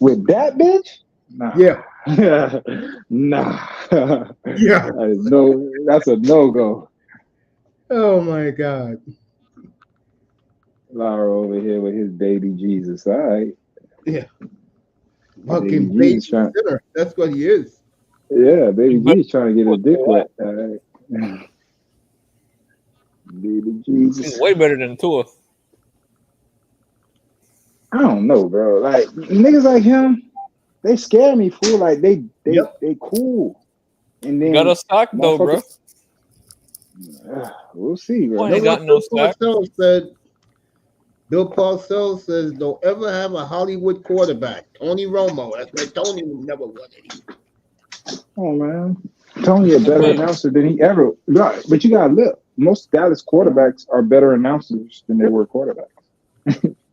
With that bitch? Nah. Yeah. Nah. Yeah. That's a no-go. Oh my God. Laura over here with his baby Jesus. All right. Yeah. Fucking Baby baby Jesus trying- sinner. That's what he is. Yeah, baby Jesus trying to get his dick wet. All right. Baby Jesus. He's way better than Tua. I don't know, bro. Like niggas like him, they scare me, fool. Like they cool. And then Got a stock though, bro. We'll see, bro. Well, he got no stock. Bill Parcells says don't ever have a Hollywood quarterback. Tony Romo. That's why Tony never won anything. Oh man, Tony a better announcer than he ever. But you gotta look. Most Dallas quarterbacks are better announcers than they were quarterbacks.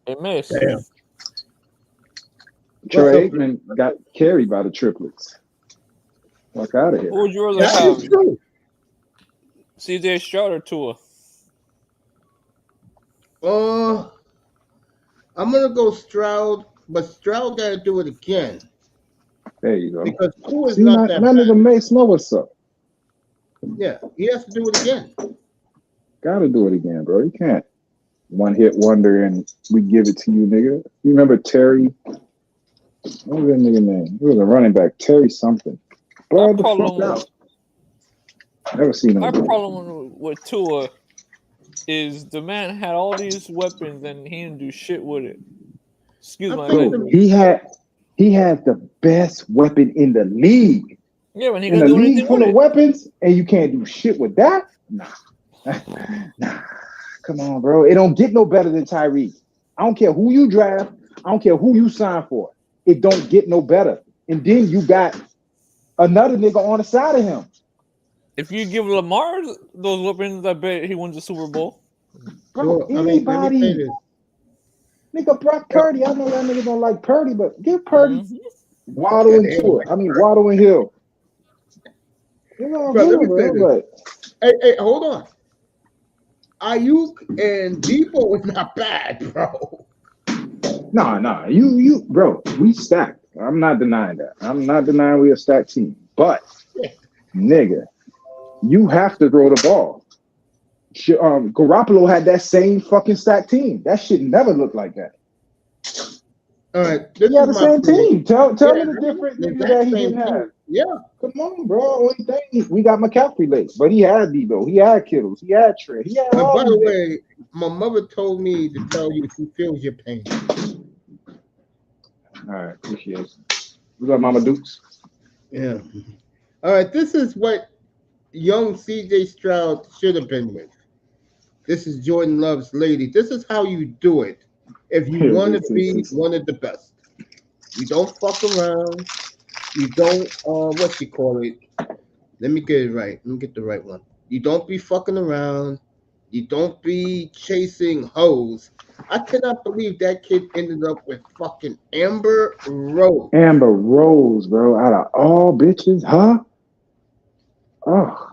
They missed. Damn. Troy Aikman got carried by the triplets. Fuck out of here. Who would you rather That have? is true. CJ Stroud or Tua? I'm gonna go Stroud, but Stroud gotta do it again There you go. because Tua is See, not that none of bad. the mates know what's up. Yeah, he has to do it again. Gotta do it again, bro. You can't. one hit wonder, and we give it to you, nigga. You remember Terry? What was that nigga name? He was a running back, Terry something. Ball the fuck out. Never seen him. My problem with Tua is the man had all these weapons and he didn't do shit with it. Excuse my language. He had the best weapon in the league. Yeah, when he in got the do anything league full with of it. weapons, and you can't do shit with that? Nah. Nah. Come on, bro. It don't get no better than Tyreek. I don't care who you draft. I don't care who you sign for. It don't get no better. And then you got another nigga on the side of him. If you give Lamar those weapons, I bet he wins the Super Bowl. Bro, anybody. Nigga, Brock Purdy. I know that nigga don't like Purdy, but give Purdy Waddle and Tua. I mean, Waddle and Hill. You know what I'm saying, bro? Hey, hold on. Ayuk and Debo is not bad, bro. Nah. You, bro, we stacked. I'm not denying that. I'm not denying we're a stacked team. But, nigga, you have to throw the ball. Garoppolo had that same fucking stacked team. That shit never looked like that. All right. He had the same team. Tell me the different nigga that he didn't have. Yeah. Come on, bro. Only thing we got McCaffrey late, but he had Debo, he had Kittles, he had Trent, he had all. By the way, my mother told me to tell you she feels your pain. All right, appreciate it. We got Mama Dukes. Yeah. All right, this is what young CJ Stroud should have been with. This is Jordan Love's lady. This is how you do it if you want to be one of the best. You don't fuck around. You don't, what you call it? Let me get it right. Let me get the right one. You don't be fucking around. You don't be chasing hoes. I cannot believe that kid ended up with fucking Amber Rose. Amber Rose, bro. Out of all bitches, huh? Oh.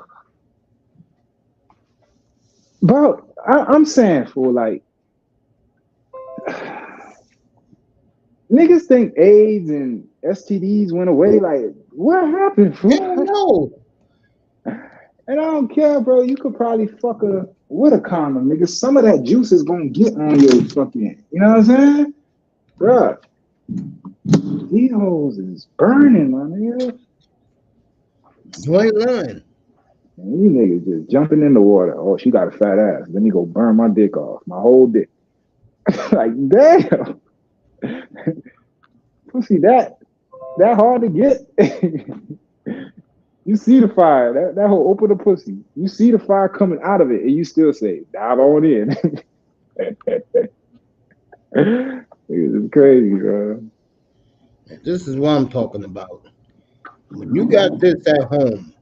Bro, I'm saying for like, niggas think AIDS and STDs went away. Like, what happened? I don't know. And I don't care, bro. You could probably fuck her with a condom, nigga. Some of that juice is gonna get on your fucking, you know what I'm saying? Bro, these hoes is burning, my nigga. You ain't lying. And these niggas just jumping in the water. Oh, she got a fat ass. Let me go burn my dick off. My whole dick. Like, damn. Pussy that hard to get. You see the fire. That whole open the pussy. You see the fire coming out of it, and you still say, dive on in. It's crazy, bro. This is what I'm talking about. When you got this at home,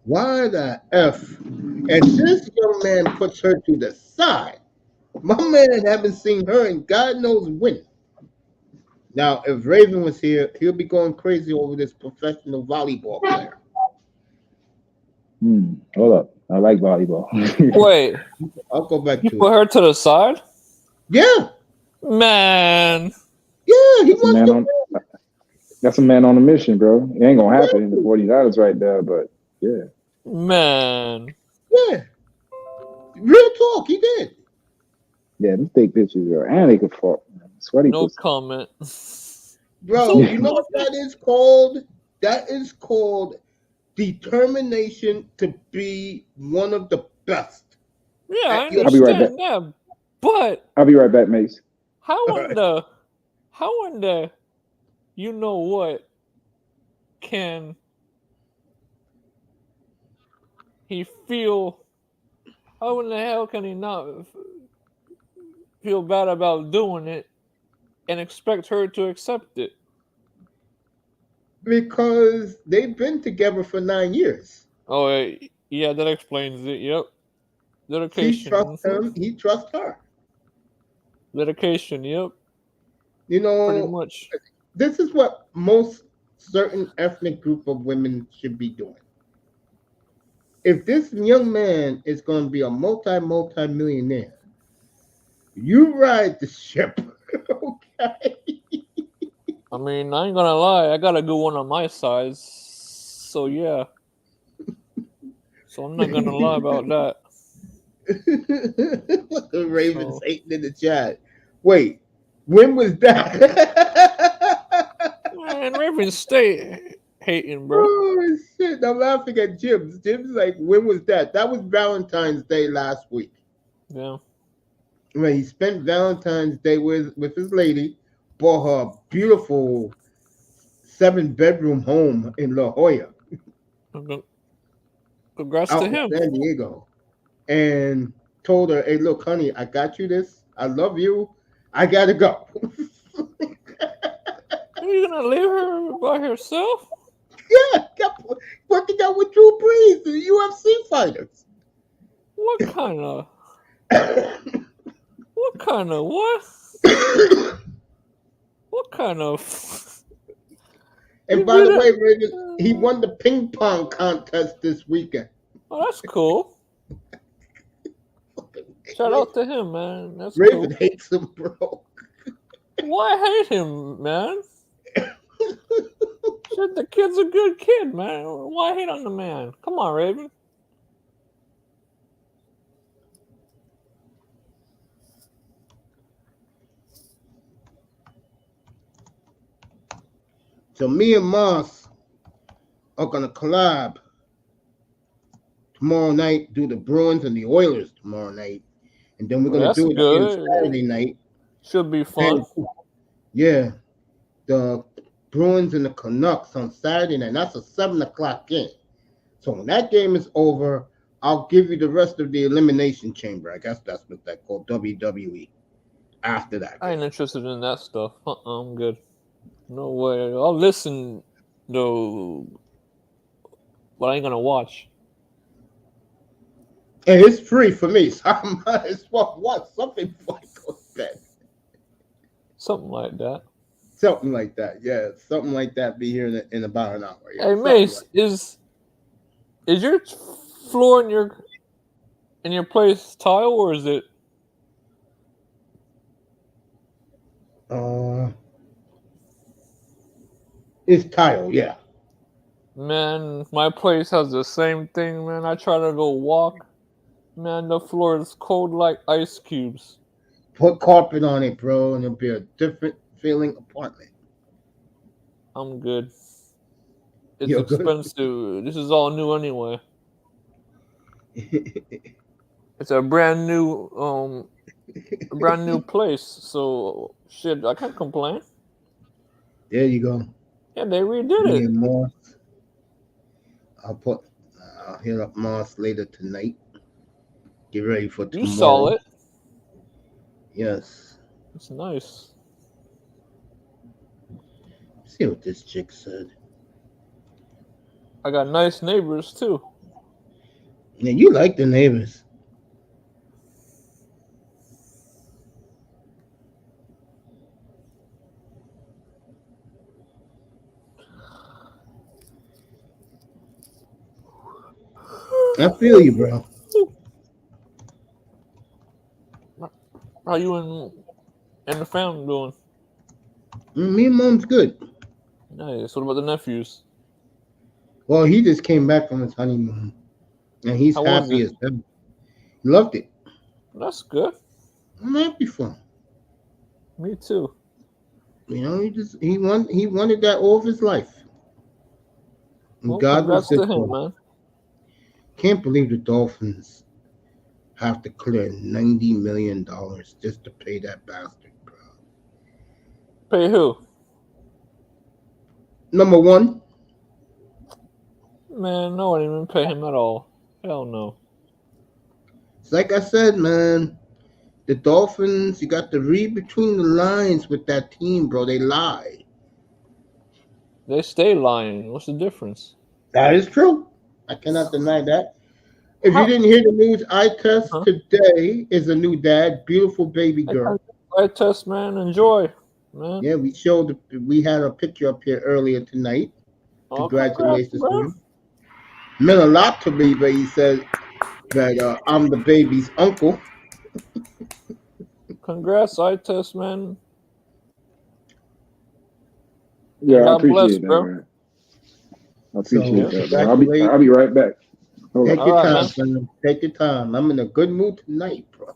why the F? And this young man puts her to the side. My man haven't seen her in God knows when. Now, if Raven was here, he'll be going crazy over this professional volleyball player. Hold up. I like volleyball. Wait. I'll go back You to put her to the side? Yeah. Man. Yeah, he wants to. That's a man on a mission, bro. It ain't gonna happen. The 49ers right there, but yeah. Man. Yeah. Real talk, he did. Yeah, them thick bitches, bro. And they could fuck. Sweaty No pussy. comment. Bro, you know what that is called? That is called determination to be one of the best. Yeah, I understand. I'll be right back. Yeah, but I'll be right back, Mace. How in the you know what can he feel? How in the hell can he not feel bad about doing it and expect her to accept it? Because they've been together for 9 years. Oh, yeah, that explains it. Yep. Dedication. She trusts him. He trusts her. Dedication. Yep. You know, pretty much. This is what most certain ethnic group of women should be doing. If this young man is going to be a multi-millionaire, you ride the ship. Okay. I mean, I ain't gonna lie. I got a good one on my side. So, yeah. So, I'm not gonna lie about that. Look at Ravens So, hating in the chat. Wait, when was that? man, Ravens stay hating, bro. Oh shit! I'm laughing at Jim's. Jim's like, when was that? That was Valentine's Day last week. Yeah. When he spent Valentine's Day with his lady, bought her a beautiful 7-bedroom home in La Jolla, Congrats to out in him. San Diego, and told her, "Hey, look, honey, I got you this. I love you. I gotta go." Are you gonna leave her by herself? Yeah, got working out with Drew Brees, the UFC fighters. What kind of what? What kind of And You by the did way, it. Raven, he won the ping pong contest this weekend. Oh, that's cool. Shout out to him, man. That's Raven cool. hates him, bro. Why hate him, man? Shit, the kid's a good kid, man. Why hate on the man? Come on, Raven. So me and Moss are gonna collab tomorrow night. Do the Bruins and the Oilers tomorrow night, and then we're Well, gonna that's do it again good. Saturday night. Should be fun. And, yeah, the Bruins and the Canucks on Saturday night. That's a 7 o'clock game. So when that game is over, I'll give you the rest of the Elimination Chamber. I guess that's what that called, WWE. After that, I ain't interested in that stuff. I'm good. No way. I'll listen though, but I ain't gonna watch. and it's free for me, so I might as well watch something before I go to bed. Something like that. Something like that, yeah. Something like that. Be here in about an hour. Yeah. Hey Mace, is your floor in your place tile or is it? It's tile, yeah. Man, my place has the same thing, man. I try to go walk. Man, the floor is cold like ice cubes. Put carpet on it, bro, and it'll be a different feeling apartment. I'm good. It's You're good? expensive. This is all new anyway. It's a brand new place. So shit, I can't complain. There you go. Yeah, they redid Me it. and Moss. I'll hit up Moss later tonight. Get ready for tomorrow. You saw it. Yes. It's nice. See what this chick said. I got nice neighbors too. Yeah, you like the neighbors. I feel you, bro. How you and the family doing? Me and Mom's good. Nice. What about the nephews? Well, he just came back from his honeymoon, and he's How was happy it? as hell. He loved it. That's good. I'm happy for him. Me too. You know, he wanted that all of his life. And Well, God was congrats to good him, for him. man. Can't believe the Dolphins have to clear $90 million just to pay that bastard, bro. Pay who? Number one, Man, no one even pay him at all. Hell no. it's like I said, man. The Dolphins, you got to read between the lines with that team, bro. They lie. They stay lying. What's the difference? That is true. I cannot deny that. If How- you didn't hear the news, I test Huh? today is a new dad, beautiful baby girl. I test, man. Enjoy, man. Yeah, we had a picture up here earlier tonight. Oh, Congratulations to congrats, him. Meant a lot to me, but he said that I'm the baby's uncle. Congrats, I test, man. Yeah, I God bless, appreciate that, bro. man. I appreciate So, that, man. I'll be right back. Take All your right, time, man. man. Take your time. I'm in a good mood tonight, bro.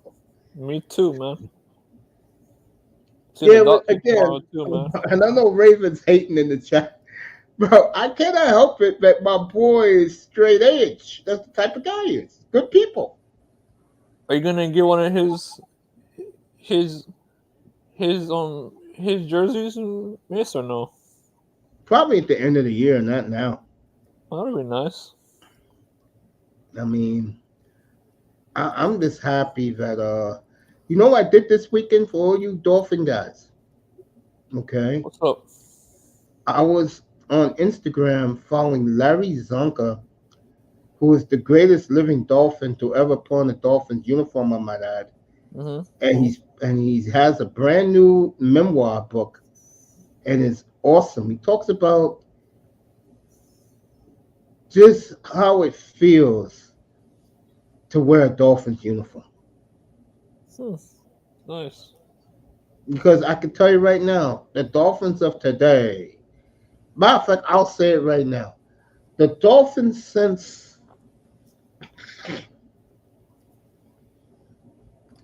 Me too, man. See the Yeah, but doctor tomorrow again, too, man. and I know Raven's hating in the chat, bro. I cannot help it that my boy is straight edge. That's the type of guy he is. Good people. Are you gonna get one of his his jerseys, yes or no? Probably at the end of the year, not now. That'd be nice. I mean, I'm just happy that you know what I did this weekend for all you Dolphin guys. Okay, What's up? I was on Instagram following Larry Zonka, who is the greatest living Dolphin to ever put on a Dolphins uniform, I might add. Mm-hmm. And he has a brand new memoir book, and it's awesome. He talks about just how it feels to wear a Dolphins uniform. Nice. Because I can tell you right now, the Dolphins of today, matter of fact, I'll say it right now. The Dolphins since,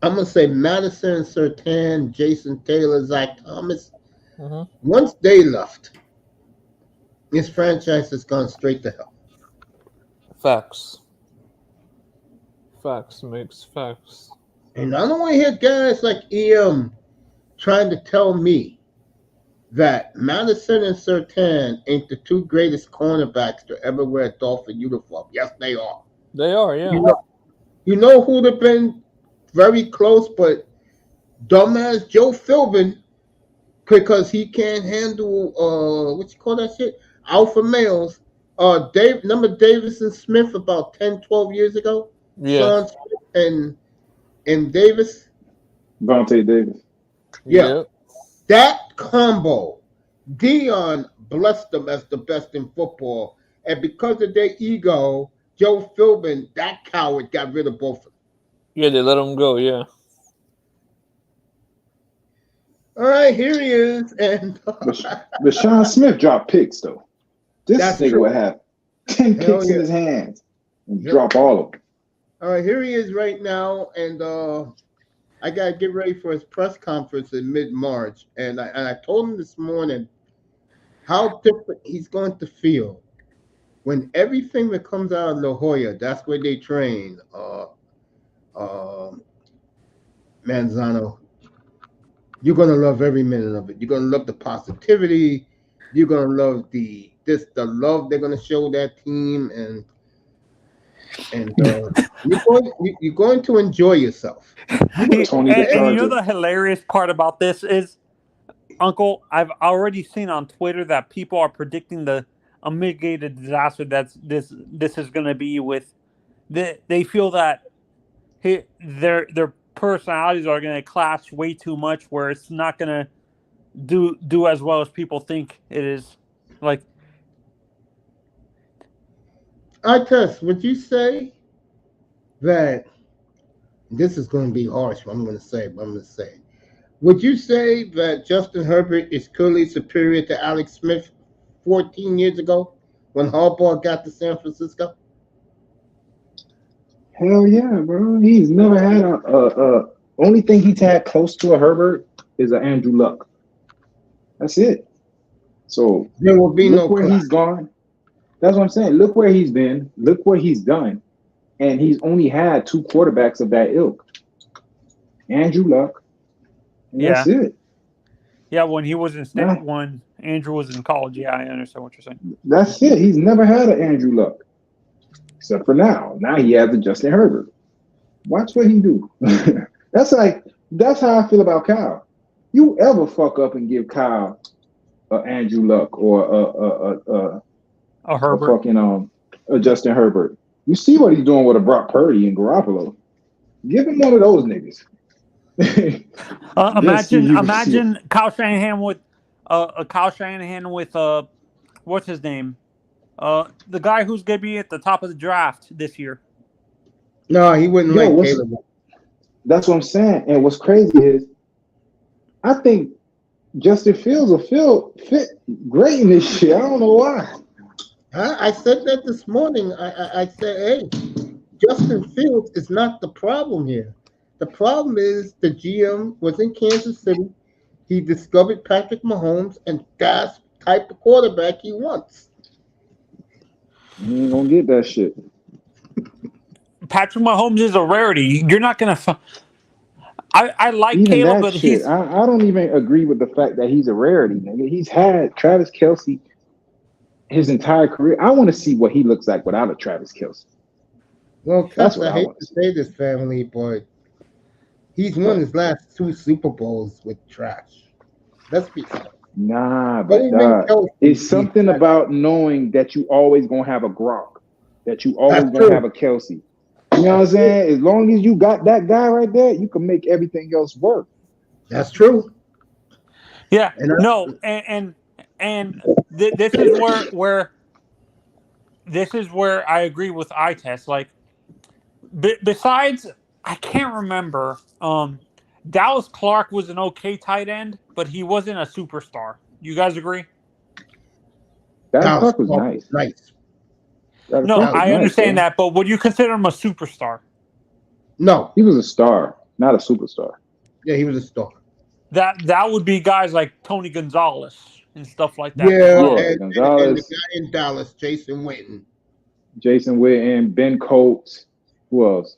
I'm going to say Madison, Surtain, Jason Taylor, Zach Thomas, Mm-hmm. once they left, this franchise has gone straight to hell. Facts. Facts makes facts. And I don't want to hear guys like EM trying to tell me that Madison and Surtain ain't the two greatest cornerbacks to ever wear a Dolphin uniform. Yes, they are. They are, yeah. You know who'd have been very close, but dumbass Joe Philbin, because he can't handle what you call that shit? Alpha males. Remember Davis and Smith about 10, 12 years ago? Yeah. Sean Smith and Davis. Vontae Davis. Yeah. Yep. That combo, Dion blessed them as the best in football. And because of their ego, Joe Philbin, that coward, got rid of both of them. Yeah, they let him go, yeah. All right, here he is. And But Sean Smith dropped picks, though. This That's nigga true. would have 10 Hell picks yeah. in his hands and Yep. drop all of them. all right, here he is right now. And I got to get ready for his press conference in mid-March. And I told him this morning how different he's going to feel when everything that comes out of La Jolla, that's where they train, Manzano, you're going to love every minute of it. You're going to love the positivity. You're going to love the love they're going to show that team. And you're going to enjoy yourself. Tony the And you know Charger. the hilarious part about this is, Uncle, I've already seen on Twitter that people are predicting a mitigated disaster that's this is going to be with. They feel that their personalities are going to clash way too much, where it's not going to do as well as people think it is. Like, Tess, would you say that this is going to be harsh? What I'm going to say, but I'm going to say, would you say that Justin Herbert is clearly superior to Alex Smith 14 years ago when Harbaugh got to San Francisco? Hell yeah, bro. He's never had only thing he's had close to a Herbert is an Andrew Luck. That's it. So There will be no look where he's gone. That's what I'm saying. Look where he's been. Look what he's done. And he's only had two quarterbacks of that ilk. Andrew Luck. And that's it. Yeah, when he was in state, when Andrew was in college, yeah, I understand what you're saying. That's it. He's never had an Andrew Luck. Except for now. Now he has a Justin Herbert. Watch what he do. That's how I feel about Kyle. You ever fuck up and give Kyle Andrew Luck or a Herbert, a Justin Herbert. You see what he's doing with a Brock Purdy and Garoppolo. Give him one of those niggas. Imagine Kyle Shanahan with what's his name? The guy who's gonna be at the top of the draft this year. No, he wouldn't like Caleb. That's what I'm saying. And what's crazy is, I think Justin Fields will fit great in this shit. I don't know why. I said that this morning. I said, hey, Justin Fields is not the problem here. The problem is the GM was in Kansas City. He discovered Patrick Mahomes, and that's the type of quarterback he wants. You ain't gonna get that shit. Patrick Mahomes is a rarity. You're not gonna. I like Even Caleb, that but shit, he's I don't even agree with the fact that he's a rarity, nigga. He's had Travis Kelce his entire career. I want to see what he looks like without a Travis Kelce. Well, That's Cuss, what I I hate want to to see. say this, family, but he's won his last 2 Super Bowls with trash. Let's be honest. Nah, but Other than Kelsey, it's he's something trash. about knowing that you always gonna have a Gronk, that you always That's gonna true. have a Kelce. You know what I'm saying? As long as you got that guy right there, you can make everything else work. That's true. yeah And no this is where this is where I agree with eye test. Like besides, I can't remember. Dallas Clark was an okay tight end, but he wasn't a superstar. You guys agree? Dallas Clark was Clark nice. nice. Dallas No, Clark was I nice, understand bro. that, but would you consider him a superstar? No. He was a star, not a superstar. Yeah, he was a star. That would be guys like Tony Gonzalez and stuff like that as Yeah, well. Yeah, and the Gonzalez, guy in Dallas, Jason Witten. Jason Witten, Ben Coates. Who else?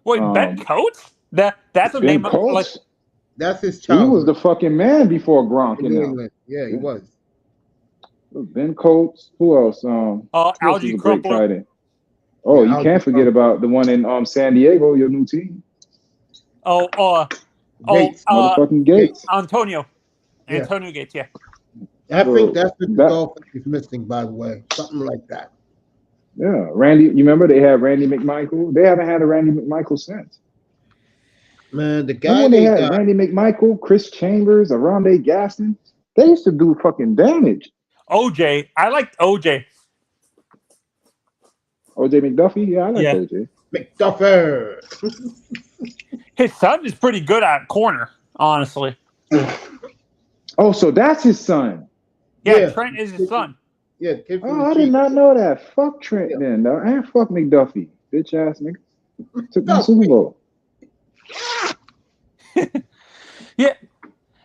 Wait, Ben Coates? That's a Ben name like Coates. That's his He childhood. was the fucking man before Gronk. in You New know, England. Yeah, he was. Ben Coates. Who else? Who else Algie was a great Crumpler. tight end? Oh, Yeah, you can't forget about the one in San Diego, your new team. Gates. Motherfucking Gates. Antonio Yeah. Gates. Yeah. I Bro, think that's what the that- Dolphins is missing, by the way. Something like that. Yeah, Randy. You remember they had Randy McMichael? They haven't had a Randy McMichael since. Man, the Remember guy when they they had got. Randy McMichael, Chris Chambers, Aronde Gaston? They used to do fucking damage. OJ. I liked OJ. OJ McDuffie? Yeah, I like Yeah. OJ. McDuffer. His son is pretty good at corner, honestly. Oh, so that's his son. Yeah, Trent is his son. Yeah, kid from Oh, the I did Chiefs. not know that. Fuck Trent then, though. And fuck McDuffie. Bitch ass nigga. Took my No. Super Bowl.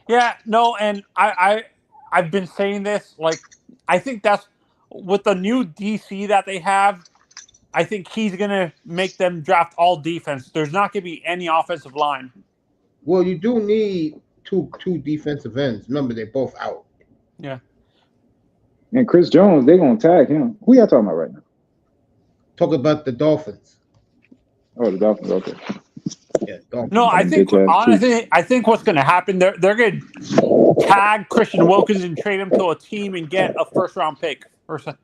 Yeah, no, and I've been saying this, like, I think that's with the new DC that they have, I think he's gonna make them draft all defense. There's not gonna be any offensive line. Well, you do need two defensive ends. Remember, they're both out. Yeah. And Chris Jones, they gonna tag him. Who y'all talking about right now? Talk about the Dolphins. Oh, the Dolphins. Okay. Yeah, Dolphins. No, I think Bitch ass honestly, I think what's gonna happen, they're gonna tag Christian Wilkins and trade him to a team and get a first round pick or something.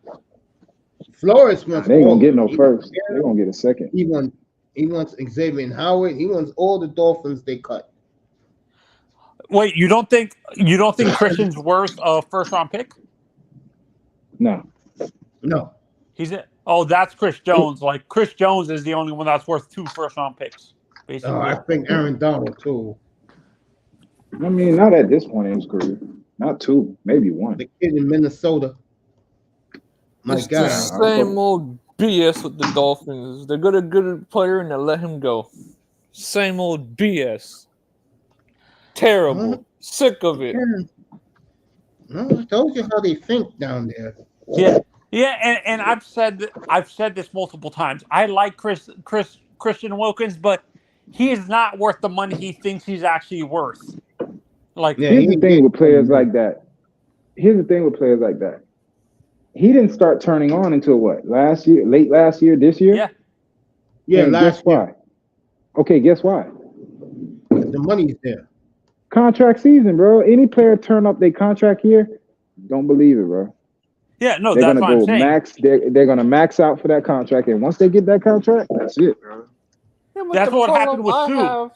Flores wants They ain't all gonna get of no them. first. They're gonna get a second. He wants Xavier Howard. He wants all the Dolphins they cut. Wait, you don't think Christian's worth a first round pick? No. No. He's it. Oh, that's Chris Jones. Like Chris Jones is the only one that's worth 2 first round picks, basically. I think Aaron Donald too. I mean, not at this point in his career. Not 2, maybe 1. The kid in Minnesota. My It's the God. same old BS with the Dolphins. They got a good player and they let him go. Same old BS. Terrible. Huh? Sick of it. No, I told you how they think down there. Yeah, and I've said this multiple times. I like Christian Wilkins, but he is not worth the money he thinks he's actually worth. Like, Yeah, Here's he the thing did. with players like that. He didn't start turning on until what? Last year? Late last year? This year? Yeah, And last guess why? Okay, guess why? year. The money's there. Contract season, bro. Any player turn up their contract here, don't believe it, bro. yeah, no, They're that's gonna what I'm go saying. max. They're gonna max out for that contract, and once they get that contract, that's it, bro. Yeah, but That's the what problem happened with I Sue. have-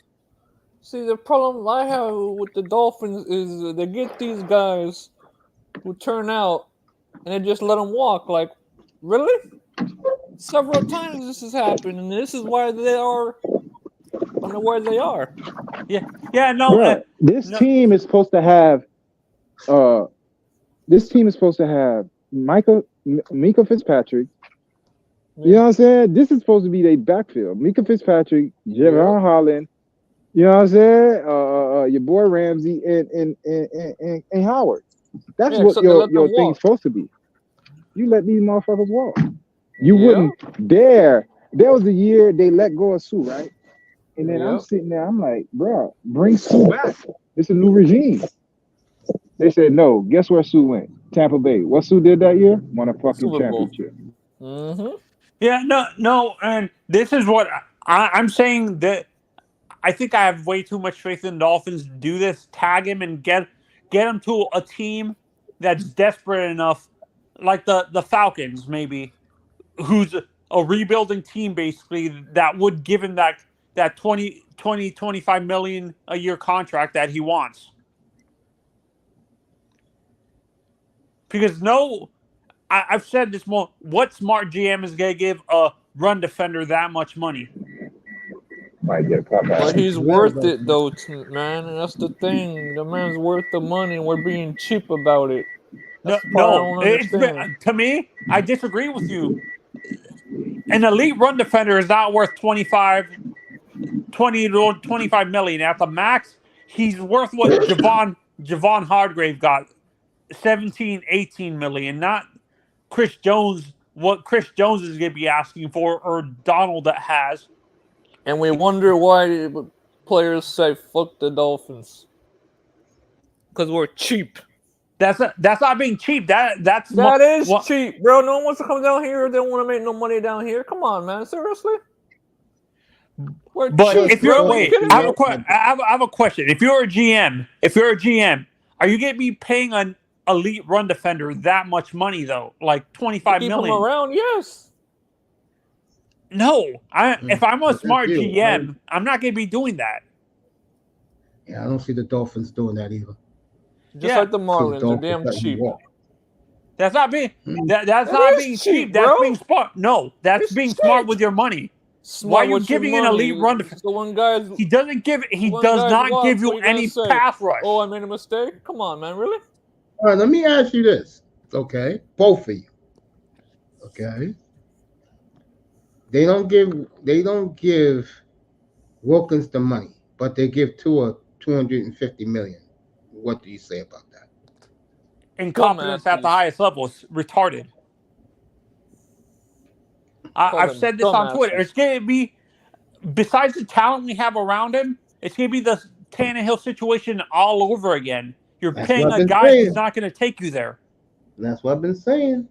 See, the problem I have with the Dolphins is they get these guys who turn out and they just let them walk. Like, really? Several times this has happened, and this is why they are where they are. Yeah, no, Bruh, this no. team is supposed to have. This team is supposed to have Mika Fitzpatrick, You know what I'm saying? This is supposed to be their backfield. Mika Fitzpatrick, Javon Holland. You know what I'm saying? Your boy Ramsey and Howard. That's Yeah, what except they let your them thing's walk. supposed to be. You let these motherfuckers walk. You Yeah. wouldn't dare. There was a year they let go of Sue, right? And then I'm Yep. sitting there, I'm like, bro, bring Sue back. It's a new regime. They said no. Guess where Sue went? Tampa Bay. What Sue did that year? Won a fucking Super Bowl. championship. Mm-hmm. Yeah, no, and this is what I'm saying, that I think I have way too much faith in the Dolphins to do this. Tag him and get him to a team that's desperate enough, like the Falcons, maybe, who's a rebuilding team basically, that would give him that 25 million a year contract that he wants. Because I've said this more. What smart GM is going to give a run defender that much money? Might get a pop But out. he's worth it though, man. And that's the thing. The man's worth the money, and we're being cheap about it. That's the part I don't understand. To me, I disagree with you. An elite run defender is not worth 20 to 25 million at the max. He's worth what Javon Hargrave got, 17, 18 million, not Chris Jones, what Chris Jones is going to be asking for, or Donald that has. And we wonder why players say fuck the Dolphins. Because we're cheap. That's not being cheap. That is cheap, bro. No one wants to come down here. They don't want to make no money down here. Come on, man. Seriously? We're cheap, if you're bro. wait, I have a question. If you're a GM, are you going to be paying an elite run defender that much money though? Like 25 keep million? Him around, yes. No, if I'm a smart GM, I'm not going to be doing that. Yeah, I don't see the Dolphins doing that either. Just like the Marlins, they're damn cheap. That's not being that's not being cheap. Bro. That's being smart. No, that's being smart with your money. Why are you giving an elite run defender? So when guys, he does not give you any pass rush. Oh, I made a mistake. Come on, man, really? All right, let me ask you this. Okay, both of you. Okay. They don't give Wilkins the money, but they give Tua $250 million. What do you say about that? Incompetence at the highest level is retarded. I've said this on Twitter. It's going to be, besides the talent we have around him, it's going to be the Tannehill situation all over again. You're paying a guy who's not going to take you there. That's what I've been saying.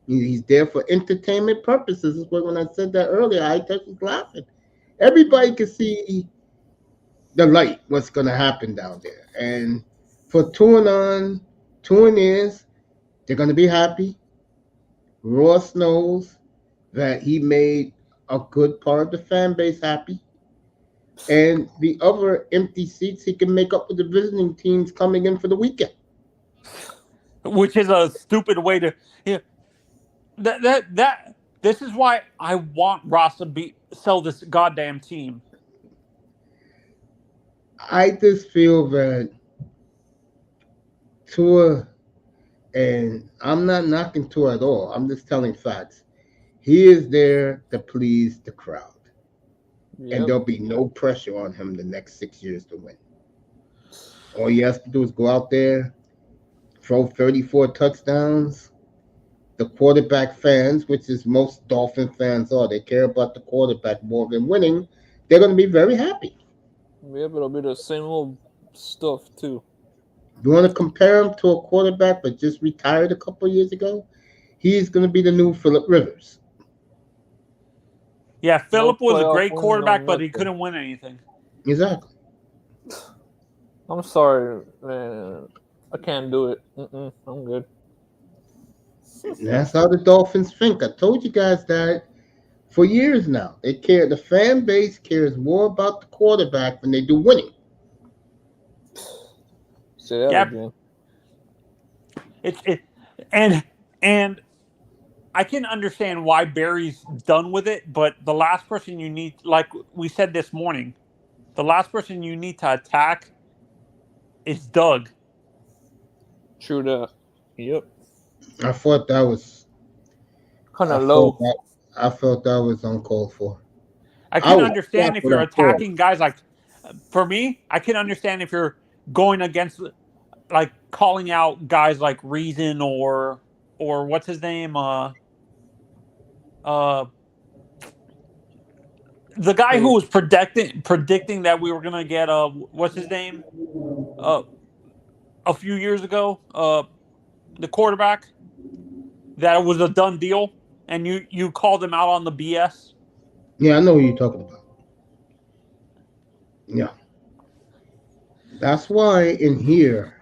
He's there for entertainment purposes. Is what when I said that earlier, I just was laughing. Everybody can see the light, what's going to happen down there. And for 2 years, they're going to be happy. Ross knows that he made a good part of the fan base happy. And the other empty seats he can make up with the visiting teams coming in for the weekend. Which is a stupid way to... This is why I want Ross to sell this goddamn team. I just feel that Tua, and I'm not knocking Tua at all. I'm just telling facts. He is there to please the crowd. Yep. And there'll be no pressure on him the next 6 years to win. All he has to do is go out there, throw 34 touchdowns. The quarterback fans, which is most Dolphin fans are, they care about the quarterback more than winning. They're going to be very happy. Yeah, but it'll be the same old stuff, too. You want to compare him to a quarterback but just retired a couple of years ago? He's going to be the new Phillip Rivers. Yeah, Phillip was a great quarterback, but he couldn't win anything. Exactly. I'm sorry, man. I can't do it. I'm good. And that's how the Dolphins think. I told you guys that for years now. They care. The fan base cares more about the quarterback than they do winning. Say that again. And I can understand why Barry's done with it, but the last person you need, like we said this morning, the last person you need to attack is Doug. True that. Yep. I thought that was kind of low. I felt that was uncalled for. I I can was understand shocked if when you're I saw it. attacking guys like, for me, I can understand if you're going against, like, calling out guys like Reason or what's his name, uh, the guy who was predicting that we were gonna get what's his name, uh, a few years ago, the quarterback that it was a done deal, and you called him out on the BS. Yeah, I know who you're talking about. Yeah, that's why in here,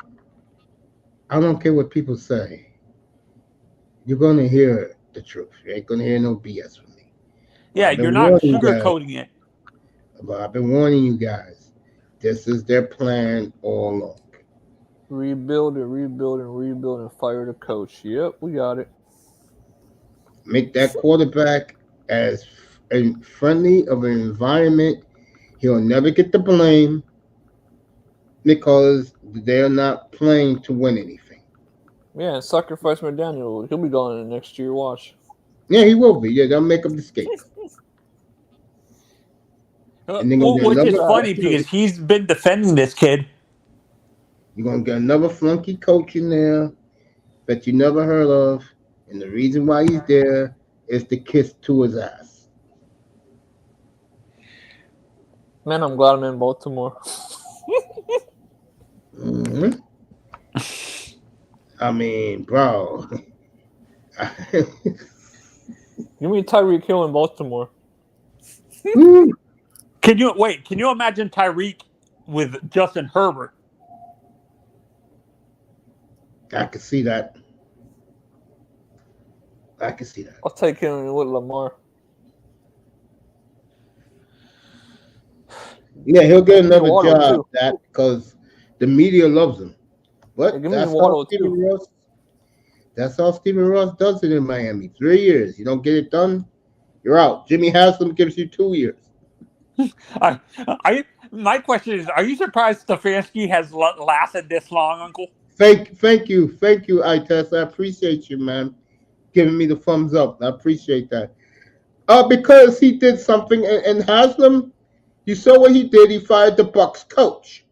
I don't care what people say. You're gonna hear the truth. You ain't gonna hear no BS from me. But Yeah, I've you're been not warning you guys. sugarcoating it. But I've been warning you guys. This is their plan all along. Rebuild and fire the coach. Yep, we got it. Make that quarterback as friendly of an environment. He'll never get the blame because they're not playing to win anything. Yeah, and sacrifice McDaniel. He'll be gone in the next year. Watch. Yeah, he will be. Yeah, they'll make him the scapegoat. And they're gonna get Which is another. funny because he's been defending this kid. You're gonna get another flunky coach in there that you never heard of, and the reason why he's there is to kiss to his ass. Man, I'm glad I'm in Baltimore. hmm I mean, bro. Give me Tyreek Hill in Baltimore. Can you imagine Tyreek with Justin Herbert? I can see that. I can see that. I'll take him with Lamar. Yeah, he'll get Give me another Waddle, job too. that because the media loves him. But Hey, give me that's Waddle, how Stephen too. Ross. That's how Stephen Ross does it in Miami. 3 years. You don't get it done, you're out. Jimmy Haslam gives you 2 years. My question is: are you surprised Stefanski has lasted this long, Uncle? Thank you, Itess. I appreciate you, man, giving me the thumbs up. I appreciate that. Because he did something, and Haslam, you saw what he did. He fired the Bucks coach.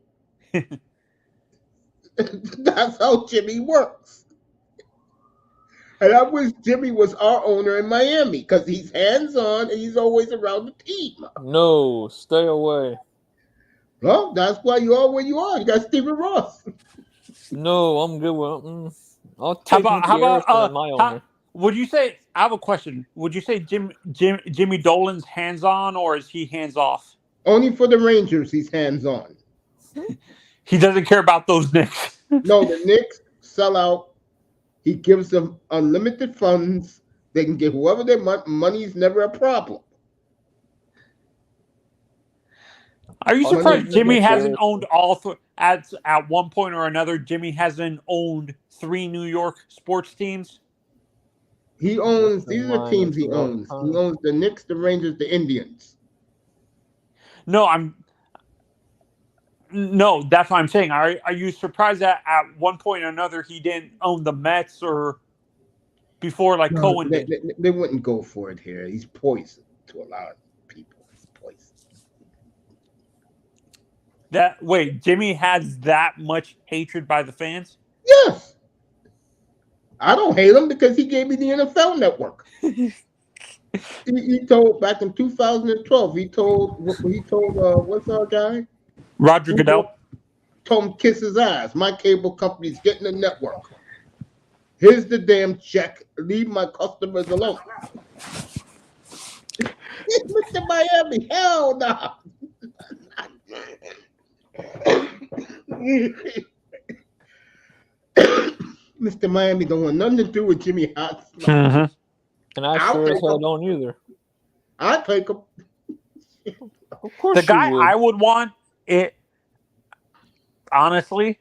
That's how Jimmy works. And I wish Jimmy was our owner in Miami because he's hands-on and he's always around the team. No, stay away. Well, that's why you are where you are. You got Stephen Ross. No, I'm good with I'll take Mickey Harrison as my owner. Would you say? I have a question. Would you say Jimmy Dolan's hands-on or is he hands-off? Only for the Rangers, he's hands-on. He doesn't care about those Knicks. No, the Knicks sell out. He gives them unlimited funds. They can get whoever they want. Money's never a problem. Are you surprised Jimmy hasn't owned all at one point or another? Jimmy hasn't owned 3 New York sports teams. He owns. These are the teams he owns. He owns the Knicks, the Rangers, the Indians. No, that's what I'm saying. Are you surprised that at one point or another he didn't own the Mets or before like Cohen did? They wouldn't go for it here. He's poison to a lot of people. He's poison. Jimmy has that much hatred by the fans? Yes. I don't hate him because he gave me the NFL Network. he told back in 2012. He told what's our guy? Roger Goodell. Told him kiss his ass. My cable company's getting the network. Here's the damn check. Leave my customers alone. Mr. Miami, hell no. Mr. Miami don't want nothing to do with Jimmy Haslam. Mm-hmm. And I sure as hell don't either. I'll take him. Of course, the guy I would want it. Honestly,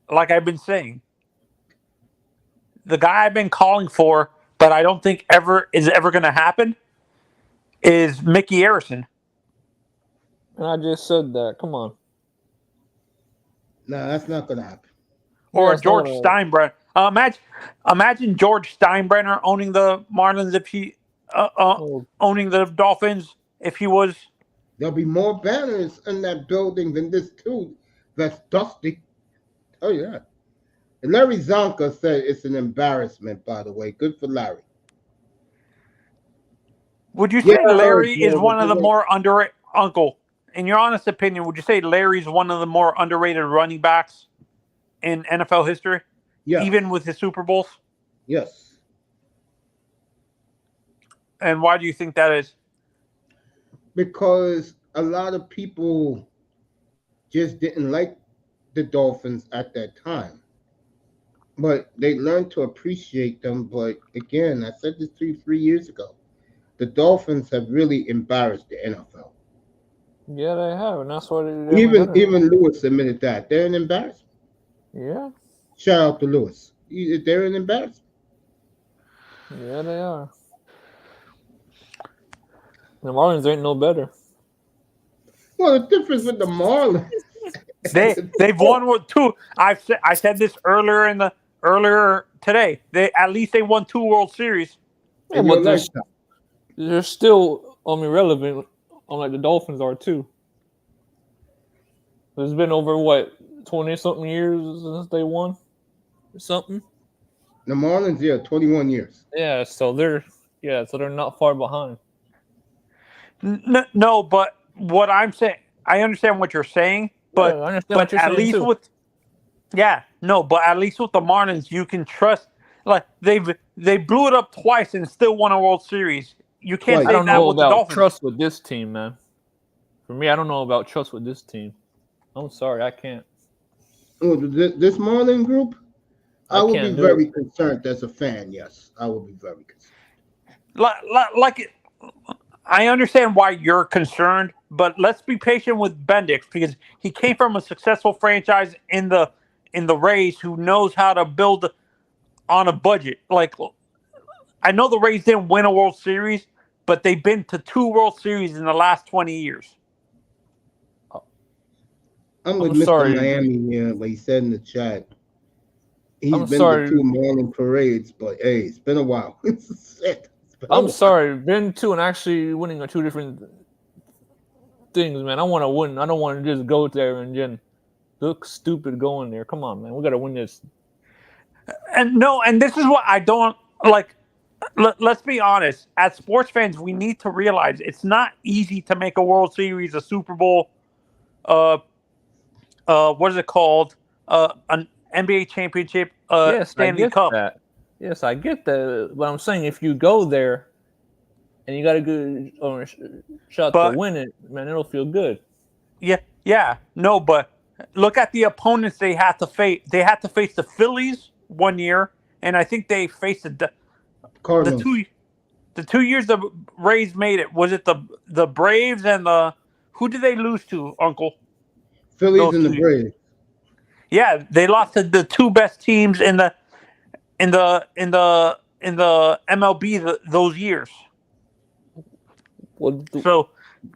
like I've been saying, the guy I've been calling for, but I don't think is ever going to happen, is Mickey Harrison. And I just said that. Come on. No, that's not going to happen. Or George Steinbrenner. Imagine George Steinbrenner owning the Marlins if he owning the Dolphins if he was. There'll be more banners in that building than this too. That's dusty. Oh yeah. And Larry Zonka said it's an embarrassment. By the way, good for Larry. Would you Yeah, say I heard, Larry is yeah, one but of the more underrated? Uncle, in your honest opinion, would you say Larry's one of the more underrated running backs in NFL history, yes, even with his Super Bowls? yes, And why do you think that is? because a lot of people just didn't like the Dolphins at that time, but they learned to appreciate them. But again, I said this 3 years ago. The Dolphins have really embarrassed the NFL. Yeah, they have, and that's why they Even Lewis admitted that they're an embarrassment. Yeah. Shout out to Lewis. They're an embarrassment. Yeah, they are. The Marlins ain't no better. Well, the difference with the Marlins, they've won 2. I said this earlier today. They won 2 World Series. Yeah, but they're still relevant, unlike the Dolphins are too. There's been over 20-something years since they won, or something. The Marlins, 21 years. Yeah, so they're not far behind. No, but what I'm saying, I understand what you're saying, but I understand what you're at saying least too. but at least with the Marlins, you can trust. Like they blew it up twice and still won a World Series. You can't say I don't that know with the about Dolphins. trust with this team, man. For me, I don't know about trust with this team. I'm sorry, I can't. Oh, this Marlin group, I would be very concerned as a fan. Yes, I would be very concerned. I understand why you're concerned, but let's be patient with Bendix because he came from a successful franchise in the Rays who knows how to build on a budget. Like, I know the Rays didn't win a World Series, but they've been to 2 World Series in the last 20 years. I'm with Mr. Miami, but he said in the chat he's been to 2 morning parades, but hey, it's been a while. I'm sorry, been to and actually winning are 2 different things, man. I want to win. I don't want to just go there and just look stupid going there. Come on, man. We got to win this. And this is what I don't like. Let's be honest. As sports fans, we need to realize it's not easy to make a World Series, a Super Bowl, what is it called? An NBA championship, Stanley Cup. That. Yes, I get that. But I'm saying if you go there and you got a good shot to win it, man, it'll feel good. Yeah. No, but look at the opponents they had to face. They had to face the Phillies one year, and I think they faced the Cardinals. The 2 years the Rays made it. Was it the Braves and who did they lose to, Uncle? Phillies and the Braves. Yeah, they lost to the 2 best teams in the MLB those years. Well,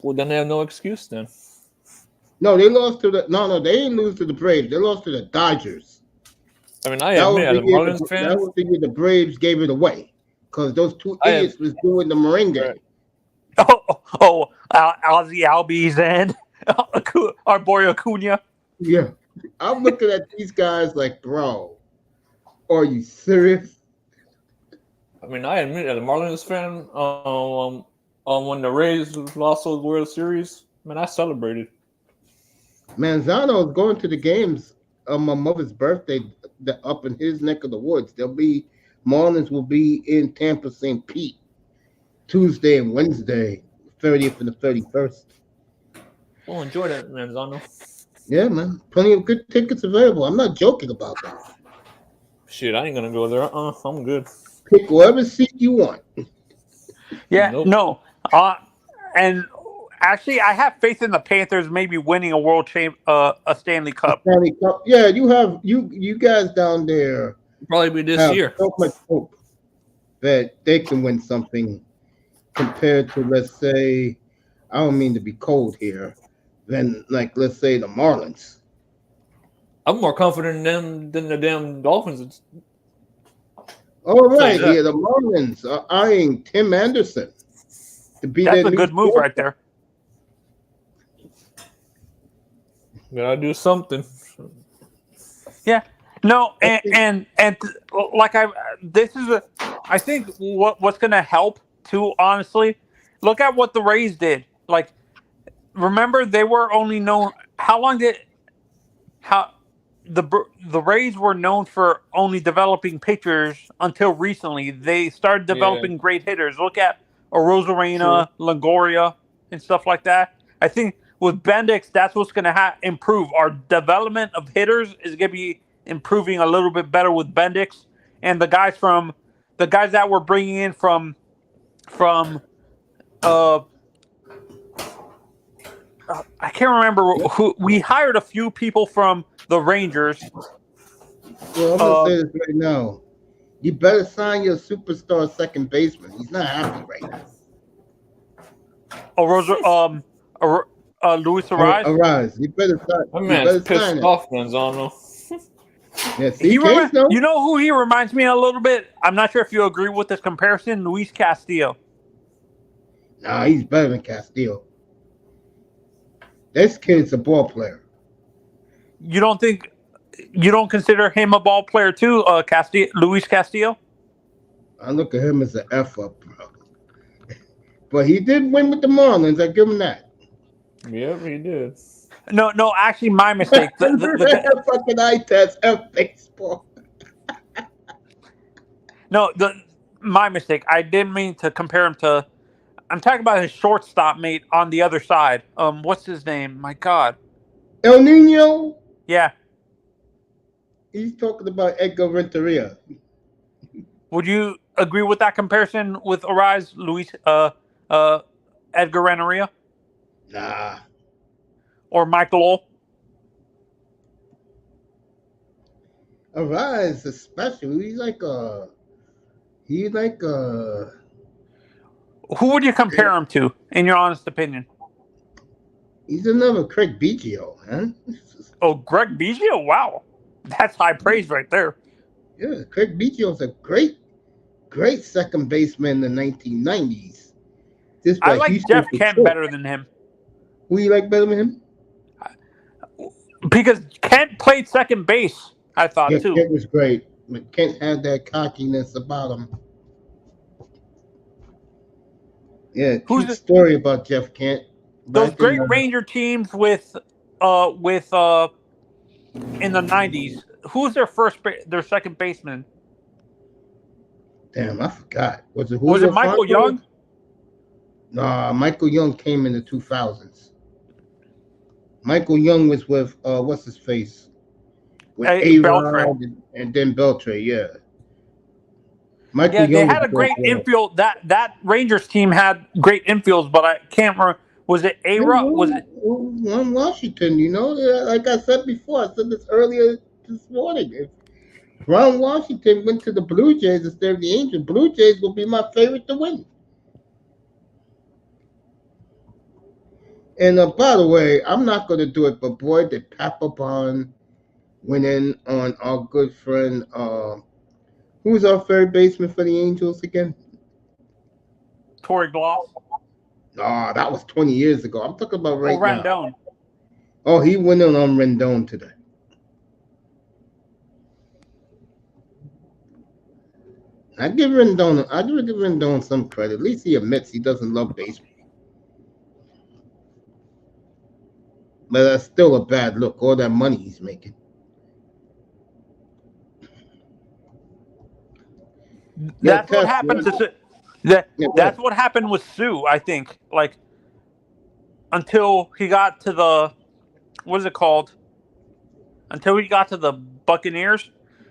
then they have no excuse then. No, they lost to they didn't lose to the Braves. They lost to the Dodgers. I mean, I admit, as a Marlins fan, that was the year the Braves gave it away because those 2 idiots was doing the merengue. Right. Ozzy Albies and our boy Acuna. Yeah, I'm looking at these guys like, bro, are you serious? I mean, I admit, as a Marlins fan, when the Rays lost the World Series, man, I celebrated. Man, Zona was going to the games on my mother's birthday up in his neck of the woods. Marlins will be in Tampa, St. Pete, Tuesday and Wednesday, 30th and the 31st. Well, enjoy that, man, Zona. Yeah, man. Plenty of good tickets available. I'm not joking about that. Shit, I ain't going to go there. I'm good. Pick whatever seat you want. Yeah, no. And actually, I have faith in the Panthers maybe winning a Stanley Cup. Stanley Cup. Yeah, you guys down there probably be this year. So much hope that they can win something compared to, let's say, I don't mean to be cold here, than let's say the Marlins. I'm more confident in them than the damn Dolphins. All Tell you right, that. here the Marlins are eyeing Tim Anderson to be That's their a new good move right shortstop. there. Gotta do something. Yeah. No, and like this is I think what's going to help too. Honestly, look at what the Rays did. Like, remember they were only known how long did how the Rays were known for only developing pitchers until recently. They started Yeah, developing great hitters. Look at true. Rosarena, Longoria, and stuff like that. I think with Bendix, that's what's going to improve. Our development of hitters is going to be improving a little bit better with Bendix, and the guys that we're bringing in from uh I can't remember who we hired a few people from the Rangers. Well, I'm gonna Uh, say this right now. You better sign your superstar second baseman. He's not happy right now. Luis Arise. Arise. You better sign. That You man's better pissed sign him. off, Manzano. Yeah, see, Case though. You know who he reminds me a little bit? I'm not sure if you agree with this comparison. Luis Castillo. Nah, he's better than Castillo. This kid's a ball player. You don't consider him a ball player too, Luis Castillo? I look at him as an F up, bro. But he did win with the Marlins. I give him that. Yep, he did. No, actually, my mistake. Fucking eye test F baseball. My mistake. I didn't mean to compare him to. I'm talking about his shortstop mate on the other side. What's his name? My God. El Nino. Yeah. He's talking about Edgar Renteria. Would you agree with that comparison with Arise, Edgar Renteria, Nah. or Michael O? Arise is special. He's like a. Who would you compare him to, in your honest opinion? He's another Craig Biggio, man. Oh, Greg Biggio? Wow. That's high praise right there. Yeah, Craig Biggio's a great second baseman in the 1990s. I like Jeff Kent better than him. Who you like better than him? Because Kent played second base, I thought, too. Kent was great. But Kent had that cockiness about him. Yeah, cute story about Jeff Kent. Those great Ranger teams with in the 90s. Who's their second baseman? Damn, I forgot. Was it Michael Young? Nah, Michael Young came in the 2000s. Michael Young was with what's his face? With A-Rod and then Beltre, yeah. They had a great infield. That Rangers team had great infields, but I can't remember. Was it A-Rod? Was it Ron Washington? You know, like I said before, I said this earlier this morning. If Ron Washington went to the Blue Jays instead of the Angels, Blue Jays will be my favorite to win. And by the way, I'm not going to do it, but boy, did Papelbon went in on our good friend. Who's our third baseman for the Angels again? Torrey Gloss. Nah, that was 20 years ago. I'm talking about right now. Rendon. Oh, he went in on Rendon today. I give Rendon some credit. At least he admits he doesn't love baseball. But that's still a bad look. All that money he's making. That's what happened to that's what happened with Sue, I think. Like until he got to the what is it called? Until he got to the Buccaneers.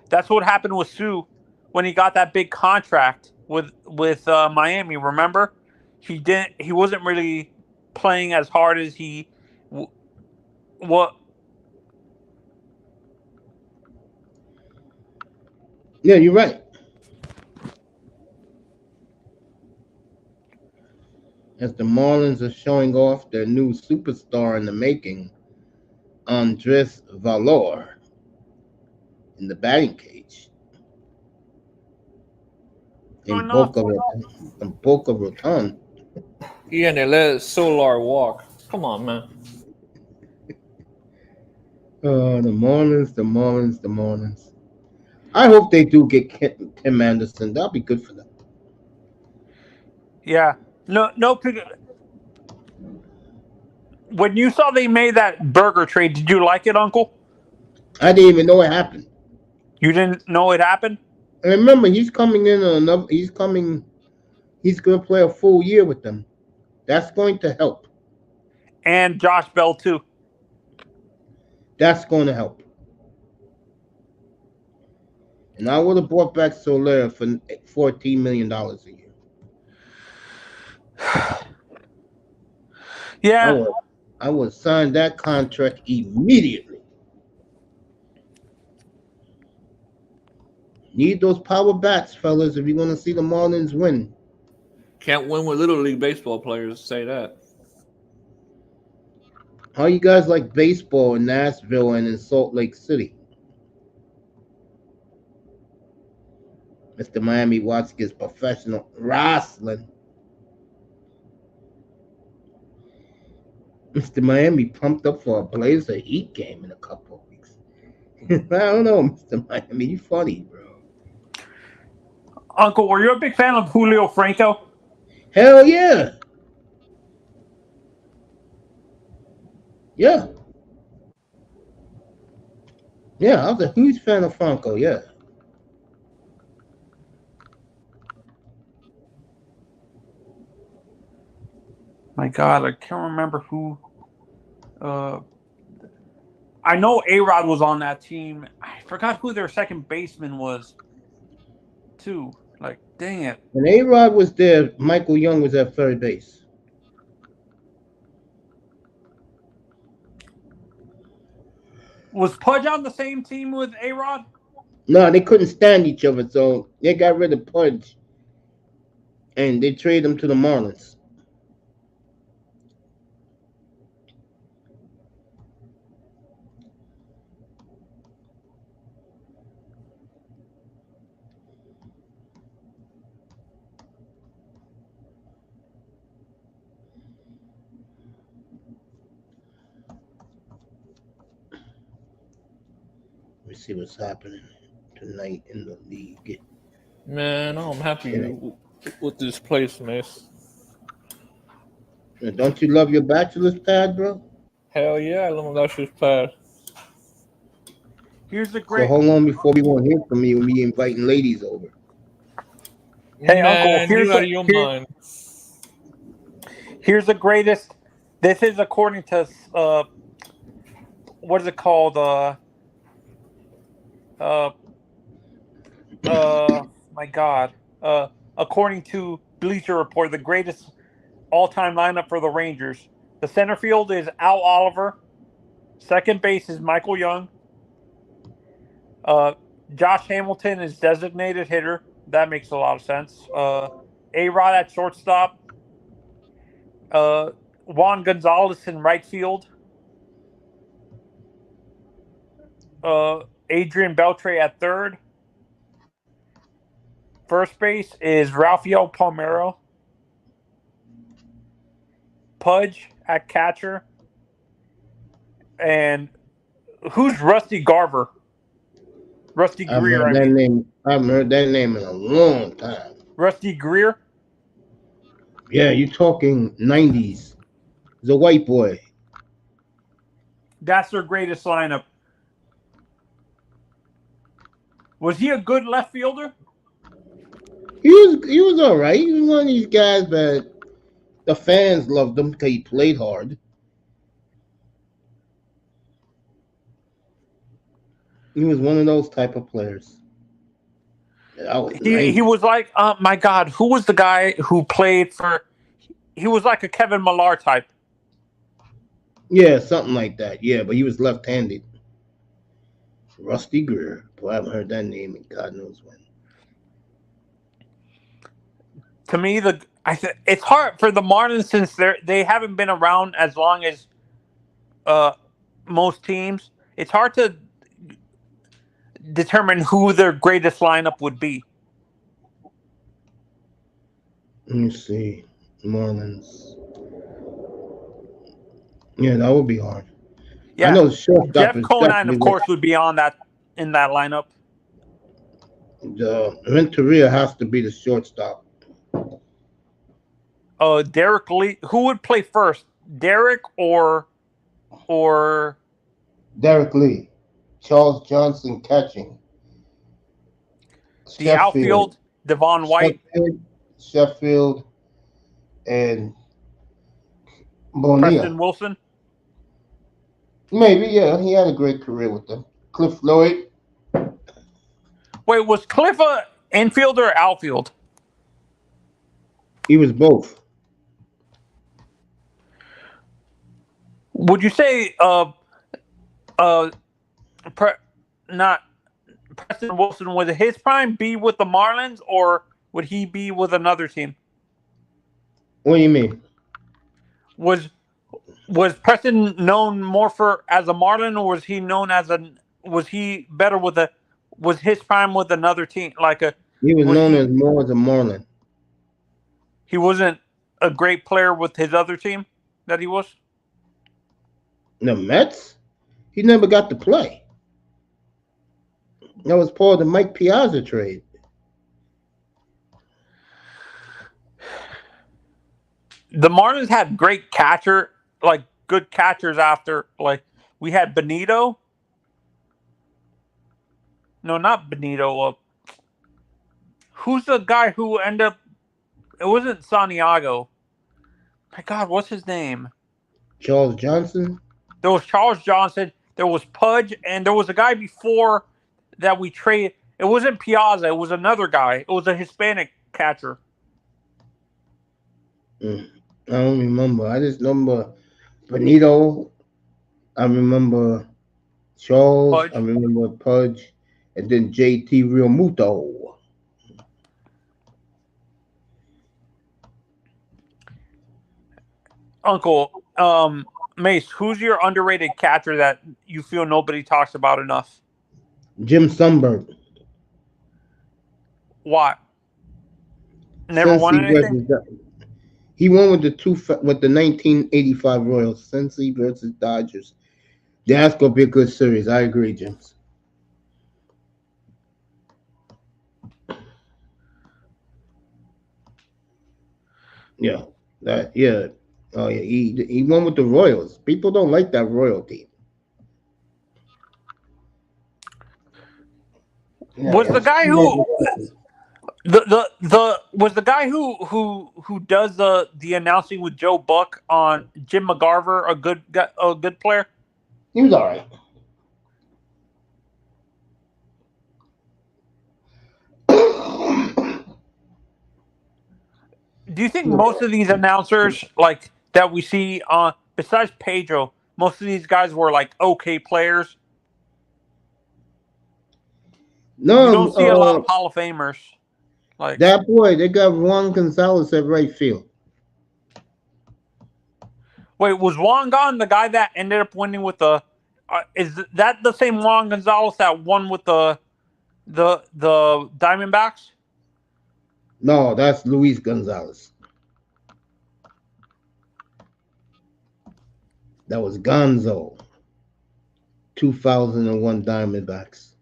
That's what happened with Sue when he got that big contract with Miami. Remember, he wasn't really playing as hard as he what. Yeah, you're right. As the Marlins are showing off their new superstar in the making, Andres Valor, in the batting cage. in enough. Boca Raton. Yeah, and they let Solar walk. Come on, man. The Marlins. I hope they do get Tim Anderson. That'll be good for them. Yeah. No. When you saw they made that burger trade, did you like it, Uncle? I didn't even know it happened. You didn't know it happened? And remember, he's coming in on another. He's coming. He's going to play a full year with them. That's going to help. And Josh Bell too. That's going to help. And I would have bought back Soler for $14 million a year. Yeah. I would sign that contract immediately. Need those power bats, fellas, if you want to see the Marlins win. Can't win with Little League baseball players, say that. How you guys like baseball in Nashville and in Salt Lake City? Mr. Miami Watson's professional wrestling. Mr. Miami pumped up for a Blazer Heat game in a couple of weeks. I don't know, Mr. Miami. You funny, bro. Uncle, were you a big fan of Julio Franco? Hell yeah. Yeah. Yeah, I was a huge fan of Franco, yeah. My God, I can't remember who. I know A-Rod was on that team. I forgot who their second baseman was, too. Like, dang it. When A-Rod was there, Michael Young was at third base. Was Pudge on the same team with A-Rod? No, they couldn't stand each other, so they got rid of Pudge. And they traded him to the Marlins. Let's see what's happening tonight in the league. Man, I'm happy with this place, man. Don't you love your bachelor's pad, bro? Hell yeah, I love my bachelor's pad. Here's the So great. how long before we won't hear from you when we inviting ladies over? Hey, man, Uncle, you out of your mind. Here's the greatest. This is according to what is it called? My God. According to Bleacher Report, the greatest all-time lineup for the Rangers. The center field is Al Oliver. Second base is Michael Young. Josh Hamilton is designated hitter. That makes a lot of sense. A-Rod at shortstop. Juan Gonzalez in right field. Adrian Beltre at third. First base is Rafael Palmeiro. Pudge at catcher. And who's Rusty Garver? Rusty Greer, I mean. I haven't heard that name in a long time. Rusty Greer? Yeah, you're talking 90s. He's a white boy. That's their greatest lineup. Was he a good left fielder? He was all right. He was one of these guys that the fans loved him because he played hard. He was one of those type of players. He was like, my God, who was the guy who played for? He was like a Kevin Millar type. Yeah, something like that. Yeah, but he was left-handed. Rusty Greer. Boy, I haven't heard that name in God knows when. To me, it's hard for the Marlins since they haven't been around as long as most teams. It's hard to determine who their greatest lineup would be. Let me see. Marlins. Yeah, that would be hard. I Yeah, know the shortstop Jeff is Conine, of definitely course, would be on that in that lineup. the Renteria has to be the shortstop. Derek Lee. Who would play first, Derek or Derek Lee, Charles Johnson catching, the Sheffield, outfield, Devon White, Sheffield, Sheffield, and Bonilla. Preston Wilson? Maybe, yeah, he had a great career with them. Cliff Lloyd, Wait, was Cliff a infielder or outfield? he was both. Would you say not Preston Wilson, would his prime be with the Marlins or would he be with another team? What do you mean? Was Preston known more for as a Marlin, or was he known as a? Was he better with a? Was his prime with another team? Like a? He was Was known he? as more as a Marlin. He wasn't a great player with his other team that he was. The Mets, he never got to play. That was part of the Mike Piazza trade. The Marlins had great catcher, like good catchers after. Like we had Benito. No, not Benito. Who's the guy who ended up? It wasn't Santiago. My God, what's his name? Charles Johnson. There was Charles Johnson. There was Pudge, and there was a guy before that we traded. It wasn't Piazza. It was another guy. It was a Hispanic catcher. I don't remember. I just remember Benito. I remember Charles. Pudge. I remember Pudge. And then JT Realmuto. Uncle, Mace, who's your underrated catcher that you feel nobody talks about enough? Jim Sundberg. Why? Never won Cincy anything? he won with the 1985 Royals. Cincy versus Dodgers. That's gonna be a good series. I agree, James. Yeah, yeah. Oh yeah, he won with the Royals. People don't like that Royal team. Yeah, Was the guy who the was the guy who does the announcing with Joe Buck on Jim McGarver a good player? he was all right. Do you think most of these announcers like that we see on besides Pedro, most of these guys were like okay players? No, You don't see a lot of Hall of Famers. Like that boy, they got Juan Gonzalez at right field. wait, was Juan gone the guy that ended up winning with the? Is that the same Juan Gonzalez that won with the Diamondbacks? No, that's Luis Gonzalez. That was Gonzo. 2001 Diamondbacks.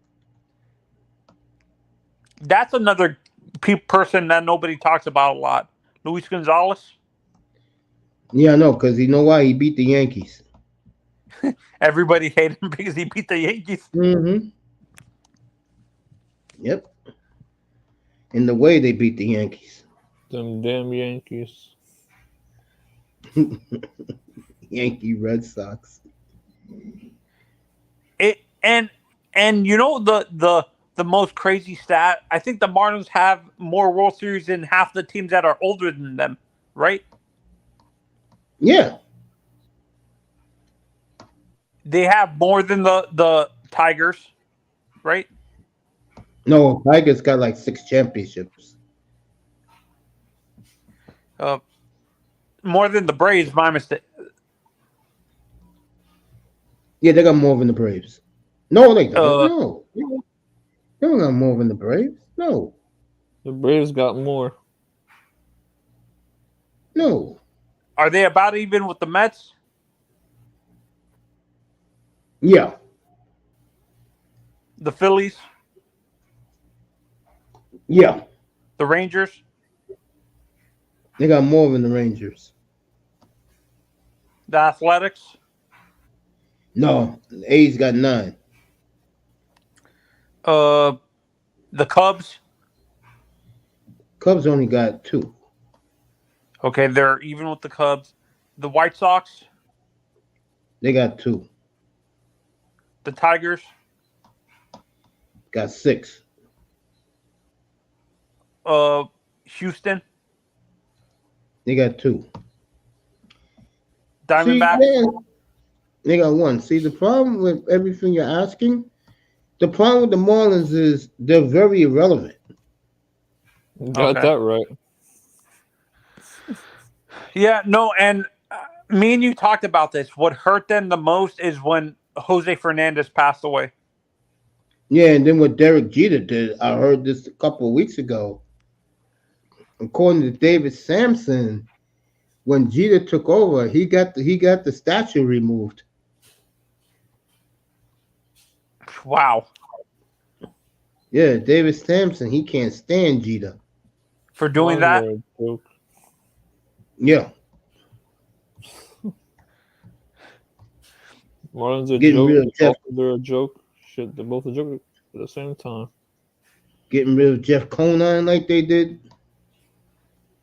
That's another person that nobody talks about a lot. Luis Gonzalez. Yeah, I know, because you know why? He beat the Yankees. Everybody hated him because he beat the Yankees. Mm-hmm. Yep. In the way they beat the Yankees. Them damn Yankees. Yankee Red Sox. And you know the most crazy stat. I think the Marlins have more World Series than half the teams that are older than them, right? Yeah. They have more than the Tigers, right? No, Tigers got like 6 championships. More than the Braves. My mistake. Yeah, they got more than the Braves. No, they don't. No. They don't got more than the Braves. No. The Braves got more. No. Are they about even with the Mets? Yeah. The Phillies? Yeah. The Rangers? They got more than the Rangers. The Athletics? No. The A's got 9. The Cubs? Cubs only got 2. Okay, they're even with the Cubs. The White Sox? They got 2. The Tigers? Got 6. Houston? They got 2. See, Diamondbacks? man, they got 1. See, the problem with everything you're asking, the problem with the Marlins is they're very irrelevant. Got Okay. that right. Yeah, no, and me and you talked about this. What hurt them the most is when Jose Fernandez passed away. Yeah, and then what Derek Jeter did, I heard this a couple of weeks ago. According to David Sampson, when Jeter took over, he got the statue removed. Wow. Yeah, David Sampson, he can't stand Jeter. For doing that? Yeah. Marlins a Getting rid of Jeff. joke. They're a joke. Shit, they're both a joke at the same time. Getting rid of Jeff Conine like they did.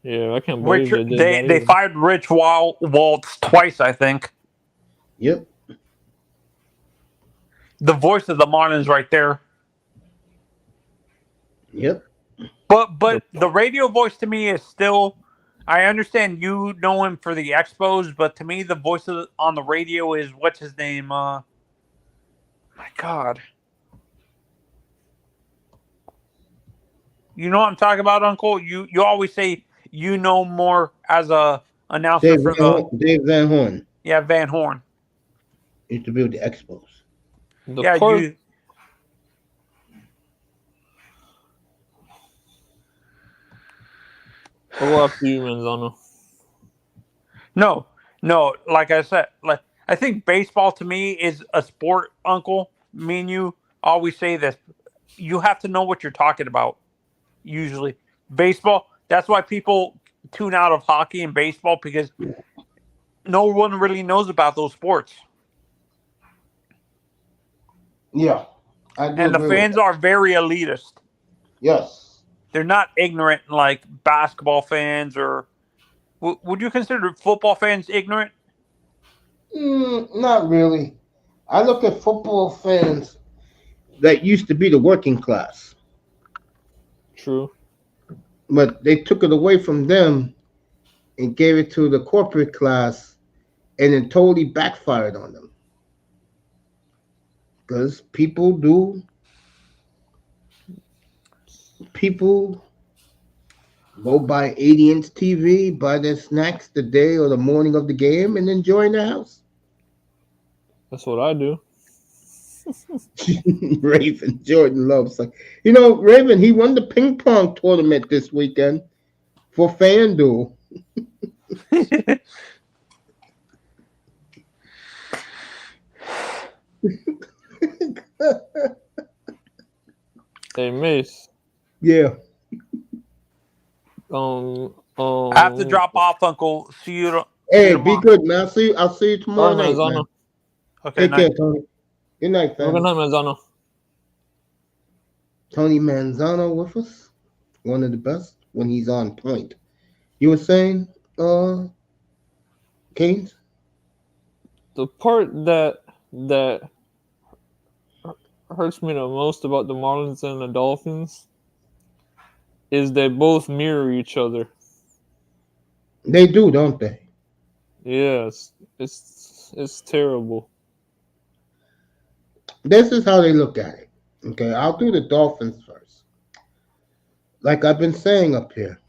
Yeah, I can't believe they did that. They fired Rich Waltz twice, I think. Yep. The voice of the Marlins right there. Yep. But the radio voice to me is still. I understand you know him for the Expos, but to me the voice on the radio is what's his name? My God. You know what I'm talking about, Uncle? You always say you know more as a announcer Dave Van Horn. Yeah, Van Horn. Used to be with the Expos. I'll go after you, Manzano. No. Like I said, I think baseball to me is a sport, Uncle. Me and you always say this. You have to know what you're talking about. Usually, baseball. That's why people tune out of hockey and baseball because no one really knows about those sports. Yeah, and the fans are very elitist. Yes, they're not ignorant like basketball fans or. Would you consider football fans ignorant? Not really. I look at football fans that used to be the working class. True. But they took it away from them and gave it to the corporate class, and it totally backfired on them. Because people go buy 80-inch TV, buy their snacks the day or the morning of the game, and enjoy in the house. That's what I do. Raven Jordan loves like Raven, he won the ping pong tournament this weekend for FanDuel. Hey Mace. Yeah. I have to drop off, Uncle. See you. Hey, be good, man. I'll see you tomorrow night. Man. Okay, take care, Tony. Good night, family. Good night, Manzano. Tony Manzano with us, one of the best when he's on point. You were saying, Keynes? The part that hurts me the most about the Marlins and the Dolphins is they both mirror each other. They do, don't they? Yes, it's terrible. This is how they look at it. Okay, I'll do the Dolphins first. Like I've been saying up here,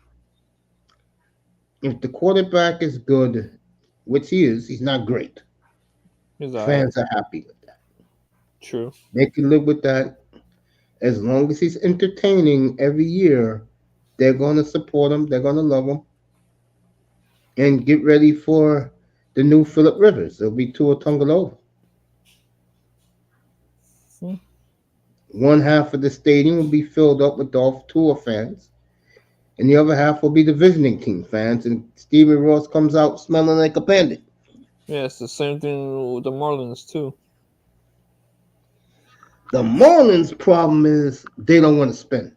if the quarterback is good, which he is, he's not great. Fans are happy with that. True. They can live with that. As long as he's entertaining every year, they're going to support him. They're going to love him. and get ready for the new Phillip Rivers. It'll be Tua Tagovailoa. Hmm. One half of the stadium will be filled up with Dolph Tua fans, and the other half will be the visiting team fans. And Stephen Ross comes out smelling like a bandit. Yeah, it's the same thing with the Marlins too. The Marlins' problem is they don't want to spend.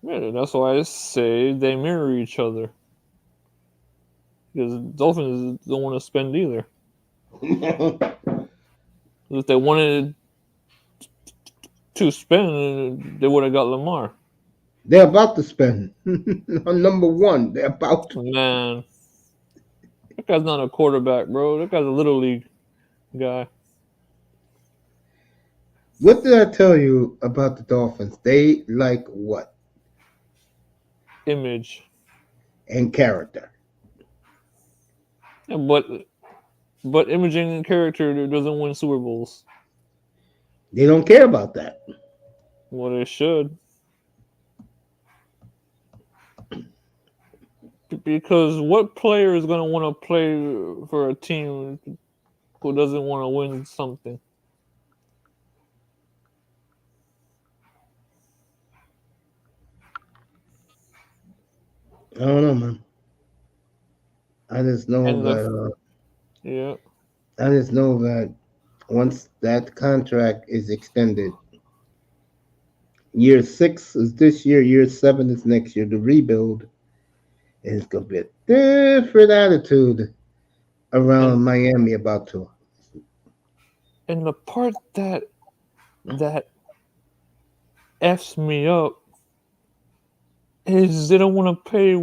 Yeah, that's why I say they mirror each other. Because Dolphins don't want to spend either. If they wanted to spend, they would have got Lamar. They're about to spend. Number one, they're about to. Man, that guy's not a quarterback, bro. That guy's a little league guy. What did I tell you about the Dolphins? They like what? Image. And character. Yeah, but imaging and character doesn't win Super Bowls. They don't care about that. Well, they should. Because what player is going to want to play for a team who doesn't want to win something? I don't know, man. I just know And that. yeah, I just know that once that contract is extended, year 6 is this year, year 7 is next year. The rebuild is gonna be a different attitude around and Miami about to. and the part that f's me up is they don't want to pay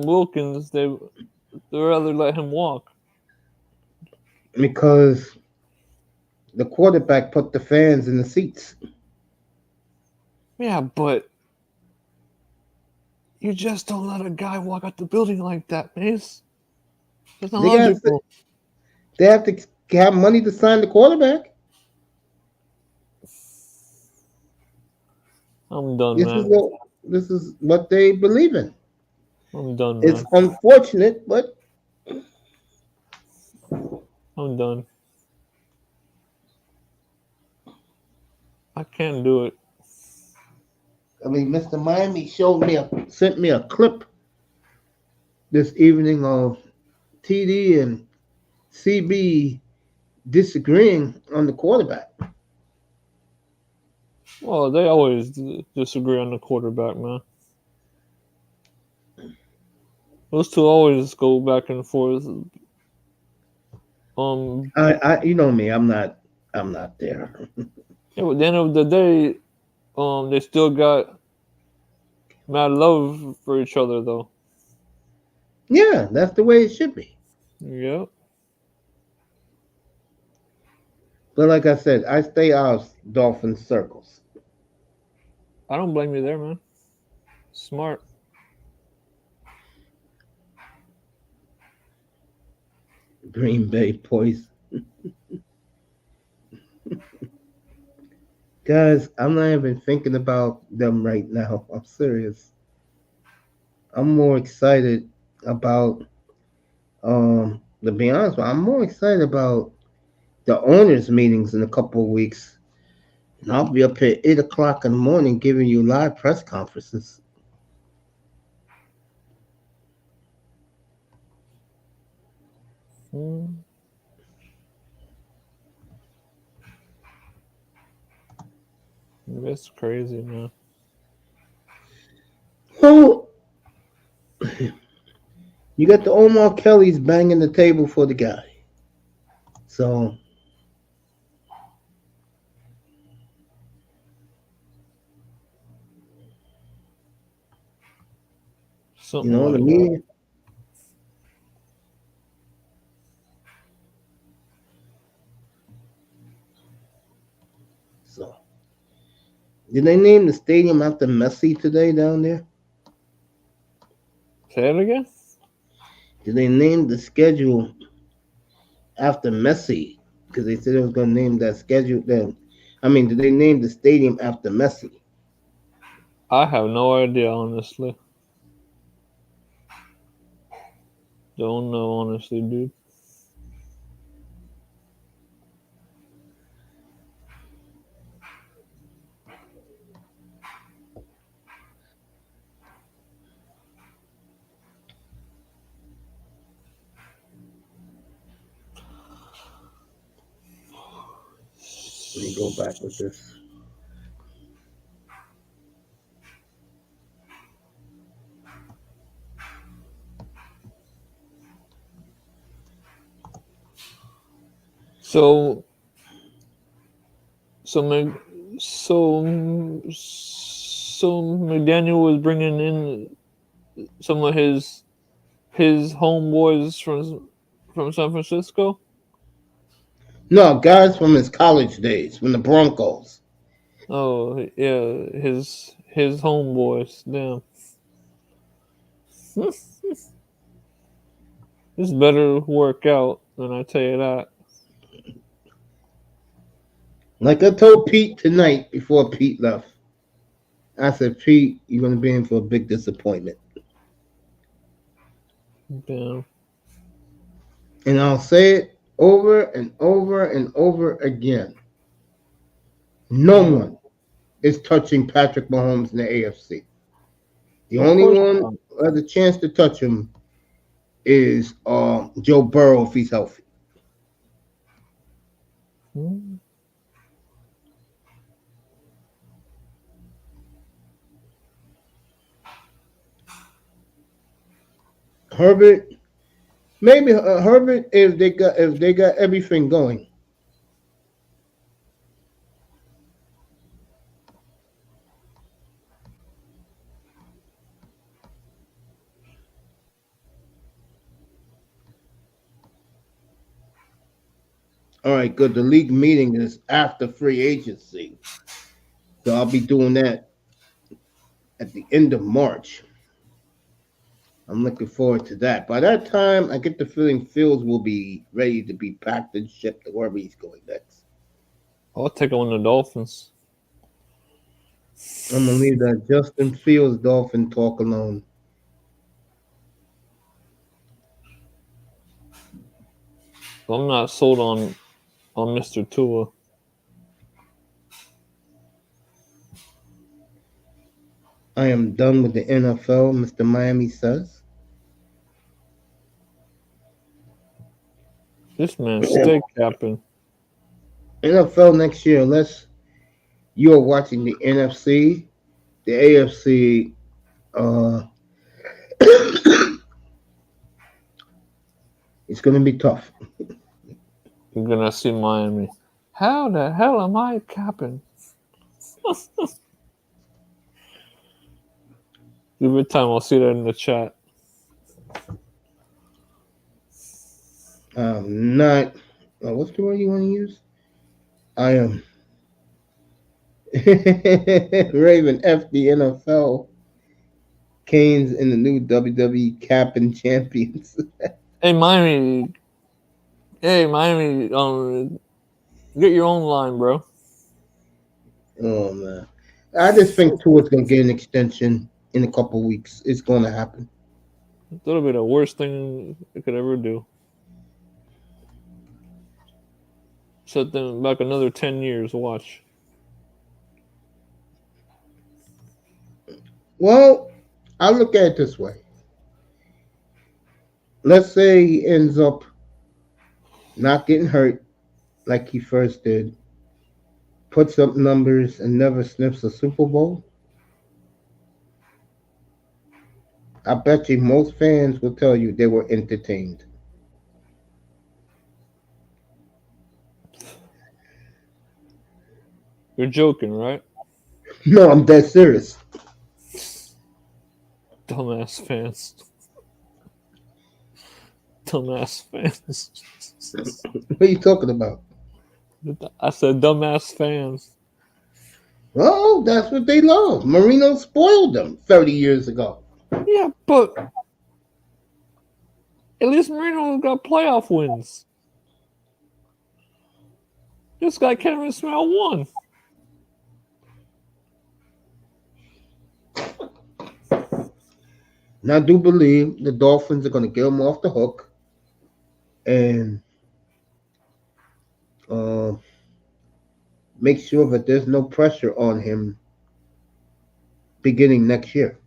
Wilkins. They rather let him walk. Because the quarterback put the fans in the seats. Yeah, but you just don't let a guy walk out the building like that, Mace. That's not They got logical. they have to have money to sign the quarterback. I'm done, This man. is what they believe in. I'm done, It's man. unfortunate, but I'm done. I can't do it. I mean, Mr. Miami sent me a clip this evening of TD and CB disagreeing on the quarterback. Well, they always disagree on the quarterback, man. Those two always go back and forth. You know me, I'm not there. Yeah, but at the end of the day, they still got mad love for each other, though. Yeah, that's the way it should be. Yep. But like I said, I stay out of Dolphin circles. I don't blame you there, man. Smart. Green Bay poison. Guys, I'm not even thinking about them right now. I'm serious. I'm more excited about to be honest, I'm more excited about the owners meetings in a couple of weeks. And I'll be up here at 8 o'clock in the morning giving you live press conferences. That's crazy, man. Well, you got the Omar Kellys banging the table for the guy. So Something the like that. media. So did they name the stadium after Messi today down there? Say it again? Did they name the schedule after Messi? Because they said they was going to name that schedule. Then, I mean, did they name the stadium after Messi? I have no idea, honestly. Don't know, honestly, dude. Let me go back with this. So, so, so McDaniel was bringing in some of his homeboys from San Francisco. No, guys from his college days, from the Broncos. Oh yeah, his homeboys. Damn, this better work out. Than I tell you that. Like I told Pete tonight before Pete left, I said, Pete, you're going to be in for a big disappointment. Damn. And I'll say it over and over and over again. No one is touching Patrick Mahomes in the AFC. The Of only course one not. who has a chance to touch him is Joe Burrow if he's healthy. Hmm. Herbert, maybe Herbert if they got everything going. All right, good. The league meeting is after free agency, so I'll be doing that at the end of March. I'm looking forward to that. By that time, I get the feeling Fields will be ready to be packed and shipped to wherever he's going next. I'll take on the Dolphins. I'm gonna leave that Justin Fields Dolphin talk alone. I'm not sold on Mr. Tua. I am done with the NFL, Mr. Miami says. This man's steak capping. NFL next year, unless you're watching the NFC, the AFC, uh, it's going to be tough. You're gonna see Miami. How the hell am I capping? Give it time. I'll see that in the chat. Not, what's the word you want to use? I am Raven F the NFL. Kane's in the new WWE Capping Champions. Hey Miami. Hey Miami. Get your own line, bro. Oh man, I just think Tua's gonna get an extension in a couple weeks. It's gonna happen. That'll be the worst thing it could ever do. Set them back another 10 years. Watch. Well, I look at it this way. Let's say he ends up not getting hurt like he first did, puts up numbers, and never sniffs a Super Bowl. I bet you most fans will tell you they were entertained. You're joking, right? No, I'm dead serious. Dumbass fans. Dumbass fans. What are you talking about? I said dumbass fans. Oh, that's what they love. Marino spoiled them 30 years ago. Yeah, but at least Marino got playoff wins. This guy can't even smell one. And I do believe the Dolphins are going to get him off the hook and uh, make sure that there's no pressure on him beginning next year.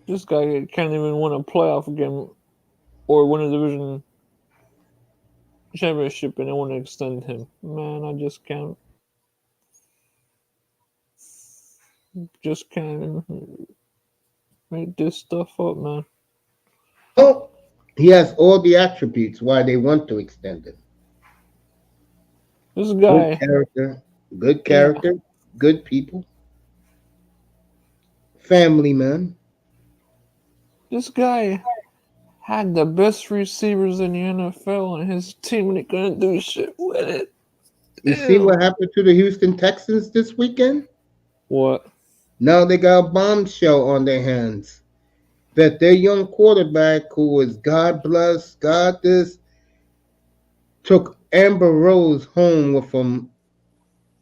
This guy can't even win a playoff game or win a division championship, and they want to extend him. Man, I just can't. Just can't make this stuff up, man. Well, he has all the attributes why they want to extend him. This Good guy, character, yeah, good people, family man. this guy had the best receivers in the NFL, and his team ain't gonna do shit with it. You see Damn. what happened to the Houston Texans this weekend? What? Now they got a bombshell on their hands that their young quarterback, who was God bless, God this, took Amber Rose home with him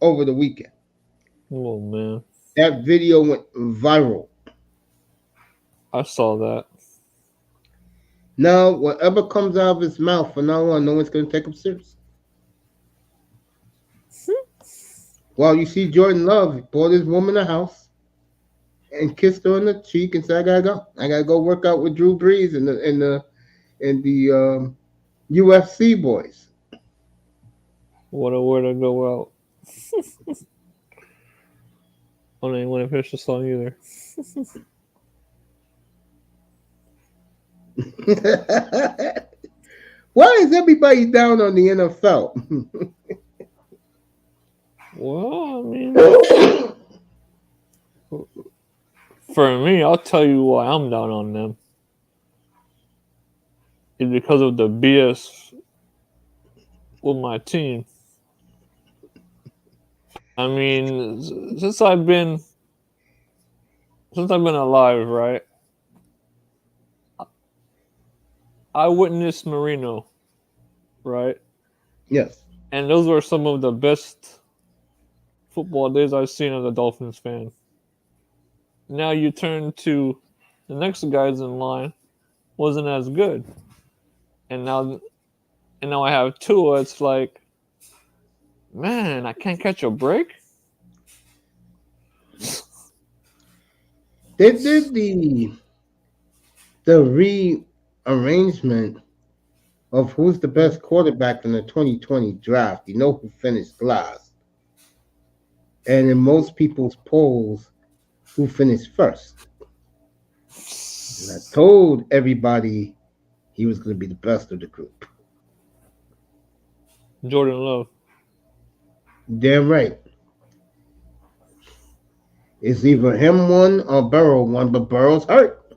over the weekend. Oh man, That video went viral. I saw that. Now, whatever comes out of his mouth from now on, no one's going to take him serious. Well, you see, Jordan Love bought his woman a house and kissed her on the cheek and said, "I gotta go. I gotta go work out with Drew Brees and the UFC boys." What a way to go out. I don't even want to finish the song either. Why is everybody down on the NFL? Well, I mean, for me, I'll tell you why I'm down on them. It's because of the BS with my team. I mean, since I've been alive, right? I witnessed Marino, right? Yes. And those were some of the best football days I've seen as a Dolphins fan. Now you turn to the next guys in line, wasn't as good. And now I have Tua, it's like, man, I can't catch a break. They did the rearrangement of who's the best quarterback in the 2020 draft. You know who finished last. And in most people's polls, who finished first. And I told everybody he was going to be the best of the group. Jordan Love. Damn right. It's either him one or Burrow one, but Burrow's hurt.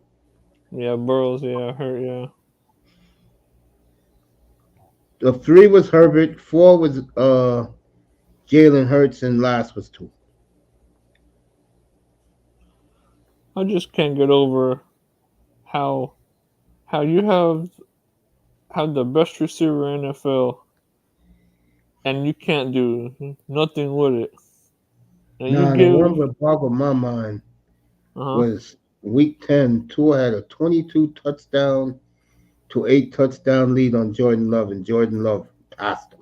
Yeah, Burrows, yeah, hurt, yeah. The 3 was Herbert, 4 was Jalen Hurts, and last was 2. I just can't get over how you have the best receiver in NFL and you can't do nothing with it. And Nah, you the give one that boggled my mind uh-huh. was week 10. Tua had a 22 touchdown to 8 touchdown lead on Jordan Love, and Jordan Love passed him.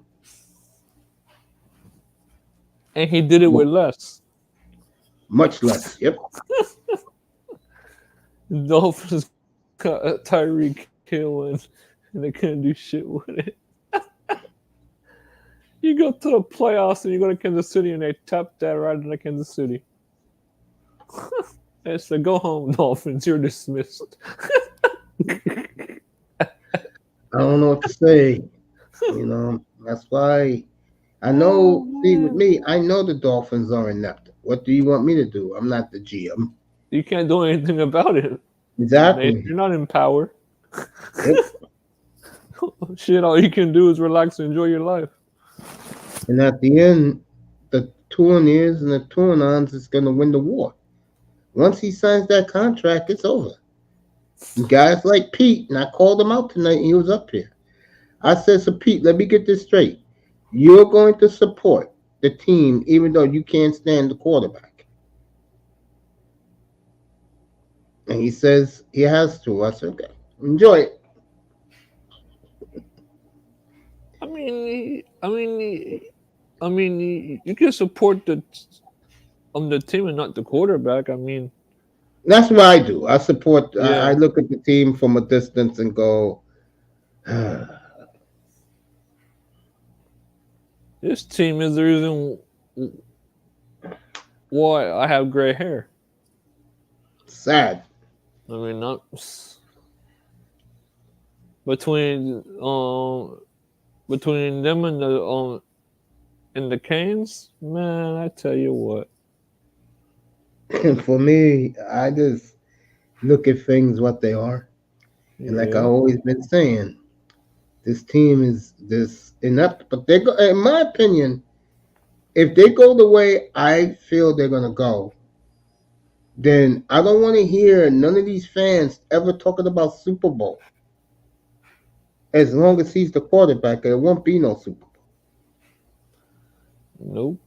And he did it with less. Much less. Yep. The Dolphins got Tyreek Hill and they couldn't do shit with it. You go to the playoffs and you go to Kansas City and they tap that right into Kansas City. They said, "Go home, Dolphins. You're dismissed." I don't know what to say. That's why I know. See, with me, I know the Dolphins are inept. What do you want me to do? I'm not the GM. You can't do anything about it. Exactly. You're not in power. Yep. Shit, all you can do is relax and enjoy your life. And at the end, the Tourniers and the Tournons is going to win the war. Once he signs that contract, it's over. And guys like Pete, and I called him out tonight, and he was up here. I said, "So Pete, let me get this straight. You're going to support the team even though you can't stand the quarterback." And he says he has to. I said, okay, enjoy it. You can support the team and not the quarterback. That's what I do. I support. I Yeah, look at the team from a distance and go, this team is the reason why I have gray hair. sad. Not between between them and the Canes, man. I tell you what. And for me, I just look at things what they are. And like I Yeah, always been saying, this team is this inept. But they go, in my opinion, if they go the way I feel they're gonna go, then I don't want to hear none of these fans ever talking about Super Bowl. As long as he's the quarterback, there won't be no Super Bowl. nope.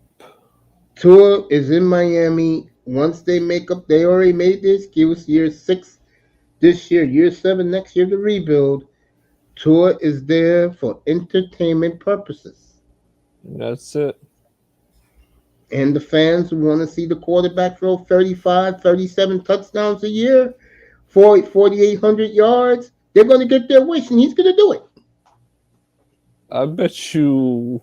Tua is in Miami. Once they make up, they already made their excuse. Year 6 this year, year 7 next year to rebuild. Tua is there for entertainment purposes. That's it. And the fans who want to see the quarterback throw 35, 37 touchdowns a year, 4,800 yards, they're going to get their wish, and he's going to do it. I bet you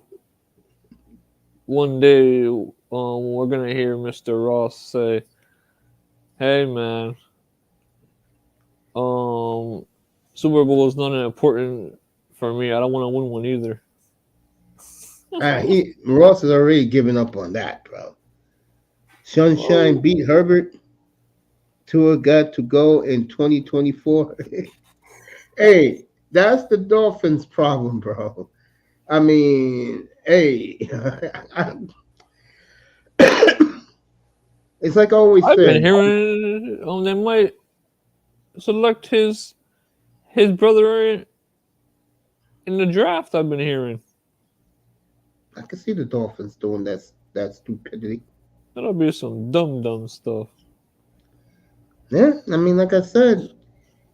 one day we're gonna hear Mr. Ross say, "Hey man, um, Super Bowl is not important for me. I don't want to win one either." Ross has already given up on that, bro. Sunshine Oh, beat Herbert. Tua got to go in 2024. Hey, that's the Dolphins' problem, bro. I mean, hey, it's like I always I've been said. hearing they might select his brother in the draft. I've been hearing I can see the Dolphins doing that stupidity. that'll be some dumb stuff. Yeah, I mean, like I said,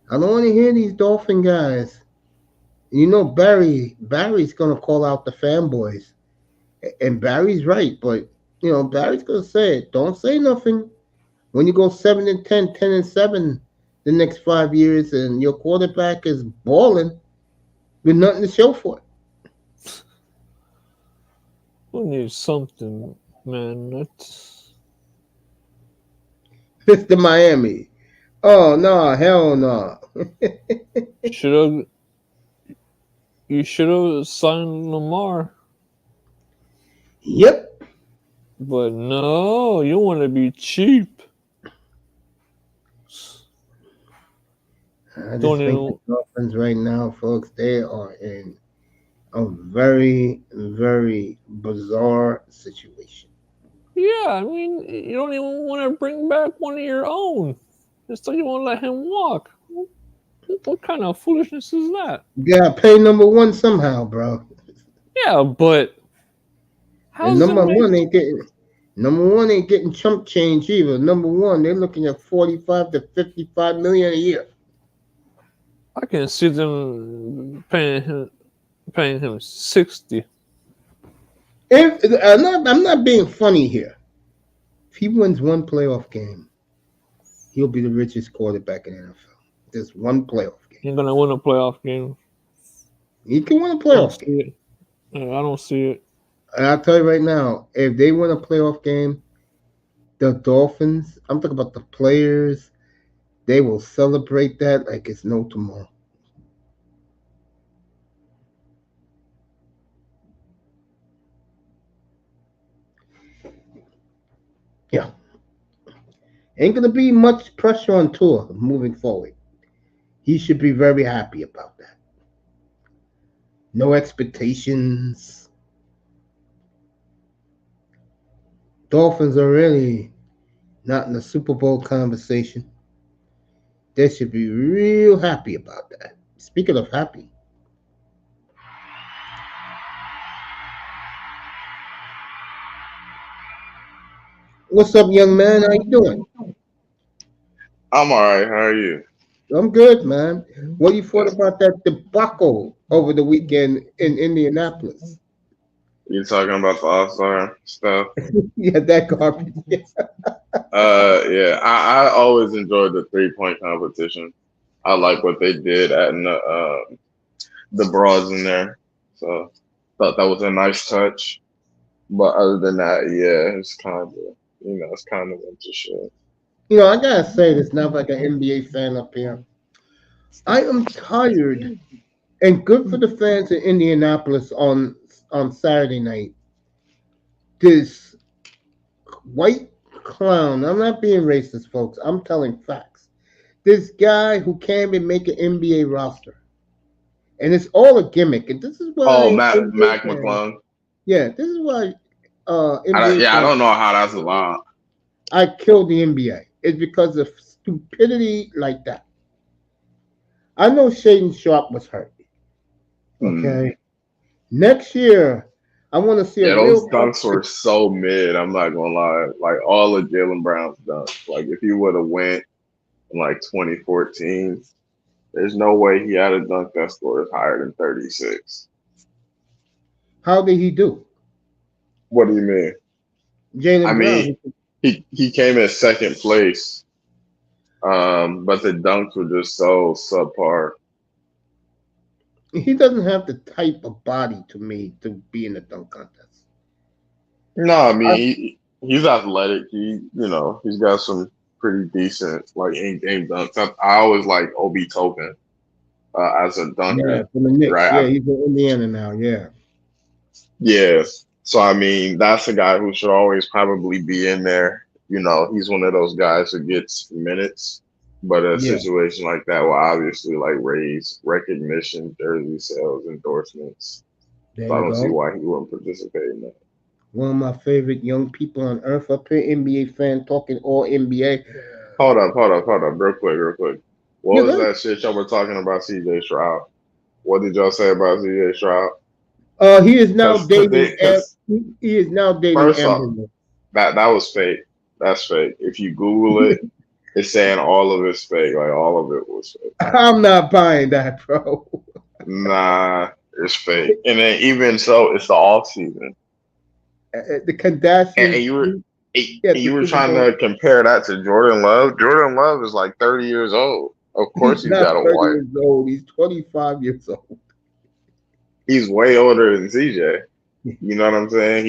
I don't want to hear these Dolphin guys. You know, Barry's gonna call out the fanboys, and Barry's right. But Barry's gonna say it. Don't say nothing when you go 7-10, 10-7 the next 5 years, and your quarterback is balling with nothing to show for it. We need something, man. That's It's the Miami. Oh no, hell no. should have you should have signed Lamar, Yep. but no, you want to be cheap. I Don't just think the even. Dolphins right now, folks, they are in a very, very bizarre situation. Yeah, you don't even want to bring back one of your own. Just so you want to let him walk. What kind of foolishness is that? You gotta pay number one somehow, bro. Yeah, but how And does it make? number one ain't getting chump change either. Number one, they're looking at 45 to 55 million a year. I can see them paying him 60. I'm not being funny here. If he wins one playoff game, he'll be the richest quarterback in the NFL. Just one playoff game. You're gonna win a playoff game. He can win a I don't playoff game. see it. I don't see it. And I'll tell you right now, if they win a playoff game, the Dolphins, I'm talking about the players, they will celebrate that like it's no tomorrow. Yeah. Ain't going to be much pressure on Tua moving forward. He should be very happy about that. No expectations. Dolphins are really not in the Super Bowl conversation. They should be real happy about that. Speaking of happy, what's up, young man? How you doing? I'm all right. How are you? I'm good, man. What do you thought about that debacle over the weekend in Indianapolis? You talking about the All Star stuff? Yeah, that garbage. Yeah. Yeah. I always enjoyed the 3-point competition. I like what they did adding the bras in there. So thought that was a nice touch. But other than that, yeah, it's kind of it's kind of interesting. I gotta say this now, like an NBA fan up here. I am tired, and good for the fans in Indianapolis on Saturday night. This white clown. I'm not being racist, folks. I'm telling facts. This guy who can't even make an NBA roster, and it's all a gimmick. And this is Oh, why Mac NBA fans. McClung. Yeah, this is why NBA I fans. don't know how that's allowed. I killed the NBA. It's because of stupidity like that. I know Shaden Sharp was hurt. Hmm. Okay. Next year, I want to see Yeah, a those real. dunks were so mid. I'm not gonna lie. Like all of Jalen Brown's dunks. Like if he would have went in like 2014, there's no way he had a dunk that scores higher than 36. How did he do? What do you mean? I Jalen mean, Brown. he came in second place, but the dunks were just so subpar. He doesn't have the type of body to me to be in the dunk contest. No, I I, mean he's athletic. He's got some pretty decent like in-game dunks. I always like Obi Toppin as a yeah, dunker, from the Knicks. right? Yeah, he's in Indiana now. Yeah. Yeah. So I mean, that's a guy who should always probably be in there. He's one of those guys who gets minutes, but a Yeah. situation like that will obviously like raise recognition, jersey sales, endorsements. There So I you don't see go. why he wouldn't participate in that. One of my favorite young people on earth up here, NBA fan, talking all NBA. Hold up, real quick. Yeah, What was that shit y'all were talking about CJ Stroud? What did y'all say about CJ Stroud? he is now dating. Because He is now dating first off, Amber. that was fake. That's fake. If you Google it, it's saying all of it's fake. Like all of it was fake. I'm not buying that, bro. Nah, it's fake. And then even so, it's the off season. The And Kardashians. Yeah, you the were Super trying Bowl. to compare that to Jordan Love. Jordan Love is like 30 years old. Of course He's he's not got a 30 wife. years old. He's 25 years old. He's way older than CJ. You know what I'm saying?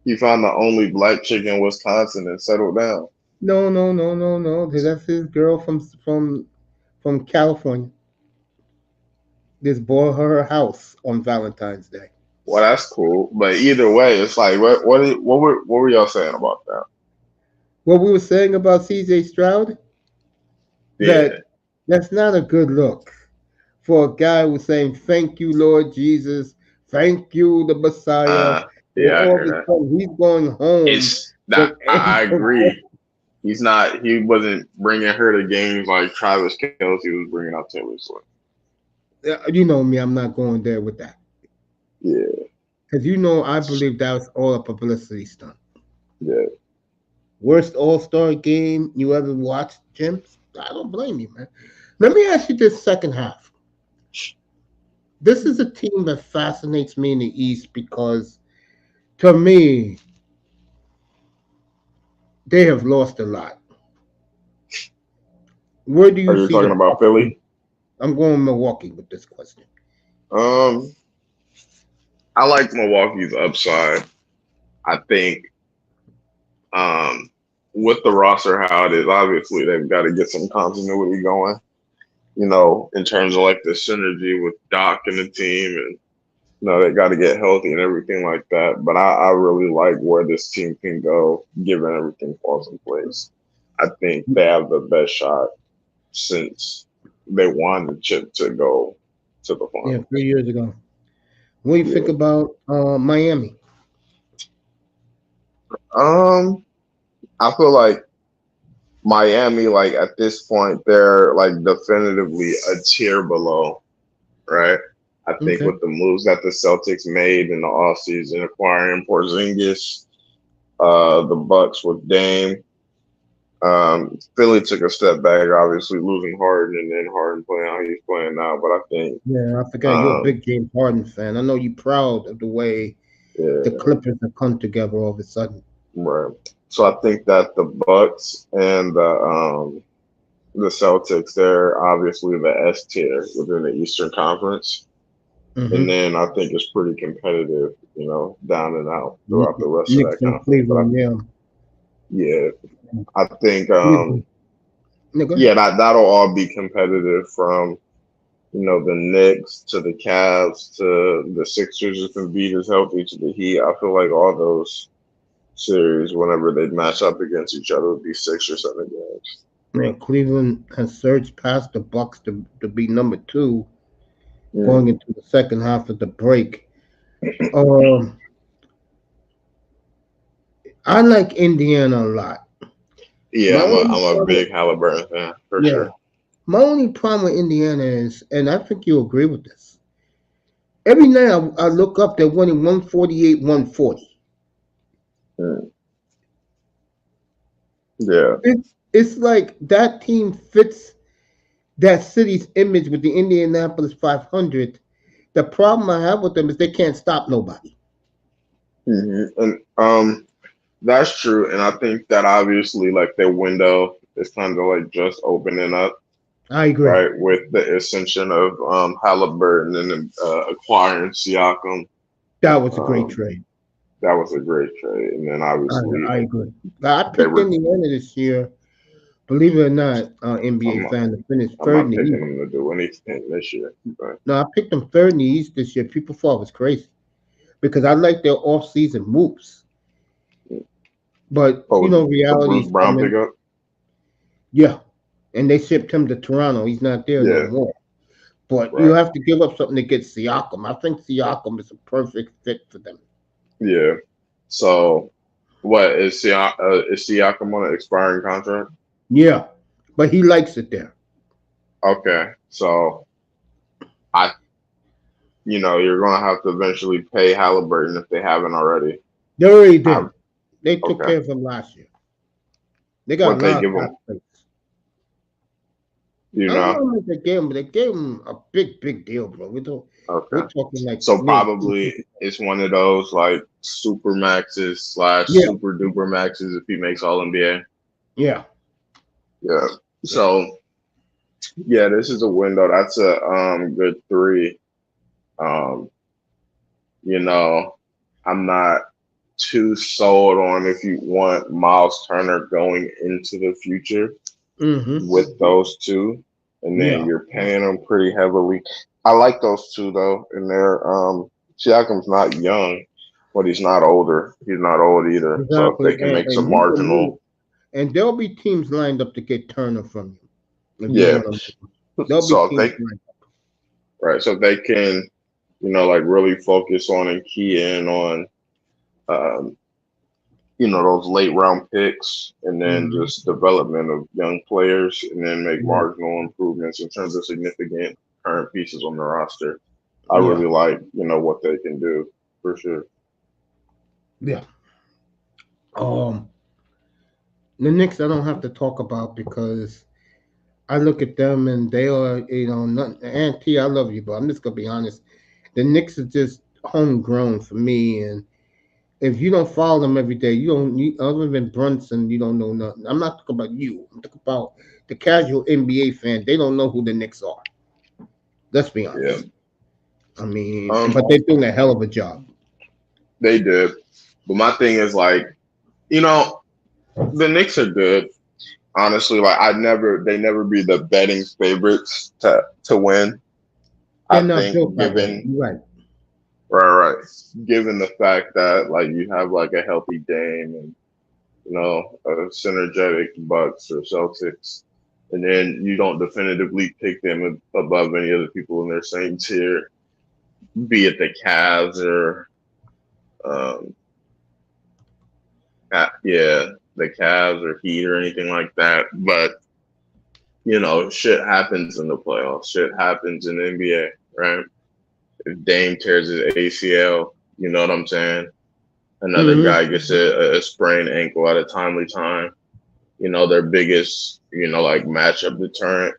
He found the only black chick in Wisconsin and settled down. No, no, no, no, no. That's his girl from California. Just bought her a house on Valentine's Day. Well, that's cool. But either way, it's like what were y'all saying about that? What we were saying about CJ Stroud, Yeah. that's not a good look for a guy who's saying, "Thank you, Lord Jesus. Thank you, the Messiah." Uh And yeah, I all of hear a that. sudden, he's going home It's with that I agree. He wasn't bringing her to games like Travis Kelce was bringing out Taylor Swift. You know me, I'm not going there with that. Yeah, Because I believe that was all a publicity stunt. yeah. Worst All Star game you ever watched, Jim? I don't blame you, man. Let me ask you this second half. This is a team that fascinates me in the East because, to me, they have lost a lot. Where do Are you you see the talking about problem? Philly? I'm going Milwaukee with this question. Um, I like Milwaukee's upside. I think um with the roster how it is, obviously they've got to get some continuity going. In terms of like the synergy with Doc and the team, and they got to get healthy and everything like that. But I really like where this team can go given everything falls in place. I think they have the best shot since they won the chip to go to the Yeah, final. 3 years ago. What do you think Yeah. about Miami? Um, I feel like Miami, like at this point, they're like definitively a tier below, right? I think Okay. with the moves that the Celtics made in the offseason, acquiring Porzingis, the Bucks with Dame, Philly took a step back, obviously losing Harden and then Harden playing how he's playing now. But I think, Yeah, I forgot you're a um, big James Harden fan. I know you're proud of the way the yeah, Clippers have come together all of a sudden. right. So I think that the Bucks and the Celtics, they're obviously the S tier within the Eastern Conference. And Mm-hmm. then I think it's pretty competitive, down and out throughout the rest of Knicks that and conference. But Cleveland, yeah. yeah, I think Cleveland. No, go yeah, ahead. that'll all be competitive from the Knicks to the Cavs to the Sixers if Embiid is healthy to the Heat. I feel like all those series, whenever they match up against each other, would be 6 or 7 games. Man, Cleveland has surged past the Bucks to be number two going Mm. into the second half of the break. Um, I like Indiana a lot. My Yeah, only I'm a problem, big Halliburton fan for yeah, sure. my only problem with Indiana is, and I think you agree with this. Every night I look up, they're winning 148, 140. Mm. Yeah. It's like that team fits that city's image with the Indianapolis 500. The problem I have with them is they can't stop nobody. And that's true. And I think that obviously, like, their window is kind of like just opening up, I agree. right, with the ascension of Halliburton and then acquiring Siakam. That was a great Um, trade. that was a great trade. And then I obviously agree. I they picked were. Indiana this year, believe it or not, NBA I'm not, fan, to finish I'm third in not the picking East. them to do anything this year. But No, I picked them third in the East this year. People thought it was crazy because I like their off-season moves. But, oh, with the Bruce reality's Brown coming. pickup, Yeah. And they shipped him to Toronto. He's not there no yeah, more. But you right, have to give up something to get Siakam. I think Siakam is a perfect fit for them. yeah. So what is Siakam on an expiring contract? Yeah. But he likes it there. Okay, so I you're gonna have to eventually pay Halliburton if they haven't already. They already I, did. They took okay, care of him last year. They got a what they lot of give cap him, space. you I don't know know? how much they gave him, but they gave him a big, big deal, bro. We're Okay, talking like so maybe probably it's one of those like super maxes slash yeah, super duper maxes if he makes All NBA. yeah, Yeah. yeah. So yeah, this is a window. That's a good three. Um, you know, I'm not too sold on if you want Miles Turner going into the future Mm-hmm. with those two, and then Yeah. you're paying them pretty heavily. I like those two though, and they're Siakam's not young, but he's not older. He's not old either. So if Exactly. they can make some And you can move. marginal, And there'll be teams lined up to get Turner from you if you yeah. want to. There'll be So if teams they lined up. right, so if they can, like really focus on and key in on um, those late round picks and then Mm-hmm. just development of young players and then make Yeah. marginal improvements in terms of significant current pieces on the roster. I Yeah. really like, what they can do for sure. Yeah. Um, the Knicks I don't have to talk about because I look at them and they are, not Auntie, I love you, but I'm just gonna be honest. The Knicks are just homegrown for me, and if you don't follow them every day, you don't. Other than Brunson, you don't know nothing. I'm not talking about you. I'm talking about the casual NBA fan. They don't know who the Knicks are. Let's be Yeah. honest. I mean, Um, but they're doing a hell of a job. they did. But my thing is like, the Knicks are good. Honestly, like they never be the betting favorites to win. They're I not built think that way. given You're right. right, given the fact that like you have like a healthy Dame and a synergetic Bucks or Celtics, and then you don't definitively pick them above any other people in their same tier, be it the Cavs or um, yeah, the Cavs or Heat or anything like that. But shit happens in the playoffs. Shit happens in the NBA, right? If Dame tears his ACL, you know what I'm saying? Another Mm-hmm. guy gets a sprained ankle at a timely time. their biggest, like matchup deterrent.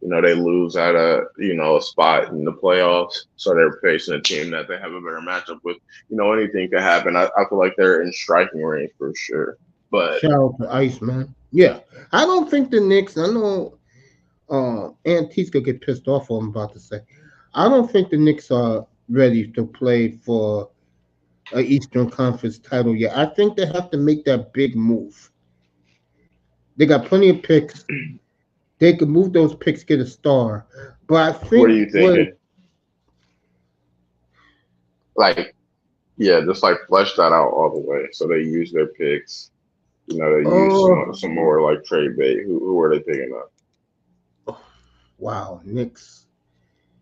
They lose at a spot in the playoffs, so they're facing a team that they have a better matchup with. Anything can happen. I feel like they're in striking range for sure. But Shout out to Iceman. Yeah, I don't think the Knicks. I know Auntie's gonna get pissed off. What I'm about to say. I don't think the Knicks are ready to play for an Eastern Conference title yet. I think they have to make that big move. They got plenty of picks. They could move those picks, get a star. But I what are think you thinking? Like, yeah, just like flesh that out all the way. So they use their picks. They use some more like trade bait. Who are they picking up? Wow, Knicks.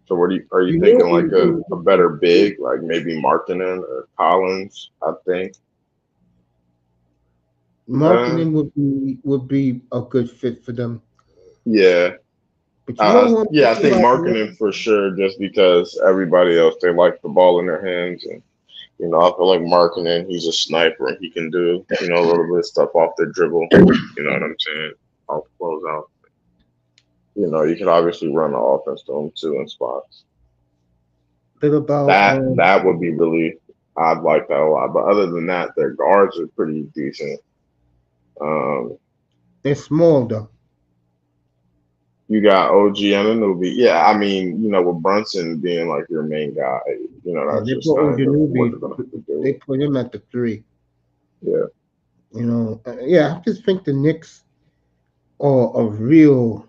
So what are you thinking? Like a better big, like maybe Markkinen or Collins? I think Marketing would be a good fit for them. Yeah. But I think Markkinen for sure, just because everybody else, they like the ball in their hands. And, I feel like Markkinen, he's a sniper and he can do, a little bit of stuff off the dribble. You know what I'm saying? Off close out. You can obviously run the offense to him too in spots. Bit about that would be really, I'd like that a lot. But other than that, their guards are pretty decent. They're small though. You got OG Anunoby. Yeah, I mean, with Brunson being like your main guy, that's they just put kind of what Anunoby. they're gonna have to do. They put him at the 3. Yeah. I just think the Knicks are a real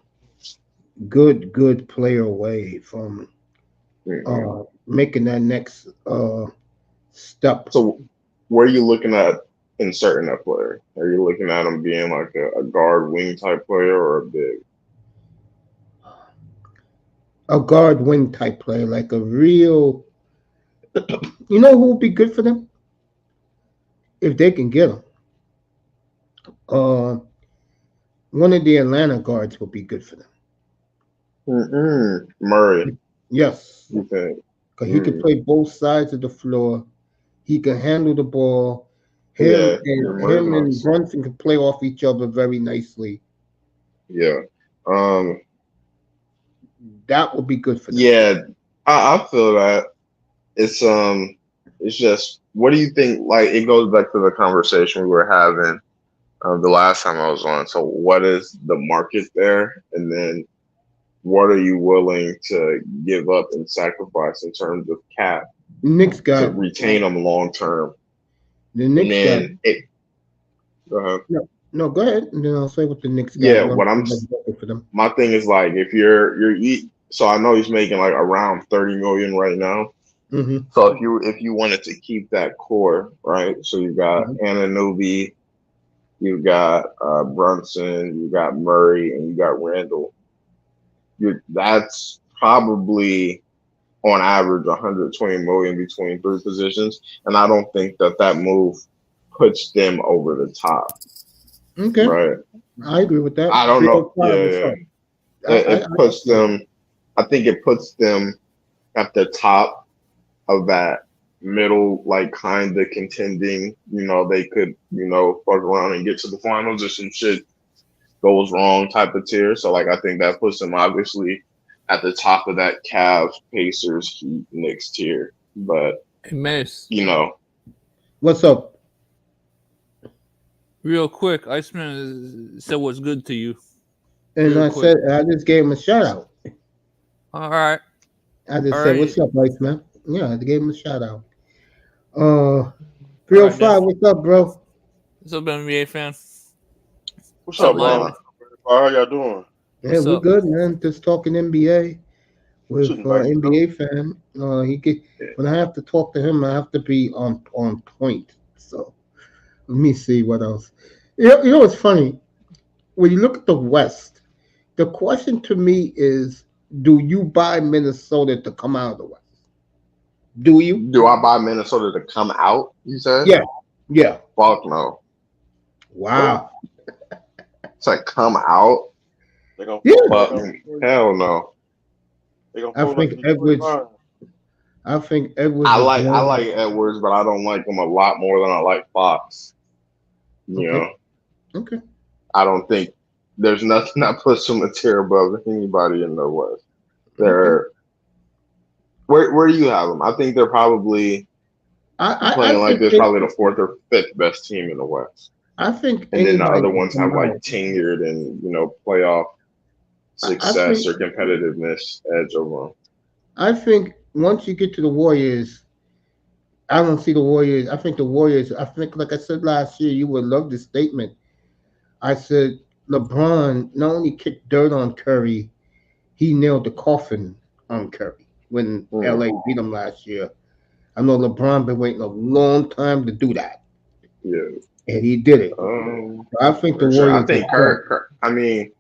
good player away from making that next step. So, where are you looking at inserting that player? Are you looking at him being like a guard wing type player or a big? A guard wing type player, like a real. You know who would be good for them if they can get him? One of the Atlanta guards would be good for them. Murray. Yes. Okay. Because he can play both sides of the floor. He can handle the ball. Him and Brunson can play off each other very nicely. Yeah. That would be good for them. Yeah, I feel that. It's just, what do you think? Like, it goes back to the conversation we were having the last time I was on. So what is the market there? And then what are you willing to give up and sacrifice in terms of cap Knicks to retain them long term? The Knicks go ahead. No, go ahead, and then I'll say what the Knicks got. Yeah, my thing is like, if you're so I know he's making like around $30 million right now. Mm-hmm. So if you wanted to keep that core, right? So you got Anunoby, you got Brunson, you got Murray, and you got Randall. That's probably on average $120 million between 3 positions, and I don't think that move puts them over the top. Okay, right. I agree with that. I don't know. Yeah. It puts them. I think it puts them at the top of that middle, like kind of contending. They could, fuck around and get to the finals if some shit goes wrong type of tier. So, like, I think that puts them obviously at the top of that Cavs, Pacers, Heat, Knicks tier. But what's up? Real quick, Iceman said what's good to you. And I just gave him a shout out. All right. I just said, what's up, Iceman? Yeah, I gave him a shout out. 305, what's up, bro? What's up, NBA fan? What's up, man? How y'all doing? Yeah, we're good, man. Just talking NBA with NBA fan. When I have to talk to him, I have to be on point. So let me see what else. You know what's funny? When you look at the West, the question to me is, do you buy Minnesota to come out of the West? Do you? Do I buy Minnesota to come out, you said? Yeah. Fuck no. Wow. It's like come out? Hell no. I think Edwards. I like Edwards, but I don't like him a lot more than I like Fox. Okay. I don't think there's nothing that puts them a tier above anybody in the West. Okay. They're where do you have them? I think they're probably I playing like think this, probably the fourth or fifth best team in the West. I think And then the anybody other can ones have come like out. tenured and playoff I success think or competitiveness edge over them. I think once you get to the Warriors, I don't see the Warriors. I think the Warriors. I think, like I said last year, you would love this statement. I said LeBron not only kicked dirt on Curry, he nailed the coffin on Curry when Mm, LA beat him last year. I know LeBron been waiting a long time to do that, yeah, and he did it. So I think the for sure. I Warriors are think tough. I mean,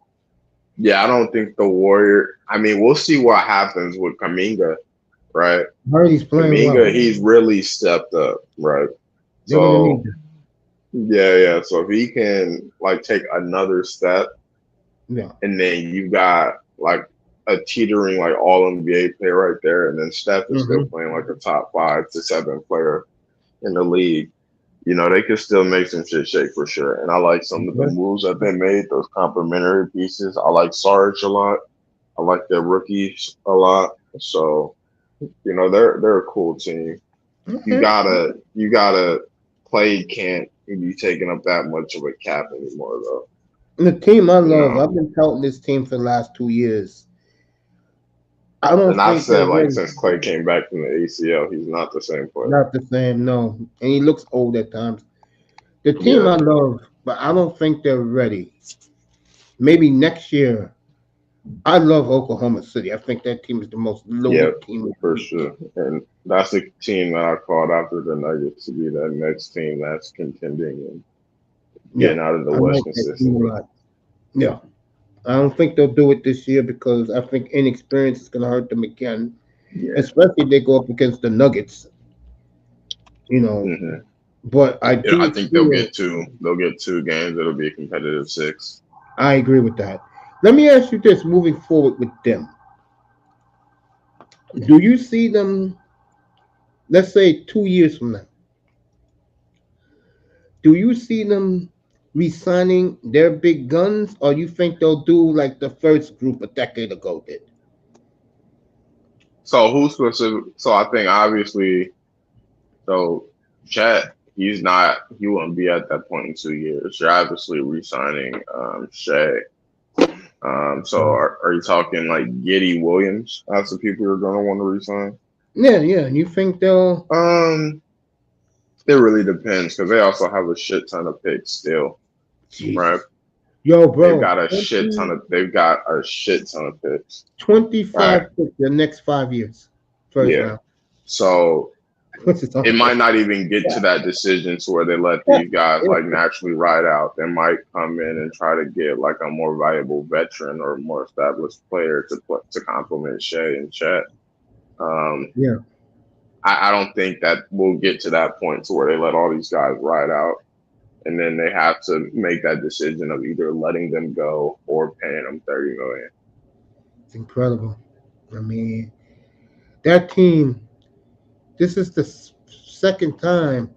yeah, I don't think the Warrior. I mean, we'll see what happens with Kaminga, right? I heard he's playing Kaminga, well. he's really stepped up, right? They're gonna need So him. yeah. So if he can like take another step, Yeah. and then you got like a teetering like all NBA player right there, and then Steph is still Hmm. playing like a top 5 to 7 player in the league. They could still make some shit shake for sure. And I like some of the moves that they made, those complementary pieces. I like Sarge a lot. I like their rookies a lot. So, they're a cool team. You Okay. gotta play can't be taking up that much of a cap anymore though. And the team I You love, know. I've been touting this team for the last 2 years. I don't And I think they're said like ready. since Clay came back from the ACL, he's not the same player. Not the same, no. And he looks old at times. The team Yeah. I love, but I don't think they're ready. Maybe next year. I love Oklahoma City. I think that team is the most Yeah, loaded team in the for league. sure. And that's the team that I called after the Nuggets to be that next team that's contending and Yeah, getting out of the I West like that team a consistently. lot. Yeah, I don't think they'll do it this year because I think inexperience is going to hurt them again, Yeah. especially if they go up against the Nuggets. You know, Hmm. but I Yeah, I do think they'll feel get two. They'll get 2 games. It'll be a competitive 6. I agree with that. Let me ask you this: moving forward with them, do you see them? Let's say 2 years from now, do you see them resigning their big guns, or you think they'll do like the first group a decade ago did? So who's specific? So I think obviously, so Chet, he wouldn't be at that point in 2 years. You're obviously re-signing Shea. So are you talking like Giddy Williams? That's the people you're gonna want to resign. Yeah. And you think they'll? Um, it really depends because they also have a shit ton of picks still, right? Jesus, yo, bro, They've got a shit ton of picks, right? 25 picks the next 5 years, first Yeah. round. So What's it it talking might about? not even get to that decision to where they let these guys like naturally ride out. They might come in and try to get like a more valuable veteran or more established player to complement Shea and Chet. Um, Yeah, I don't think that we'll get to that point to where they let all these guys ride out. And then they have to make that decision of either letting them go or paying them 30 million. it's incredible. I mean, that team. This is the second time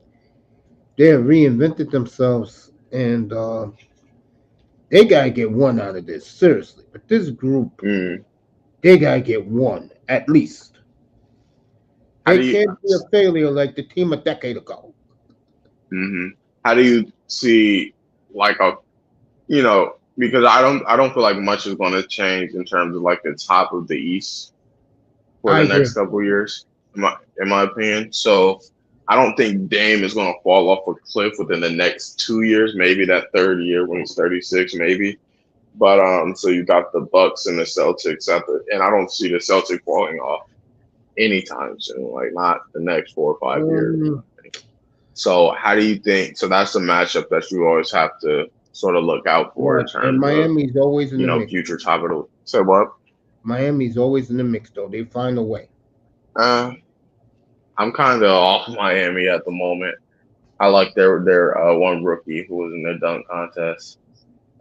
they have reinvented themselves, and they gotta get one out of this seriously. But this group, Mm. they gotta get one at least. How They do you can't be a failure like the team a decade ago. mhm. How do you see like because I don't feel like much is going to change in terms of like the top of the East for I the agree. next couple of years, in my opinion. So I don't think Dame is going to fall off a cliff within the next 2 years, maybe that third year when he's 36, maybe. But so you got the Bucks and the Celtics and I don't see the Celtics falling off anytime soon, like not the next 4 or 5 years. Um, So how do you think? So that's a matchup that you always have to sort of look out for in yeah, and terms of Miami's always in the mix. future top of the. Say what? Miami's always in the mix, though. They find a way. Uh, I'm kind of off Miami at the moment. I like their one rookie who was in their dunk contest.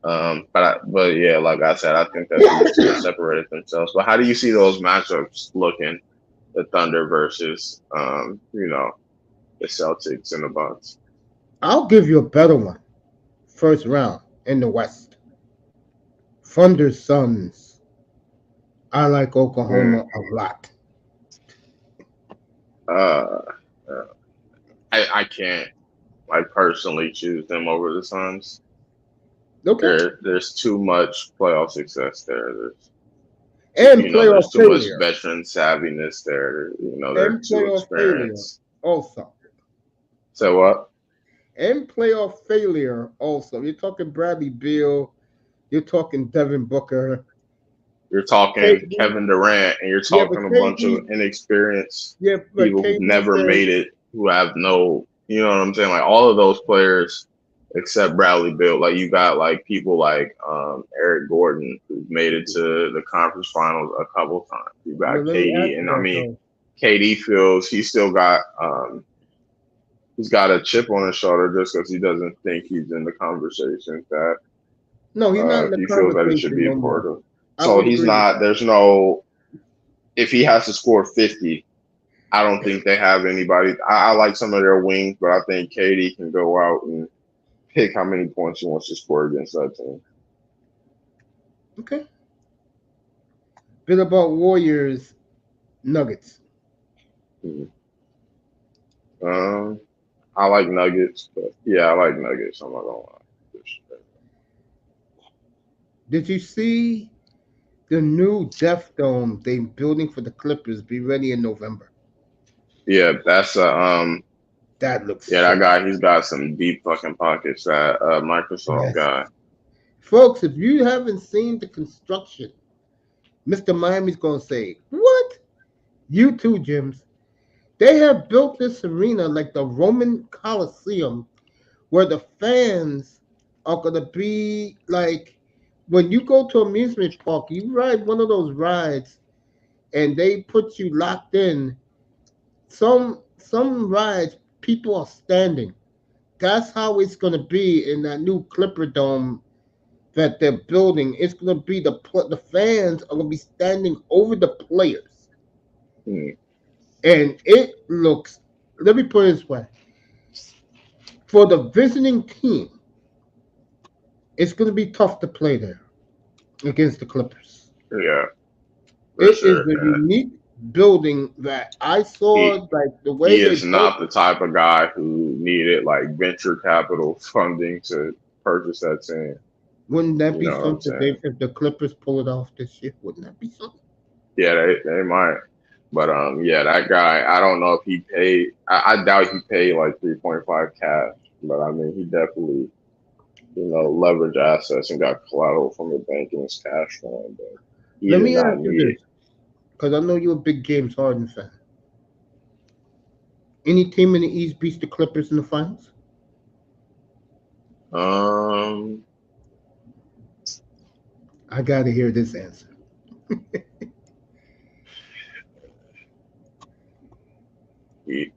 But yeah, like I said, I think that these two have separated themselves. But how do you see those matchups looking? The Thunder versus the Celtics and the Bucks. I'll give you a better one. First round. in the West. Thunder Suns. I like Mm. Oklahoma a lot. Uh, I can't like personally choose them over the Suns. Okay. There's too much playoff success there. And There's playoff too much failure. veteran savviness there. They're And too playoff failure experienced. also. So what? And playoff failure also. You're talking Bradley Beal. You're talking Devin Booker. You're talking KD. Kevin Durant, and you're Yeah, but talking a bunch of KD. inexperienced Yeah, but people who've KD never said, made it, who have no, you know what I'm saying? Like all of those players except Bradley Beal. Like you got like people like Eric Gordon who's made it to the conference finals a couple times. You well, got let me KD, ask you and I that mean though. KD feels he's still got he's got a chip on his shoulder just because he doesn't think he's in the conversations that No, he's not in the he feels that he should conversation be a no part more. of. I So would he's agree with not. that. There's no. If he has to score 50, I don't think they have anybody. I like some of their wings, but I think KD can go out and pick how many points he wants to score against that team. Okay. Bit about Warriors Nuggets. Mhm. Um, I like Nuggets, but yeah, I like Nuggets. I'm not gonna lie. Did you see the new Death Dome they building for the Clippers be ready in November? Yeah, that's That looks yeah, that sick. guy. He's got some deep fucking pockets. That Microsoft Yes. guy. Folks, if you haven't seen the construction, Mr. Miami's gonna say, what? You too, Jims. They have built this arena like the Roman Colosseum where the fans are gonna be like when you go to amusement park, you ride one of those rides and they put you locked in. Some rides people are standing. That's how it's gonna be in that new Clipper Dome that they're building. It's gonna be the fans are gonna be standing over the players, Hmm. and it looks. Let me put it this way: for the visiting team, it's gonna be tough to play there against the Clippers. Yeah, for It is sure. a unique building that I He saw, like the way he they is built not the it. type of guy who needed like venture capital funding to purchase that team. Wouldn't that You be know what I'm something saying? if the Clippers pull it off this year? Wouldn't that be something? Yeah, they might. But yeah, that guy, I don't know if he paid. I doubt he paid like 3.5 cash. But I mean, he definitely, leveraged assets and got collateral from the bank in his cash form. But he Let did me not ask you need this, because I know you're a big James Harden fan. Any team in the East beats the Clippers in the finals? it. I gotta hear this answer. He,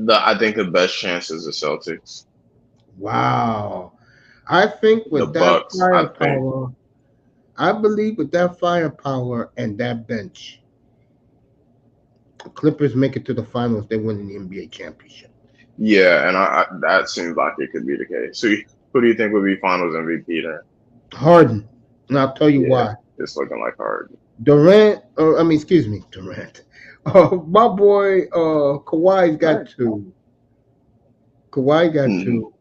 I think the best chance is the Celtics. Wow. I think The with that Bucks, I think. firepower, I believe with that firepower and that bench, the Clippers make it to the finals. They win the NBA championship. Yeah, and that seems like it could be the case. So, who do you think would be Finals MVP then? Harden, and I'll tell you Yeah, why. it's looking like Harden. Durant, or I mean, excuse me, Durant. My boy, Kawhi's got Right. two. Kawhi got Hmm. two.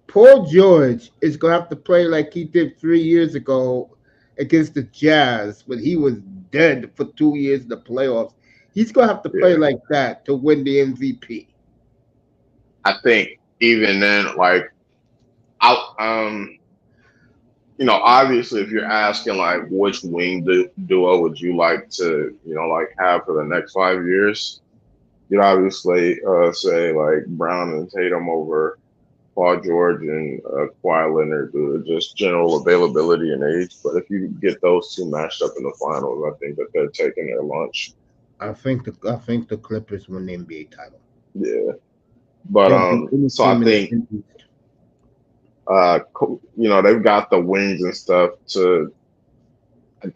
Paul George is gonna have to play like he did 3 years ago against the Jazz when he was dead for 2 years in the playoffs. He's gonna have to play Yeah, like that to win the MVP. I think even then, like, I obviously, if you're asking like which wing duo would you like to, like have for the next 5 years, you'd obviously say like Brown and Tatum over Paul George and Kawhi Leonard due to just general availability and age. But if you get those two matched up in the finals, I think that they're taking their lunch. I think the Clippers win the NBA title. Yeah. But They'll beat any so I team in the think East. they've got the wings and stuff to.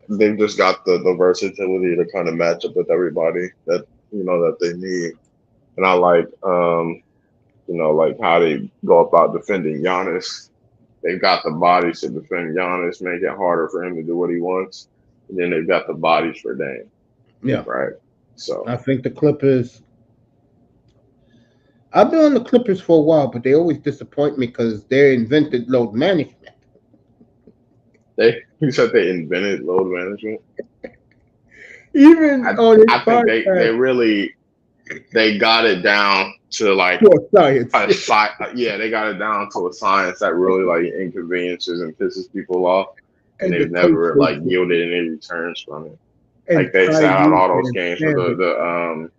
They've just got the versatility to kind of match up with everybody that they need. And I like like how they go about defending Giannis. they've got the bodies to defend Giannis, make it harder for him to do what he wants. And then they've got the bodies for Dame, Yeah, right? So I think the Clippers. I've been on the Clippers for a while, but they always disappoint me because they invented load management. you said they invented load management. Even on his I think they podcast, really they got it down to like pure science. yeah, they got it down to a science that really like inconveniences and pisses people off, and And the they've coach never like hates it. yielded any returns from it. And Like they sat out Kyrie all those can't games stand it.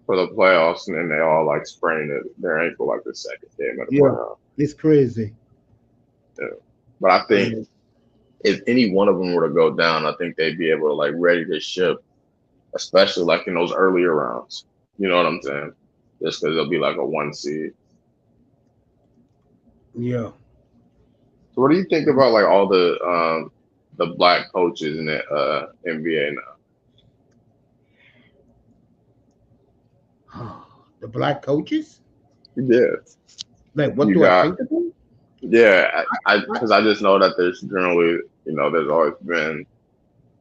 for the playoffs, and then they all like sprained their ankle like the second game of the Yeah, playoffs. it's crazy. Yeah. But I think Yeah. if any one of them were to go down, I think they'd be able to like ready the ship, especially like in those earlier rounds. You know what I'm saying? Just because they'll be like a 1 seed. Yeah. So what do you think about like all the black coaches in the NBA now? The black coaches? Yeah, Like, what you do I got think of them? yeah. Because I just know that there's generally there's always been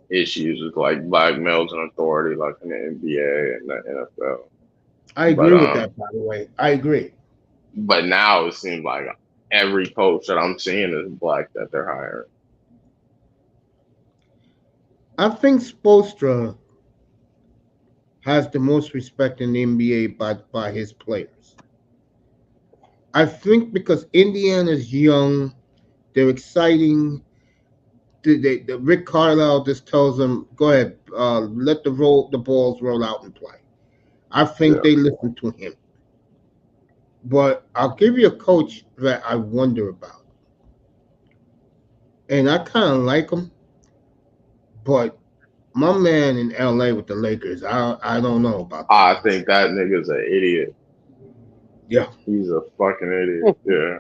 issues with like black males in authority, like in the NBA and the NFL. I agree with that, by the way. I agree. But now it seems like every coach that I'm seeing is black that they're hiring. I think Spoelstra has the most respect in the NBA by his players. I think because Indiana's young, they're exciting. The Rick Carlisle just tells them, "Go ahead, let the balls roll out and play." I think Yeah. they listen to him. But I'll give you a coach that I wonder about, and I kind of like him, but my man in LA with the Lakers, I don't know about that. I think that nigga's an idiot. Yeah. He's a fucking idiot. Yeah.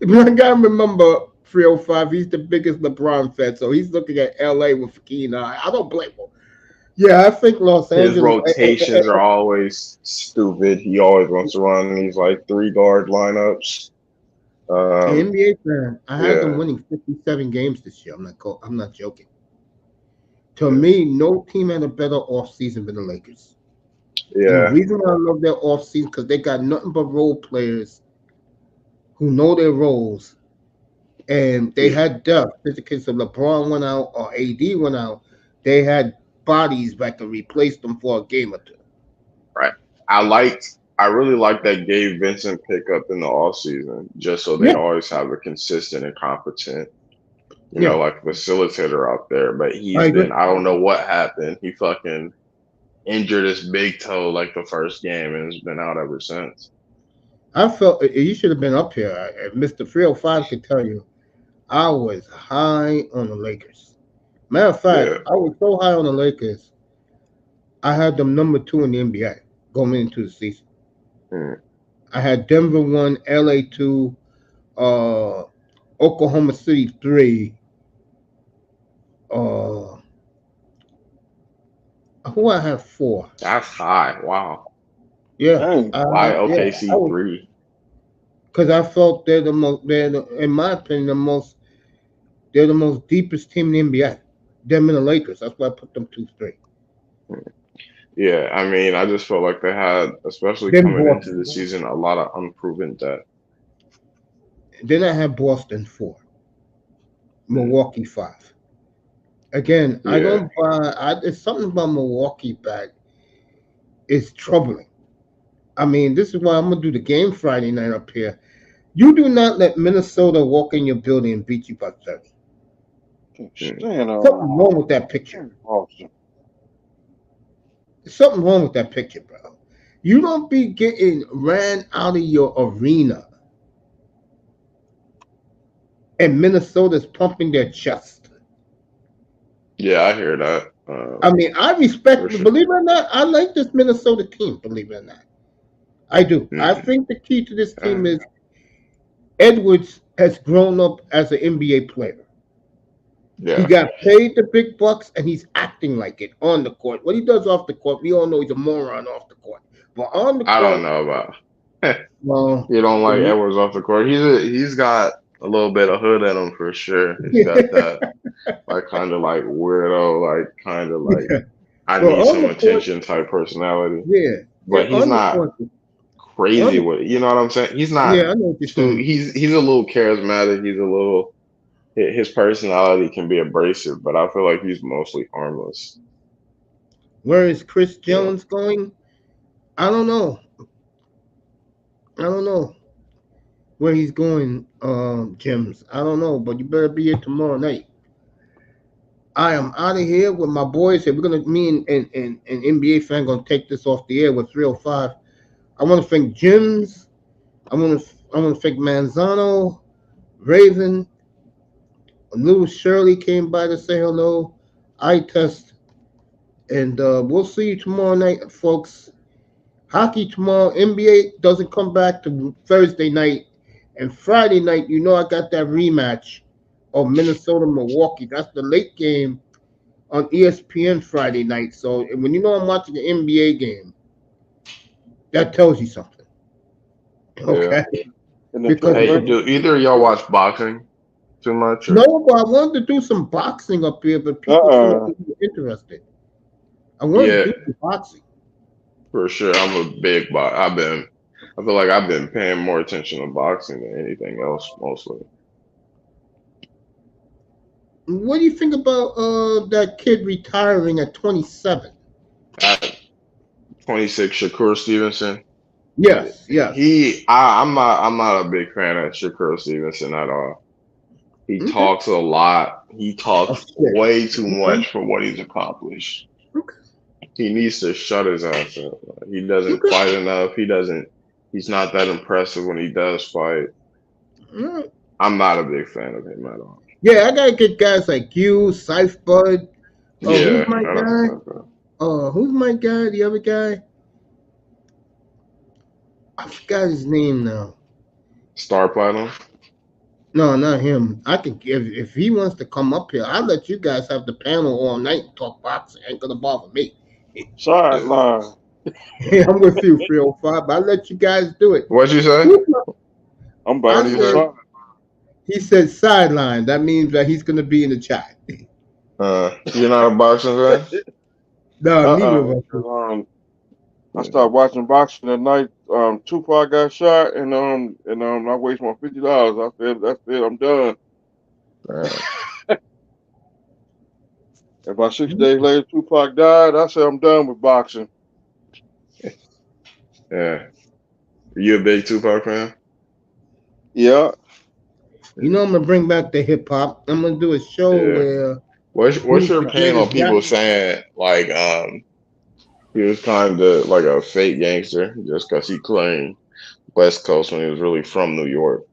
I gotta remember 305. He's the biggest LeBron fan, so he's looking at LA with a keen eye. I don't blame him. Yeah, I think Los His Angeles. rotations are always stupid. He always wants to run these like 3-guard lineups. NBA fan. I had them yeah. winning 57 games this year. I'm not joking. To me, no team had a better offseason than the Lakers. And the Yeah. reason why I love their offseason because they got nothing but role players who know their roles, and they had depth. In the case of LeBron went out or AD went out, they had bodies that could replace them for a game or two. Right. I really like that Gabe Vincent pickup in the offseason, just so they Yeah. always have a consistent and competent, Yeah. like facilitator out there. But I agree. I don't know what happened. He fucking injured his big toe like the first game and has been out ever since. I felt you should have been up here. Mr. 305 could tell you, I was high on the Lakers. Matter of fact, Yeah. I was so high on the Lakers, I had them number 2 in the NBA going into the season. Mm. I had Denver 1, LA 2, Oklahoma City 3. Who I have 4? That's high. Wow. Yeah. Dang. Why OKC I was- 3? Because I felt they're the most. In my opinion, They're the most deepest team in the NBA. Them and the Lakers. That's why I put them 2-3. Yeah, I mean, I just felt like they had, especially Then coming into Boston. the season, a lot of unproven depth. Then I had Boston 4, Milwaukee 5. Again, I Yeah. don't buy. There's something about Milwaukee back. It's troubling. I mean, this is why I'm gonna do the game Friday night up here. You do not let Minnesota walk in your building and beat you by 30. Stand on. Something wrong with that picture. Awesome. There's something wrong with that picture, bro. You don't be getting ran out of your arena, and Minnesota's pumping their chest. Yeah, I hear that. I mean, I respect. For sure. Believe it or not, I like this Minnesota team. Believe it or not, I do. I Mhm. think the key to this team is Edwards has grown up as an NBA player. He Yeah, got paid the big bucks, and he's acting like it on the court. What he does off the court, we all know he's a moron off the court. But on the court, I don't know about. well, You don't like Mhm. Edwards off the court. He's got a little bit of hood in him for sure. He's got that like kind of like weirdo, like kind of like I Well, need on some the court, attention type personality. yeah, yeah, But he's on the not court, on crazy the, with it. You know what I'm saying? He's not yeah, I know what you're too. saying. He's a little charismatic. He's a little. His personality can be abrasive, but I feel like he's mostly harmless. Where is Chris Yeah. Jones going? I don't know. I don't know where he's going, Jims. I don't know, but you better be here tomorrow night. I am out of here with my boys. Here, we're gonna me and NBA fan gonna take this off the air with 305. I want to thank Jims. I want to thank Manzano, Raven, little Shirley came by to say hello. I test, and we'll see you tomorrow night, folks. Hockey tomorrow. NBA doesn't come back to Thursday night, and Friday night. You know I got that rematch of Minnesota Milwaukee. That's the late game on ESPN Friday night. So when you know I'm watching the NBA game, that tells you something. Yeah. Okay. And the Because Hey, Thursday, do either of y'all watch boxing too much? Or? no, but I wanted to do some boxing up here, but people seem to be interested. I want Yeah, to do some boxing. for sure. I'm a big box. I feel like I've been paying more attention to boxing than anything else, mostly. What do you think about that kid retiring at 27? At 26, Shakur Stevenson. Yes, yes. I'm not a big fan of Shakur Stevenson at all. He Okay. talks a lot. He Oh, talks shit. way too Okay. much for what he's accomplished. Okay. He needs to shut his ass up. He doesn't Okay. fight enough. He's not that impressive when he does fight. All right. I'm not a big fan of him at all. Yeah, I gotta get guys like you, Scythe Bud. Yeah, Who's my I don't guy? think so. Who's my guy? The other guy? I forgot his name now. Star Platinum. No, not him. I could give if he wants to come up here. I'll let you guys have the panel all night and talk boxing. Ain't gonna bother me. sideline. I'm with you, 305. I'll let you guys do it. What'd you say? I'm I about to said side. he said sideline. That means that he's gonna be in the chat. You're not a boxing fan? No, neither of us. I started watching boxing that night. Tupac got shot, and I wasted my $50. I said, "That's it. I'm done." About 6 days later, Tupac died. I said, "I'm done with boxing." Yeah. Are you a big Tupac fan? Yeah. You know I'm gonna bring back the hip hop. I'm gonna do a show Yeah. where What's who's your the opinion on greatest people rapper? saying like he was kind of like a fake gangster just because he claimed West Coast when he was really from New York?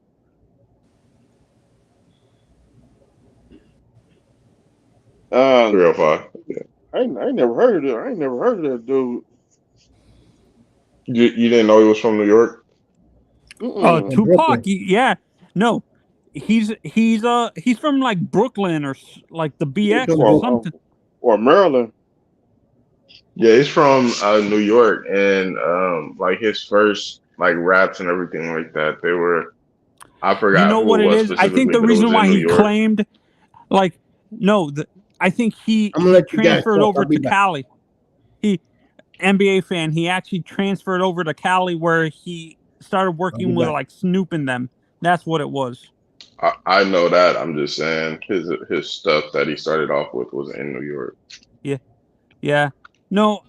Uh, 305. I ain't never heard of it. I ain't never heard of that dude. You didn't know he was from New York? Mm-mm. From Tupac, Brooklyn. yeah, no, he's from like Brooklyn or like the He's BX from or Brooklyn. something. Or Maryland. Yeah, he's from New York, and like his first like raps and everything like that, they were I You forgot know who what it it was is? I think specifically, the but it reason was in why New he York. claimed, like, no, I think I'm gonna he let you guys transferred talk. over I'll be to back. Cali. He NBA fan. He actually transferred over to Cali where he started I'll be working with back. like Snoop and them. That's what it was. I know that. I'm just saying his stuff that he started off with was in New York. Yeah. No,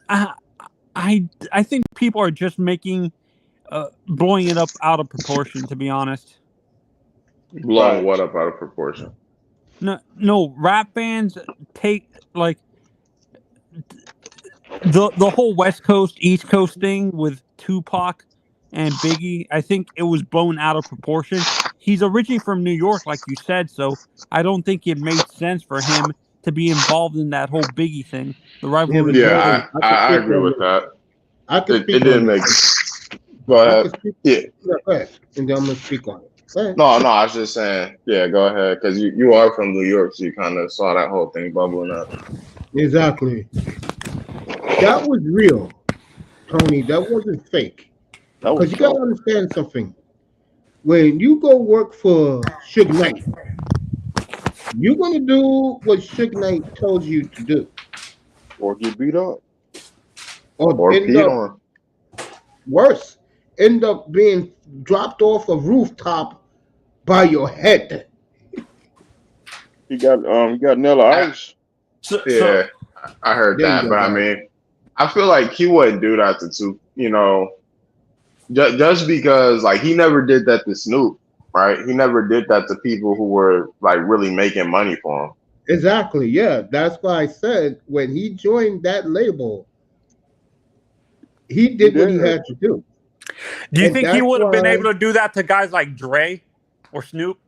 I think people are just making blowing it up out of proportion. To be honest, Blowing Right. what up out of proportion? no, rap bands take like the whole West Coast East Coast thing with Tupac and Biggie. I think it was blown out of proportion. He's originally from New York, like you said, so I don't think it made sense for him to be involved in that whole Biggie thing, the Yeah, rivalry but with Yeah, Biggie. Jordan, I can I speak agree on with this. that. I can It speak on didn't this. make. Go I can ahead. speak. Yeah. Yeah, go ahead, and then I'm gonna speak on it. Go ahead. No, I was just saying. Yeah, go ahead, because you are from New York, so you kind of saw that whole thing bubbling up. Exactly. That was real, Tony. That wasn't fake. That Because was you gotta so. understand something. when you go work for Suge Knight, you're gonna do what Suge Knight tells you to do, Or get beat up. or Or end peed up on. worse, end up being dropped off a rooftop by your head. He got Nella I, Ice. So, yeah, I heard There you that, go, but I guys. mean, I feel like he wouldn't do that to two. Just because like he never did that to Snoop, right? He never did that to people who were like really making money for him. Exactly. Yeah, that's why I said when he joined that label, he He did what he did. had to do, do you and think he that's would have been why. able to do that to guys like Dre or Snoop?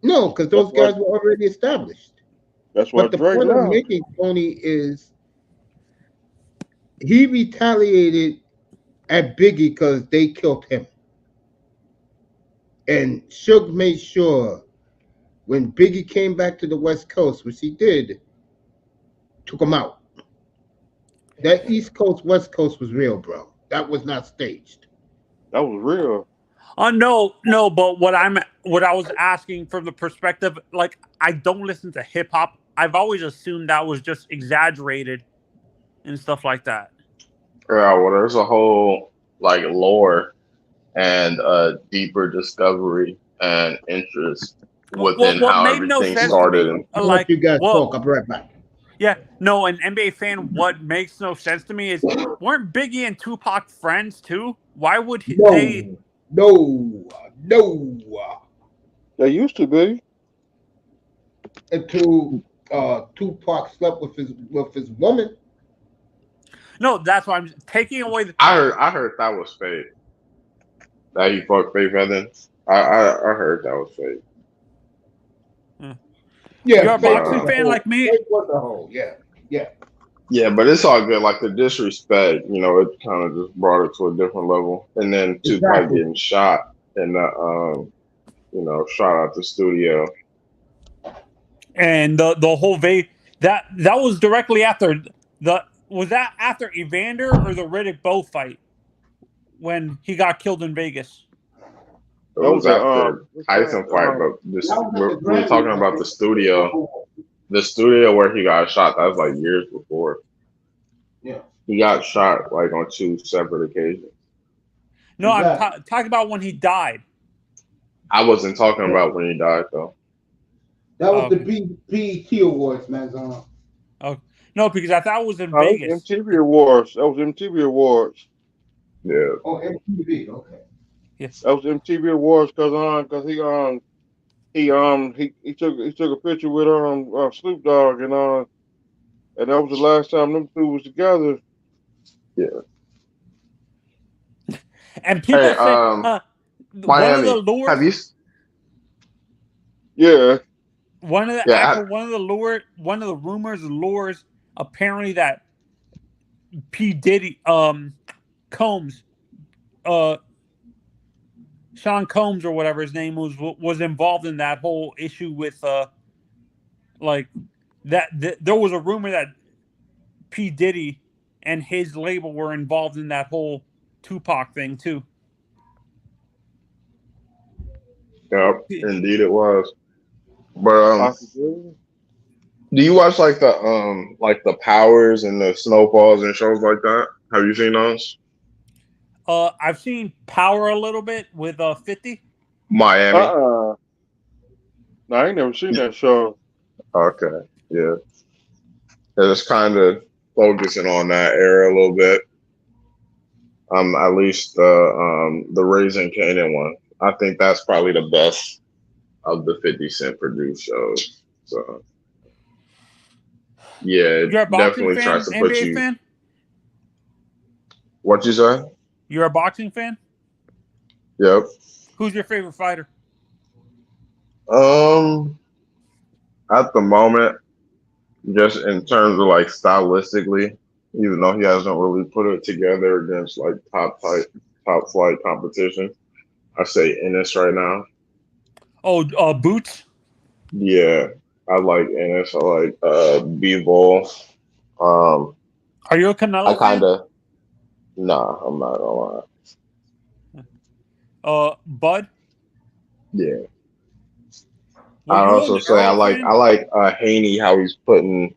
No, because That's those why. guys were already established. That's why But the Drake point I'm left. making, Tony, is he retaliated at Biggie because they killed him. And Suge made sure when Biggie came back to the West Coast, which he did, took him out. That East Coast, West Coast was real, bro. That was not staged. That was real. No, but what I was asking from the perspective, like I don't listen to hip hop. I've always assumed that was just exaggerated and stuff like that. Yeah, well, there's a whole like lore and deeper discovery and interest within What how made no everything sense to started. me, And I'll let you guys well, talk. I'll be right back. yeah, no, an NBA fan, what makes no sense to me is weren't Biggie and Tupac friends too? Why would they? No, no, no. They used to be. Until Tupac slept with his woman. No, that's why I'm taking away. I heard that was fake. That he fucked Faith Evans. I heard that was fake. Yeah, You're a Faith boxing was Uh, a fan hoe. like me. Faith was a hoe. Yeah, yeah. yeah, but it's all good. Like the disrespect, it kind of just brought it to a different level. And then Tupac Exactly. getting shot in the shot out the studio. And the whole that was directly after the was that after Evander or the Riddick Bowe fight when he got killed in Vegas. It That was was after what's Tyson that? fight, but this That was at the we're talking Grammys, I about think. the studio where he got shot. That was like years before. Yeah, He got shot like on two separate occasions. No, I'm exactly. talking about when he died. I wasn't talking about when he died though. That was the Okay. BET Awards, man. Zona. Oh no, because I thought it was in Oh, that was Vegas. MTV Awards. That was MTV Awards. Yeah. Oh, MTV. Okay. Yes. That was MTV Awards because he took a picture with Snoop Dogg and that was the last time them two was together. Yeah. And Hey, people say one of the Miami. Have you? lures, Yeah. one of the Yeah. actual one of the rumors and lures apparently that P Diddy Combs Sean Combs or whatever his name was involved in that whole issue with like there was a rumor that P Diddy and his label were involved in that whole Tupac thing too. Yep. Indeed, it was. But Possibility. do you watch like the Powers and the Snowfalls and shows like that? Have you seen those? I've seen Power a little bit with 50. Miami. No, I ain't never seen that show. Okay. Yeah. It's kind of focusing on that era a little bit. At least the Raising Canaan one. I think that's probably the best of the 50 Cent produced shows. So yeah, it You're a boxing definitely fan, tries to put NBA you. fan? What you say? You're a boxing fan? Yep. Who's your favorite fighter? At the moment, just in terms of like stylistically, even though he hasn't really put it together against like top flight competition, I say Ennis right now. Oh, Boots. Yeah, I like Ennis. I like B-Ball. Are you a I Canelo kind fan? of nah. I'm not gonna lie. Bud. Yeah. Were I'd you an also say Earl fan? I like Haney, how he's putting.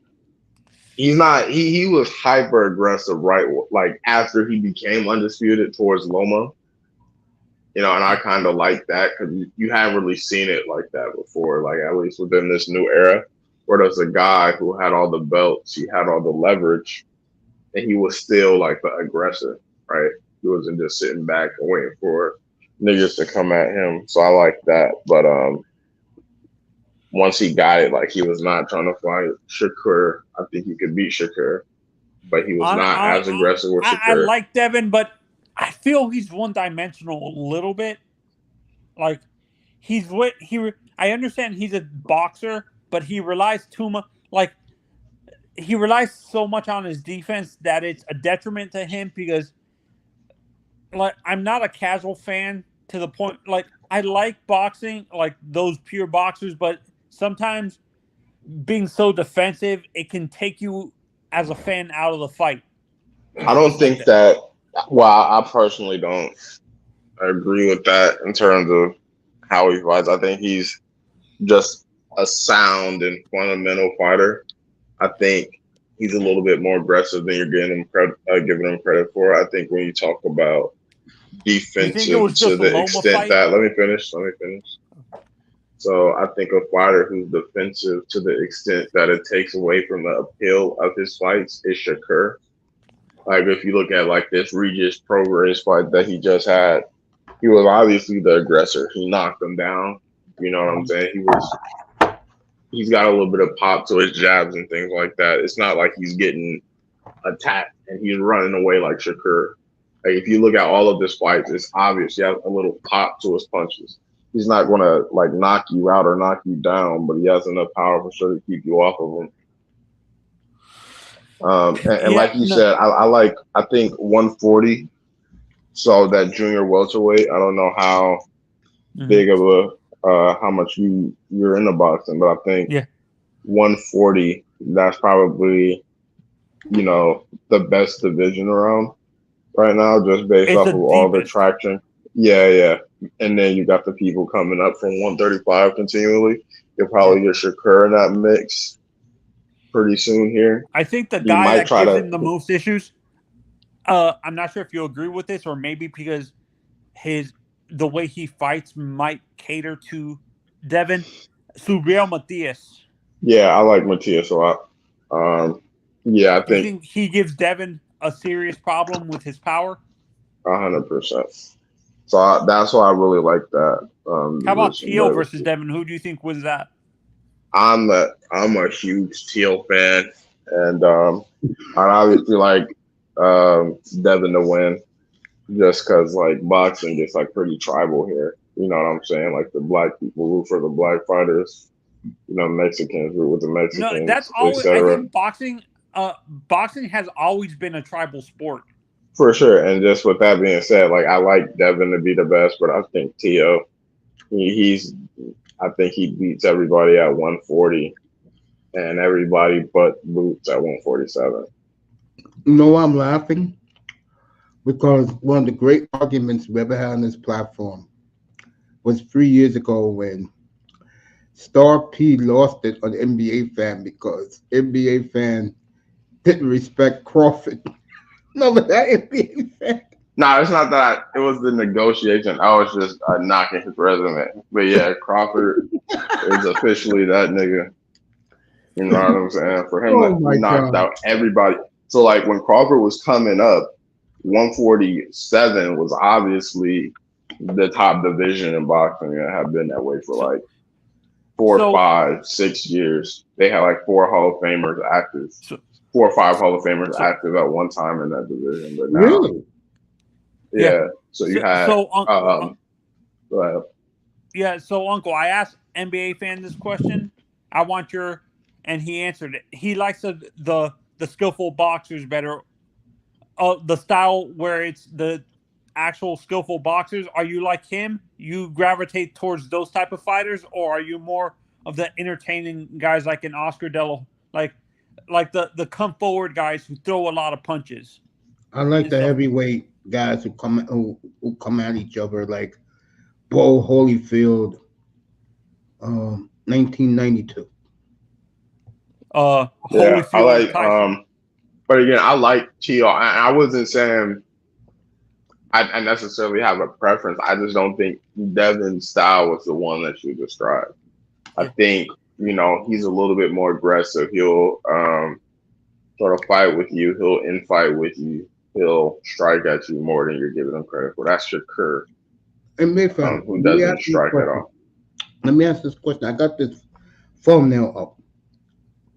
He's not. He was hyper aggressive, right? Like after he became undisputed towards Loma, and I kind of like that because you haven't really seen it like that before. Like at least within this new era, where there's a guy who had all the belts, he had all the leverage, and he was still like the aggressor, right? He wasn't just sitting back and waiting for niggas to come at him. So I like that. But once he got it, like he was not trying to fight Shakur. I think he could beat Shakur, but he was not as aggressive with I Shakur. like Devin, but I feel he's one-dimensional a little bit. Like he's what he. I understand he's a boxer, but he relies too much. Like he relies so much on his defense that it's a detriment to him because, like, I'm not a casual fan to the point. Like I like boxing, like those pure boxers, but sometimes being so defensive, it can take you as a fan out of the fight. I don't think that. Well, I personally don't agree with that in terms of how he fights. I think he's just a sound and fundamental fighter. I think he's a little bit more aggressive than you're giving him credit for. I think when you talk about defensive to the extent that, let me finish. So I think a fighter who's defensive to the extent that it takes away from the appeal of his fights is Shakur. Like if you look at like this Regis Prograis fight that he just had, he was obviously the aggressor. He knocked him down. You know what I'm saying? He's got a little bit of pop to his jabs and things like that. It's not like he's getting attacked and he's running away like Shakur. Like if you look at all of this fights, it's obvious he has a little pop to his punches. He's not going to like knock you out or knock you down, but he has enough power for sure to keep you off of him. And like you said, I think 140. So that junior welterweight, I don't know how big of a how much you're into boxing, but I think 140, that's probably the best division around right now, just based off of all the traction. Yeah. And then you got the people coming up from 135 continually. You'll probably get Shakur in that mix pretty soon here. I think the guy that gives him the most issues, I'm not sure if you'll agree with this, or maybe because the way he fights might cater to Devin, Subriel Matias. Yeah, I like Matias a lot. I think he gives Devin a serious problem with his power. 100%. So that's why I really like that. How about Teal versus Devin? Who do you think was that? I'm a huge Teal fan, and I obviously like Devin to win, just because like boxing gets like pretty tribal here. You know what I'm saying? Like the black people root for the black fighters, Mexicans root with the Mexicans. No, that's always. I think boxing has always been a tribal sport. For sure, and just with that being said, like I like Devin to be the best, but I think Tio, I think he beats everybody at 140, and everybody but Boots at 147. No, I'm laughing because one of the great arguments we ever had on this platform was 3 years ago when Star P lost it on NBA Fan because NBA Fan didn't respect Crawford. Remember that NBA Fan? No, it's not that. It was the negotiation. I was just knocking his resume. But yeah, Crawford is officially that nigga. You know what I'm saying? For him, he knocked out everybody. So like when Crawford was coming up, 147 was obviously the top division in boxing and had been that way for like 4, 5, 6 years. They had like 4 Hall of Famers active. 4 or 5 Hall of Famers active at one time in that division. But now, really? Yeah. So you had. Go ahead. Yeah. So Uncle, I asked NBA Fan this question. I want and he answered it. He likes the skillful boxers better. The style where it's the actual skillful boxers. Are you like him? You gravitate towards those type of fighters, or are you more of the entertaining guys like an Oscar like the come forward guys who throw a lot of punches? I like the heavyweight guys who come at each other, like Bo Holyfield 1992. Uh, Yeah, I Holyfield like. Tyson. But again, I like Tio. I wasn't saying I necessarily have a preference. I just don't think Devin's style was the one that you described. I Yeah. think he's a little bit more aggressive. He'll sort of fight with you. He'll infight with you. He'll strike at you more than you're giving him credit for. That's Shakur, And Mayfam, who let me doesn't ask you a strike at question. all. Let me ask this question. I got this thumbnail up.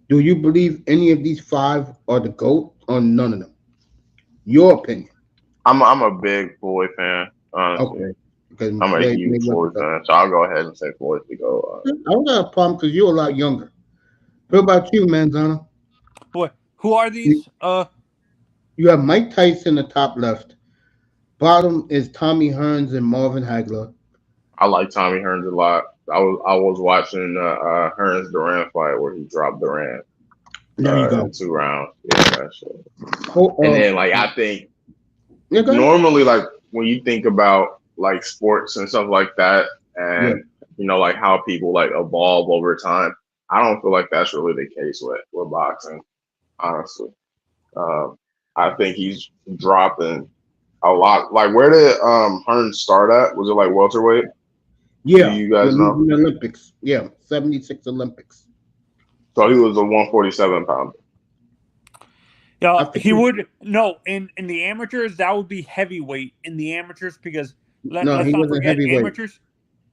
Do you believe any of these five are the GOAT or none of them? Your opinion. I'm a big Floyd fan, honestly. Okay. Because I'm a huge Floyd Mayweather. fan, so I'll go ahead and say Floyd to go. I don't got a problem because you're a lot younger. What about you, Manzana? What? Who are You, these? you have Mike Tyson, the top left. Bottom is Tommy Hearns and Marvin Hagler. I like Tommy Hearns a lot. I was watching Hearns Duran fight where he dropped Duran There you in go. 2 rounds. Yeah, that shit. Oh, And then I think yeah, go ahead. normally when you think about sports and stuff like that, Yeah. and like how people evolve over time, I don't feel like that's really the case with boxing, honestly. Um, I think he's dropping a lot. Like, where did Hearns start at? Was it welterweight? Do Yeah. you guys When he was know? in the Olympics. Yeah. 76 Olympics. So he was a 147 pounder. Yeah, I think he would no in the amateurs that would be heavyweight in the amateurs because no, let's he not wasn't forget heavyweight. Yeah, he was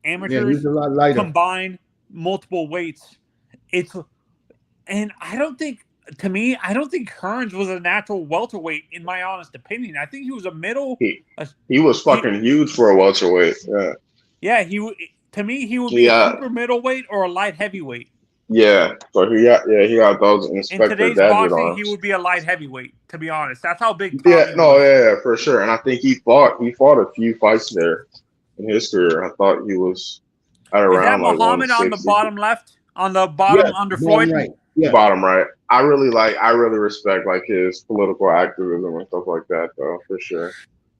amateurs a lot lighter. combine multiple weights. It's and I don't think Hearns was a natural welterweight in my honest opinion. I think he was a middle. He A, he was he fucking huge for a welterweight. Yeah. yeah to me he would be a Yeah. super middleweight or a light heavyweight. Yeah. So he got those In Inspector today's Gadget boxing, he arms. would be a light heavyweight. To be honest, that's how big Yeah, Tommy no, was. yeah, for sure. And I think he fought a few fights there in his career. I thought he was at Is that around Muhammad on the 160. bottom left? On the bottom Yes. under Bottom Floyd? right. Yes. Bottom right. I really respect his political activism and stuff like that, though, for sure.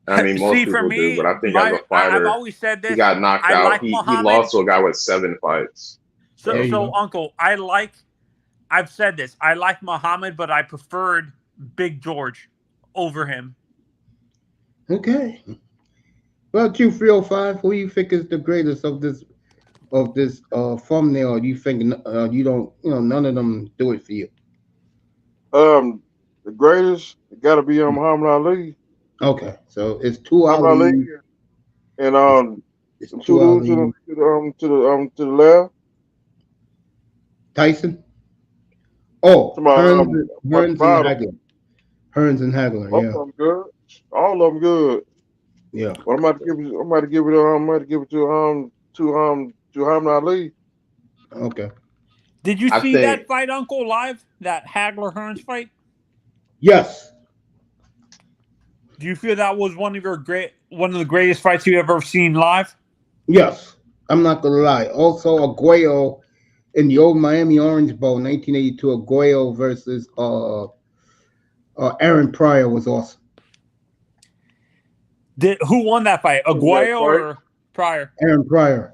I mean, most See, for people do, me, but I think as a I've fighter, always said he this. got knocked I out. like He Muhammad. lost to a guy with 7 fights. There So you So, go. Uncle, I've said this. I like Muhammad, but I preferred Big George over him. Okay. Well, you 305, who you think is the greatest of this thumbnail? You think you don't none of them do it for you? The greatest got to be Muhammad Ali. Okay, so it's two Muhammad Ali, Ali. and It's, it's them two two dudes Ali. to the left. Tyson. Oh, Somebody at the Hearns and bottom. Hagler. Hearns and Hagler. Both Yeah, of them good. All of them good. yeah. But I'm about to give it. I'm about to give it. I'm about to give it to Muhammad Ali. Okay. Did you I see that think fight, Uncle, live? That Hagler Hearns fight? Yes. Do you feel that was one of the greatest fights you ever seen live? Yes. I'm not gonna lie. Also, Aguayo in the old Miami Orange Bowl, 1982. Aguayo versus Aaron Pryor was awesome. Who won that fight? Was that Aguayo fight? or Pryor? Aaron Pryor.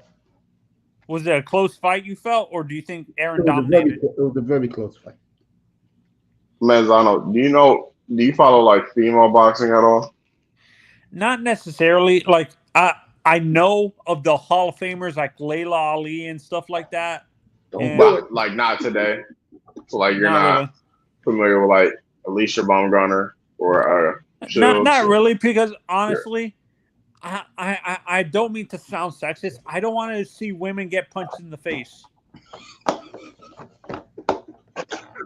Was it a close fight you felt, or do you think Aaron It was dominated? a very close fight. Manzano. Do you follow female boxing at all? Not necessarily. Like I know of the Hall of Famers like Layla Ali and stuff like that. Don't do And it. But not today. So you're not not really. familiar with Alicia Baumgartner or Shields. Not really, because Yeah. honestly, I don't mean to sound sexist. I don't want to see women get punched in the face.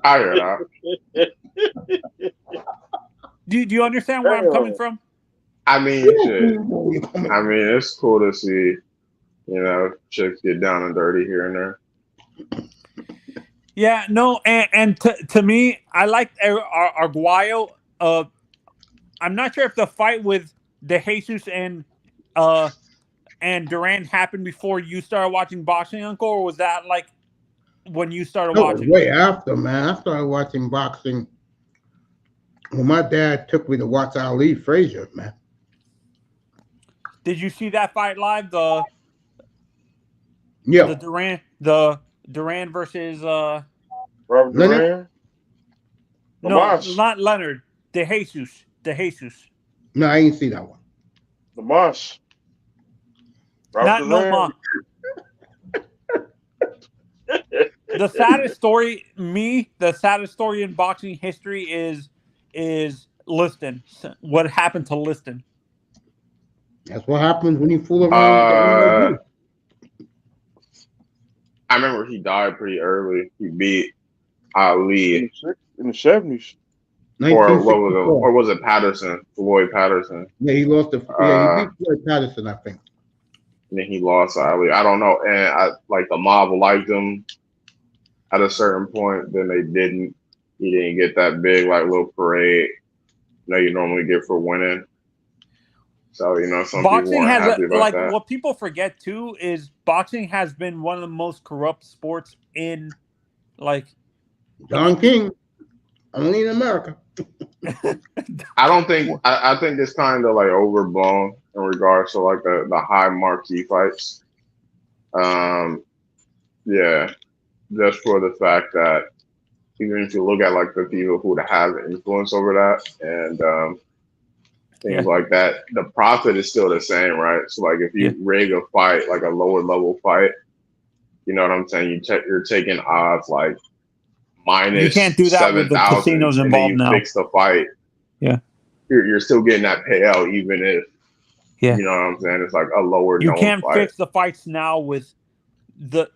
I hear that. Do you understand where I'm coming from? I mean, shit. I mean, it's cool to see, chicks get down and dirty here and there. Yeah, no, and to me, I like Arguello. I'm not sure if the fight with De Jesus and Duran happened before you started watching boxing, Uncle, or was that when you started That was watching? way after, man. I started watching boxing when my dad took me to watch Ali Frazier, man. Did you see that fight live? Yeah. The Duran versus Robert Leonard? Duran. no, Lamas. not Leonard. De Jesus. No, I didn't see that one. Lamas. Robert Not no Duran. ma. The saddest story in boxing history is Liston. What happened to Liston? That's what happens when you fool around with the MLB. I remember he died pretty early. He beat Ali, In the 70s. or what was it? 1964. Or was it Patterson? Floyd Patterson. Yeah, he lost the. Yeah, he beat Floyd Patterson, I think. And then he lost to Ali. I don't know. And like the mob liked him at a certain point. Then they didn't. He didn't get that big like little parade you normally get for winning. So some Boxing people weren't has happy about that. what people forget too is boxing has been one of the most corrupt sports in Don King, only in America. I don't think. I think it's kind of like overblown in regards to like the high marquee fights. Yeah, just for the fact that even if you look at like the people who have influence over that and things like that, the profit is still the same, right? So like if you rig a fight, like a lower level fight, you know what I'm saying? You're taking odds like minus you can't do that with the 7,000, casinos and involved then you now. fix the fight. Yeah, you're still getting that payout even if you know what I'm saying. It's like a lower. You known can't fight. fix the fights now with the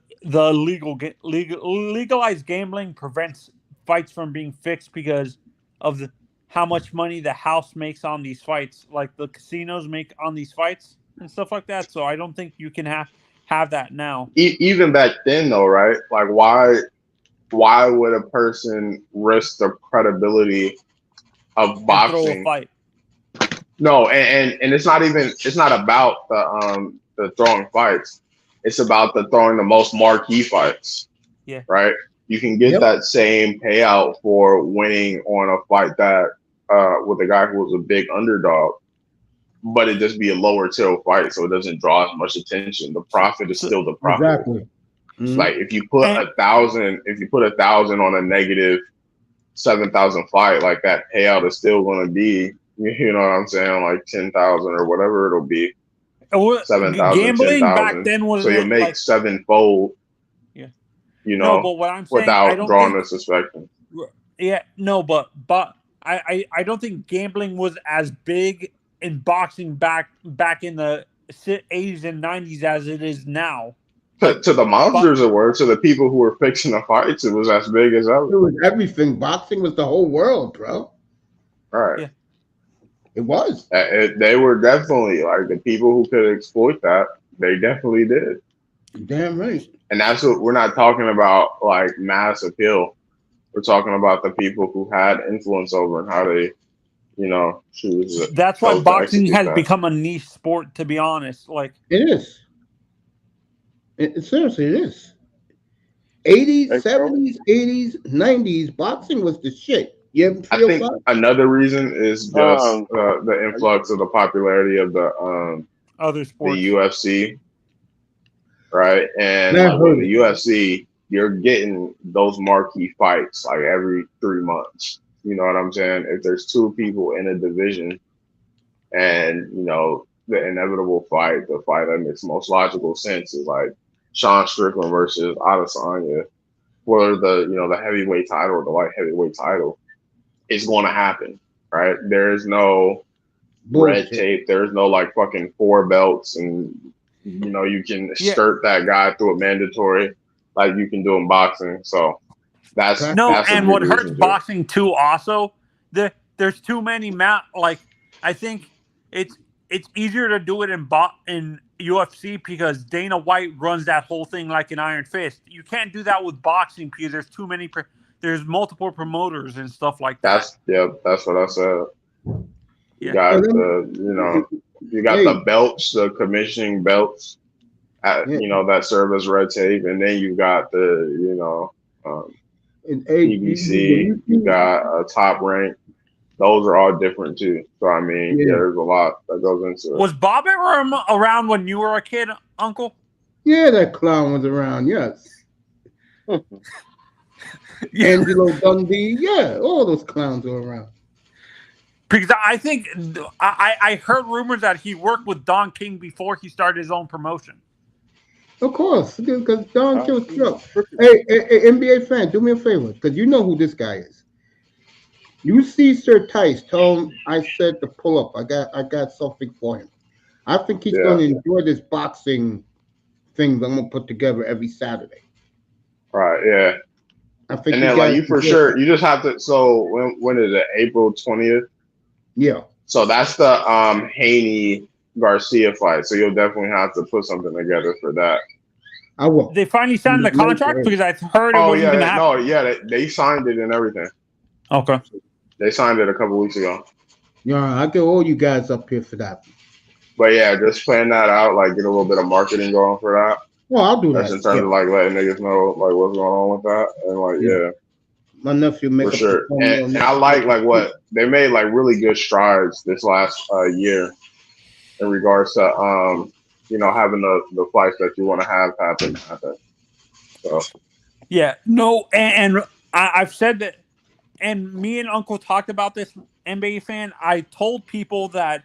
legalized gambling prevents fights from being fixed because of how much money the house makes on these fights, like the casinos make on these fights and stuff like that. So I don't think you can have that now. Even back then, though, right? Like, why would a person risk the credibility of boxing? Throw a fight. No, and it's not about the throwing fights. It's about the throwing the most marquee fights. Yeah. Right. You can get that same payout for winning on a fight that with a guy who was a big underdog, but it just be a lower tier fight, so it doesn't draw as much attention. The profit is still the profit. Exactly. Mm-hmm. Like if you put 1,000 on a negative 7,000 fight, like that payout is still going to be, you know what I'm saying, like 10,000 or whatever it'll be. 7,000, gambling 10,000. back then was so you'll make like, sevenfold. Yeah. You know, but what I'm saying, without drawing the suspicion. Yeah, no, but I don't think gambling was as big in boxing back in the 80s and 90s as it is now. To the monsters it were. To the people who were fixing the fights, it was as big as ever. It was everything. Boxing was the whole world, bro. Right. Yeah. It was. They were definitely like the people who could exploit that. They definitely did. Damn right. And that's what we're not talking about, like mass appeal. We're talking about the people who had influence over and how they, choose. That's why boxing has become a niche sport. To be honest, like it is. Seriously, it is. 80s, 70s, 80s, 90s, boxing was the shit. I think another reason is just the influx of the popularity of the other sports, the UFC, right? And like with the UFC, you're getting those marquee fights like every 3 months. You know what I'm saying? If there's two people in a division, and the inevitable fight, the fight that makes most logical sense is like Sean Strickland versus Adesanya for the heavyweight title or the light heavyweight title. It's going to happen, right? There is no red tape. There's no like fucking 4 belts, and you can skirt that guy through a mandatory like you can do in boxing. So that's and what hurts boxing too. Also, there's too many like I think it's easier to do it in UFC because Dana White runs that whole thing like an iron fist. You can't do that with boxing because there's too many. There's multiple promoters and stuff like that. That's what I said. You got you got the belts, the commissioning belts, that serve as red tape, and then you got the PBC. You got a Top Rank. Those are all different too. So I mean, there's a lot that goes into it. Was Bob ever around when you were a kid, Uncle? Yeah, that clown was around. Yes, Yeah, Angelo Dundee. Yeah, all those clowns were around. because I think I heard rumors that he worked with Don King before he started his own promotion. Of course, because Don I killed see Trump. cricket. Hey, NBA fan, do me a favor, because you know who this guy is. You see Sir Tice, tell him I said to pull up. I got something for him. I think he's Yeah. going to enjoy this boxing thing that I'm going to put together every Saturday. Right. Yeah. I think And you then like guys you for enjoy sure, that. you just have to. So when is it? April 20th. Yeah, So that's the Haney Garcia fight. So you'll definitely have to put something together for that. I will. They finally signed the contract because I heard it Oh wasn't yeah, going to happen. no, yeah, they signed it and everything. Okay. They signed it a couple weeks ago. Yeah, I'll get all you guys up here for that. But yeah, just plan that out. Like get a little bit of marketing going for that. Well, I'll do That's that. in terms Yeah, of like letting niggas know like what's going on with that and like yeah. My nephew make for up the sure. thumbnail. And I like what they made like really good strides this last year in regards to having the fights that you want to have happen. So Yeah. No, and I've said that, and me and Uncle talked about this, NBA fan. I told people that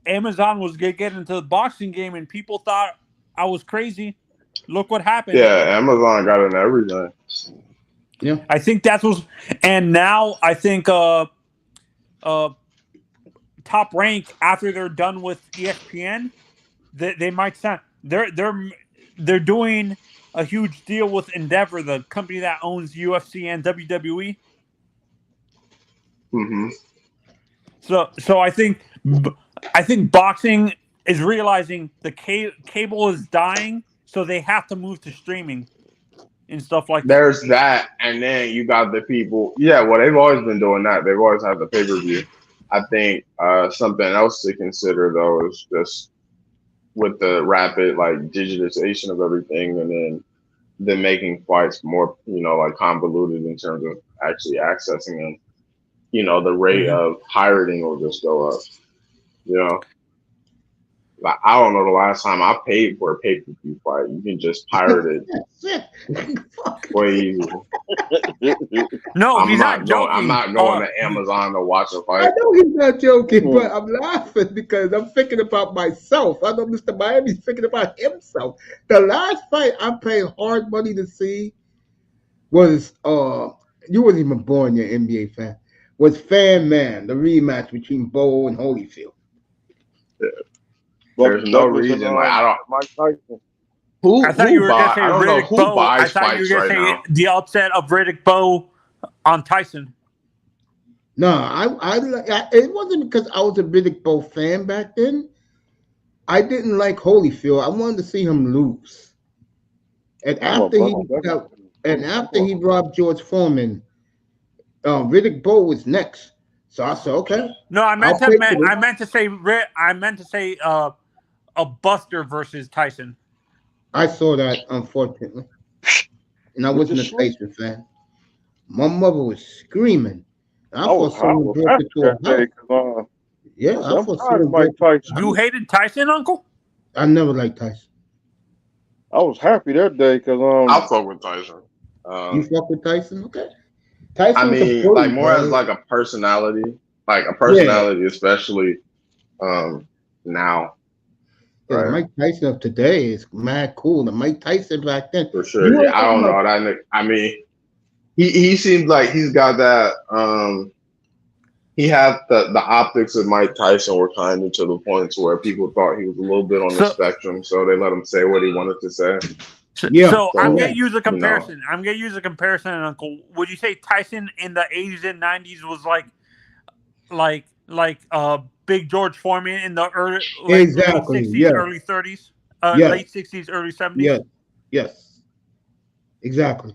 Amazon was going to get into the boxing game, and people thought I was crazy. Look what happened. yeah, Amazon got into everything. Yeah, I think that's was, and now I think Top Rank, after they're done with ESPN, they might sign. They're doing a huge deal with Endeavor, the company that owns UFC and WWE. Mm-hmm. So I think boxing is realizing the cable is dying, so they have to move to streaming and stuff like that. There's that, and then you got the people. Yeah, well, they've always been doing that. They've always had the pay-per-view. I think something else to consider though is just with the rapid like digitization of everything, and then making fights more like convoluted in terms of actually accessing them. The rate of pirating will just go up. Like I don't know the last time I paid for a pay-per-view fight. You can just pirate it way easier. No, he's not I'm joking. not going to Amazon to watch a I fight. know he's not joking, but I'm laughing because I'm thinking about myself. I know Mr. Miami's thinking about himself. The last fight I paid hard money to see was you wasn't even born, you NBA fan. Was Fan Man, the rematch between Bo and Holyfield. There's no Douglas reason. and, Like I don't. Mike Tyson. I thought you were going to say I don't know Riddick who Bowe. I buys thought you were fights going to right say now. the upset of Riddick Bowe on Tyson. No, it wasn't because I was a Riddick Bowe fan back then. I didn't like Holyfield. I wanted to see him lose. And after he robbed George Foreman, Riddick Bowe was next. So I said, okay. No, I meant to say a Buster versus Tyson. I saw that, unfortunately. And I wasn't a Tyson fan. My mother was screaming. I thought someone broke into her house. Yeah, I thought someone broke into her house. You hated Tyson, Uncle? I never liked Tyson. I was happy that day because I'll fuck with Tyson. You fuck with Tyson? Okay. Tyson I was a mean, bully, like more bro. as like a personality, especially now. Yeah, Right. Mike Tyson of today is mad cool. The Mike Tyson back then, For sure. Yeah, I don't know that. I mean, he seems like he's got that. He had the optics of Mike Tyson were kind of to the point to where people thought he was a little bit on the spectrum, so they let him say what he wanted to say. So I'm gonna use a comparison. I'm gonna use a comparison, Uncle. Would you say Tyson in the 80s and 90s was like Big George Foreman in the early late 60s, early 30s, late 60s, early 70s? Yes, exactly.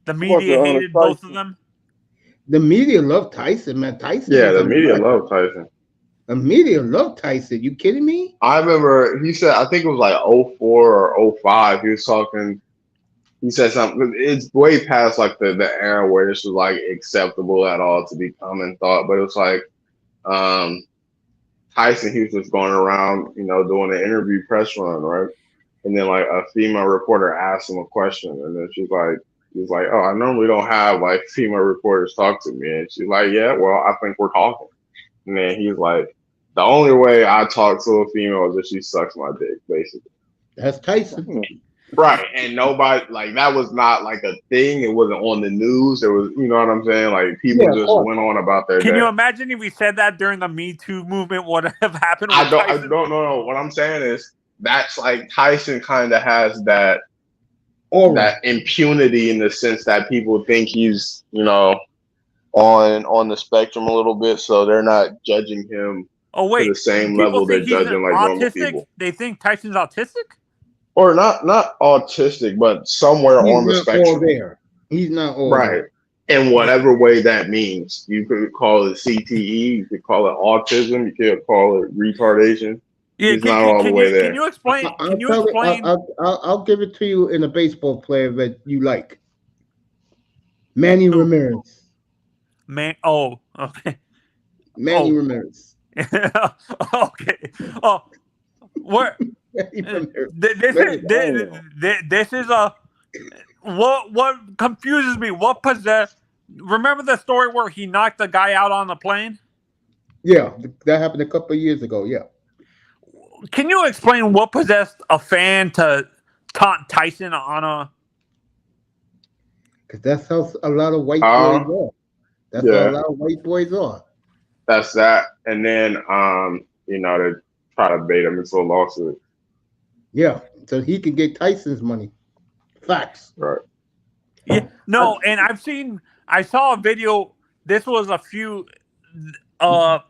The media hated both of them. The media loved Tyson, man. Tyson. Yeah, the media loved Tyson. The media loved Tyson. You kidding me? I remember he said, I think it was like 04 or 05. He was talking. He said something. It's way past like the era where this was like acceptable at all to be common thought. But it was like Tyson. He was just going around, doing an interview press run, right? and then like a female reporter asked him a question, and then he's like, oh, I normally don't have like female reporters talk to me, and she's like, yeah, well, I think we're talking, and then he's like, the only way I talk to a female is if she sucks my dick, basically. That's Tyson. Right, and nobody like that was not like a thing. It wasn't on the news. It was, you know what I'm saying? Like people just went on about their. Can day. you imagine if we said that during the Me Too movement? What would have happened? I don't know. What I'm saying is that's like Tyson kind of has that impunity in the sense that people think he's, you know, on the spectrum a little bit, so they're not judging him. Oh wait, to the same people level they're think judging like normal autistic? people. They think Tyson's autistic? Or not autistic, but somewhere on the spectrum. There. He's not all right. there. In whatever way that means. You could call it CTE, you could call it autism, you could call it retardation. Yeah, He's not all the way there. Can you explain? I'll give it to you in a baseball player that you like. Manny Ramirez. Oh, okay. Manny Ramirez. Okay. Oh, what? This is a what confuses me. What possessed? Remember the story where he knocked the guy out on the plane? Yeah, that happened a couple of years ago. Yeah. Can you explain what possessed a fan to taunt Tyson on a? Because that's how a lot of white boys are. That's how a lot of white boys are. That's that, and then you know, to try to bait him into a lawsuit. Yeah, so he can get Tyson's money. Facts. Right. Yeah. No, and I saw a video. This was a few. Hold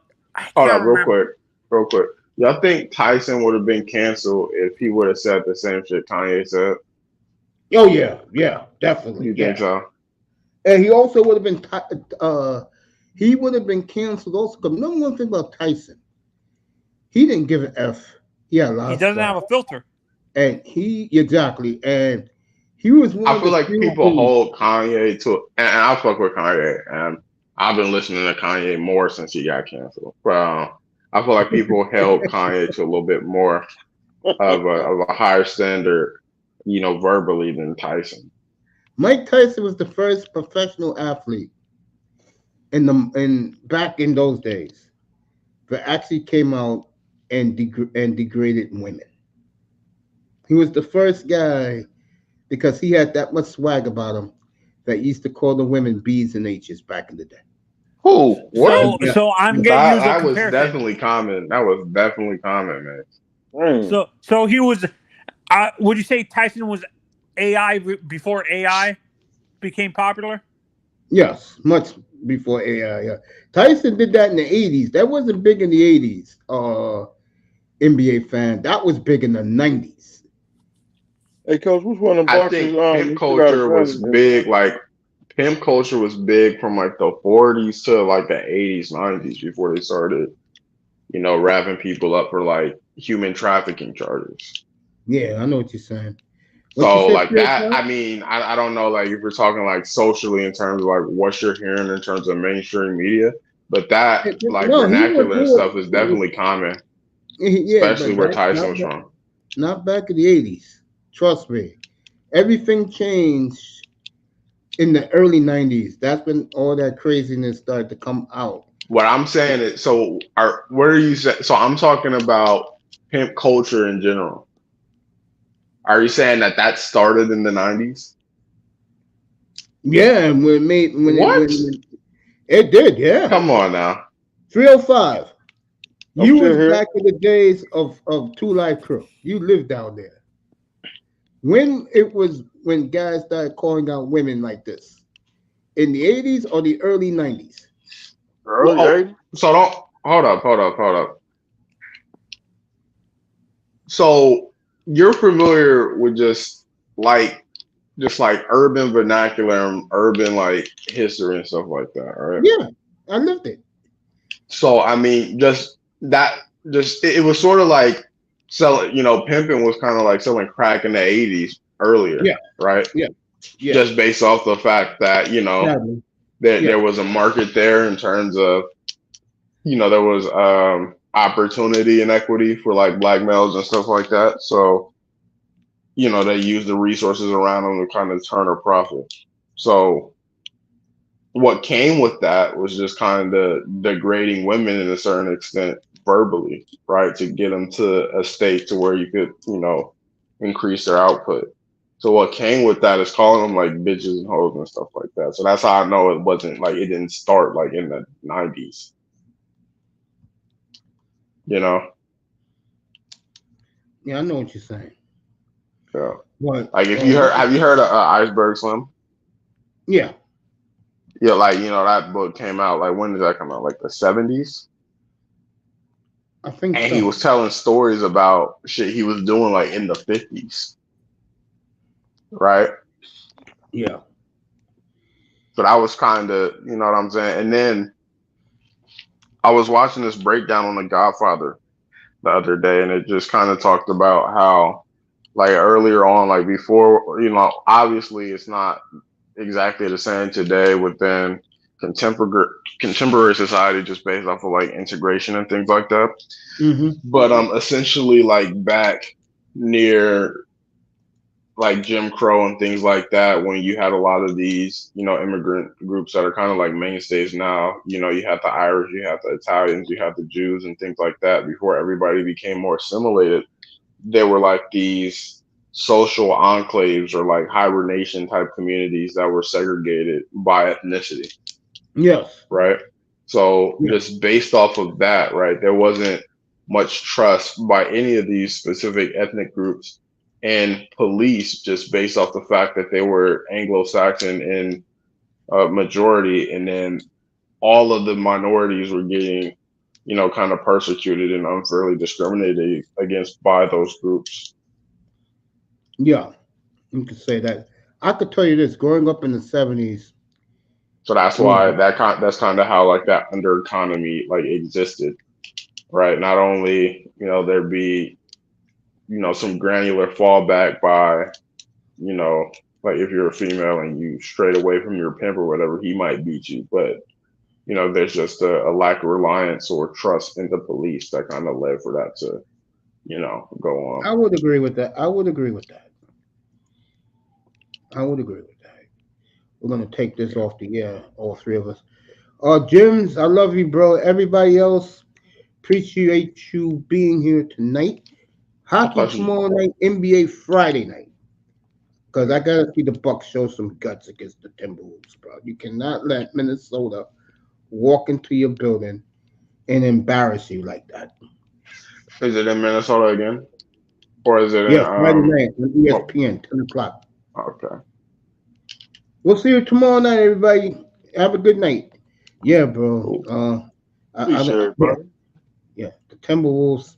on, real quick. Y'all think Tyson would have been canceled if he would have said the same shit Kanye said? Oh yeah, definitely. You think so? And he also would have been. He would have been canceled also. Because number one thing about Tyson, he didn't give an F. He doesn't have a filter. And he was one I feel like people hold Kanye to, and I fuck with Kanye, and I've been listening to Kanye more since he got canceled. Well, I feel like people held Kanye to a little bit more of a higher standard, you know, verbally than Tyson. Mike Tyson was the first professional athlete back in those days that actually came out and degraded women. He was the first guy because he had that much swag about him that he used to call the women B's and H's back in the day. Who? What? So I'm getting that was definitely common. That was definitely common, man. So he was. Would you say Tyson was AI before AI became popular? Yes, much before AI. Yeah. Tyson did that in the 80s. That wasn't big in the 80s. NBA fan. That was big in the 90s. Hey, Coach, which one of the boxers? I think pimp culture was big. Like pimp culture was big from like the 40s to like the 80s, 90s before they started, you know, wrapping people up for like human trafficking charges. Yeah, I know what you're saying. So like that, I mean, I don't know, like if we're talking like socially in terms of like what you're hearing in terms of mainstream media, but that like vernacular and stuff is definitely common, especially where Tyson was from. Not back in the 80s. Trust me. Everything changed in the early 90s. That's when all that craziness started to come out. What I'm saying is, so where are you saying? So I'm talking about pimp culture in general. Are you saying that started in the 90s? Yeah, when it did, yeah. Come on now. 305. You was back in the days of Two Live Crew. You lived down there. When guys started calling out women like this? In the 80s or the early 90s? Early 80s. So hold up. So you're familiar with just like urban vernacular and urban like history and stuff like that, right? Yeah, I lived it. So I mean, it was sort of like selling, you know, pimping was kind of like selling crack in the 80s earlier, right? Yeah. Just based off the fact that, you know, there was a market there in terms of, you know, there was opportunity and equity for like black males and stuff like that. So they use the resources around them to kind of turn a profit. So what came with that was just kind of degrading women in a certain extent verbally, right? To get them to a state to where you could, increase their output. So what came with that is calling them like bitches and hoes and stuff like that. So that's how I know it wasn't like, it didn't start like in the 90s, Yeah, I know what you're saying. Yeah. But Like if you have you heard of Iceberg Slim? Yeah. Yeah, like that book came out. Like when did that come out? Like the 70s. I think And so. he was telling stories about shit he was doing like in the 50s, right? Yeah. So that was kind of, you know what I'm saying. And then I was watching this breakdown on The Godfather the other day, and it just kind of talked about how, like earlier on, like before, obviously it's not exactly the same today within contemporary society, just based off of like integration and things like that. Mm-hmm. But essentially, like back near like Jim Crow and things like that, when you had a lot of these, immigrant groups that are kind of like mainstays now, you had the Irish, you had the Italians, you had the Jews and things like that. Before everybody became more assimilated, there were like these social enclaves or like hibernation type communities that were segregated by ethnicity. Yes. Right. So just based off of that, right, there wasn't much trust by any of these specific ethnic groups and police, just based off the fact that they were Anglo-Saxon in majority, and then all of the minorities were getting, kind of persecuted and unfairly discriminated against by those groups. Yeah, you could say that. I could tell you this: growing up in the 70s. So that's why that's kind of how like that under economy like existed, right? Not only there'd be some granular fallback by like if you're a female and you strayed away from your pimp or whatever, he might beat you, but there's just a lack of reliance or trust in the police that kind of led for that to go on. I would agree with that. We're gonna take this off the air, all three of us. Jims, I love you, bro. Everybody else, appreciate you being here tonight. Hockey tomorrow night, NBA Friday night. Because I gotta see the Bucks show some guts against the Timberwolves, bro. You cannot let Minnesota walk into your building and embarrass you like that. Is it in Minnesota again? Or is it Friday night on ESPN, 10 o'clock. Okay. We'll see you tomorrow night, everybody. Have a good night. Yeah, bro. Appreciate it, bro. Yeah, the Timberwolves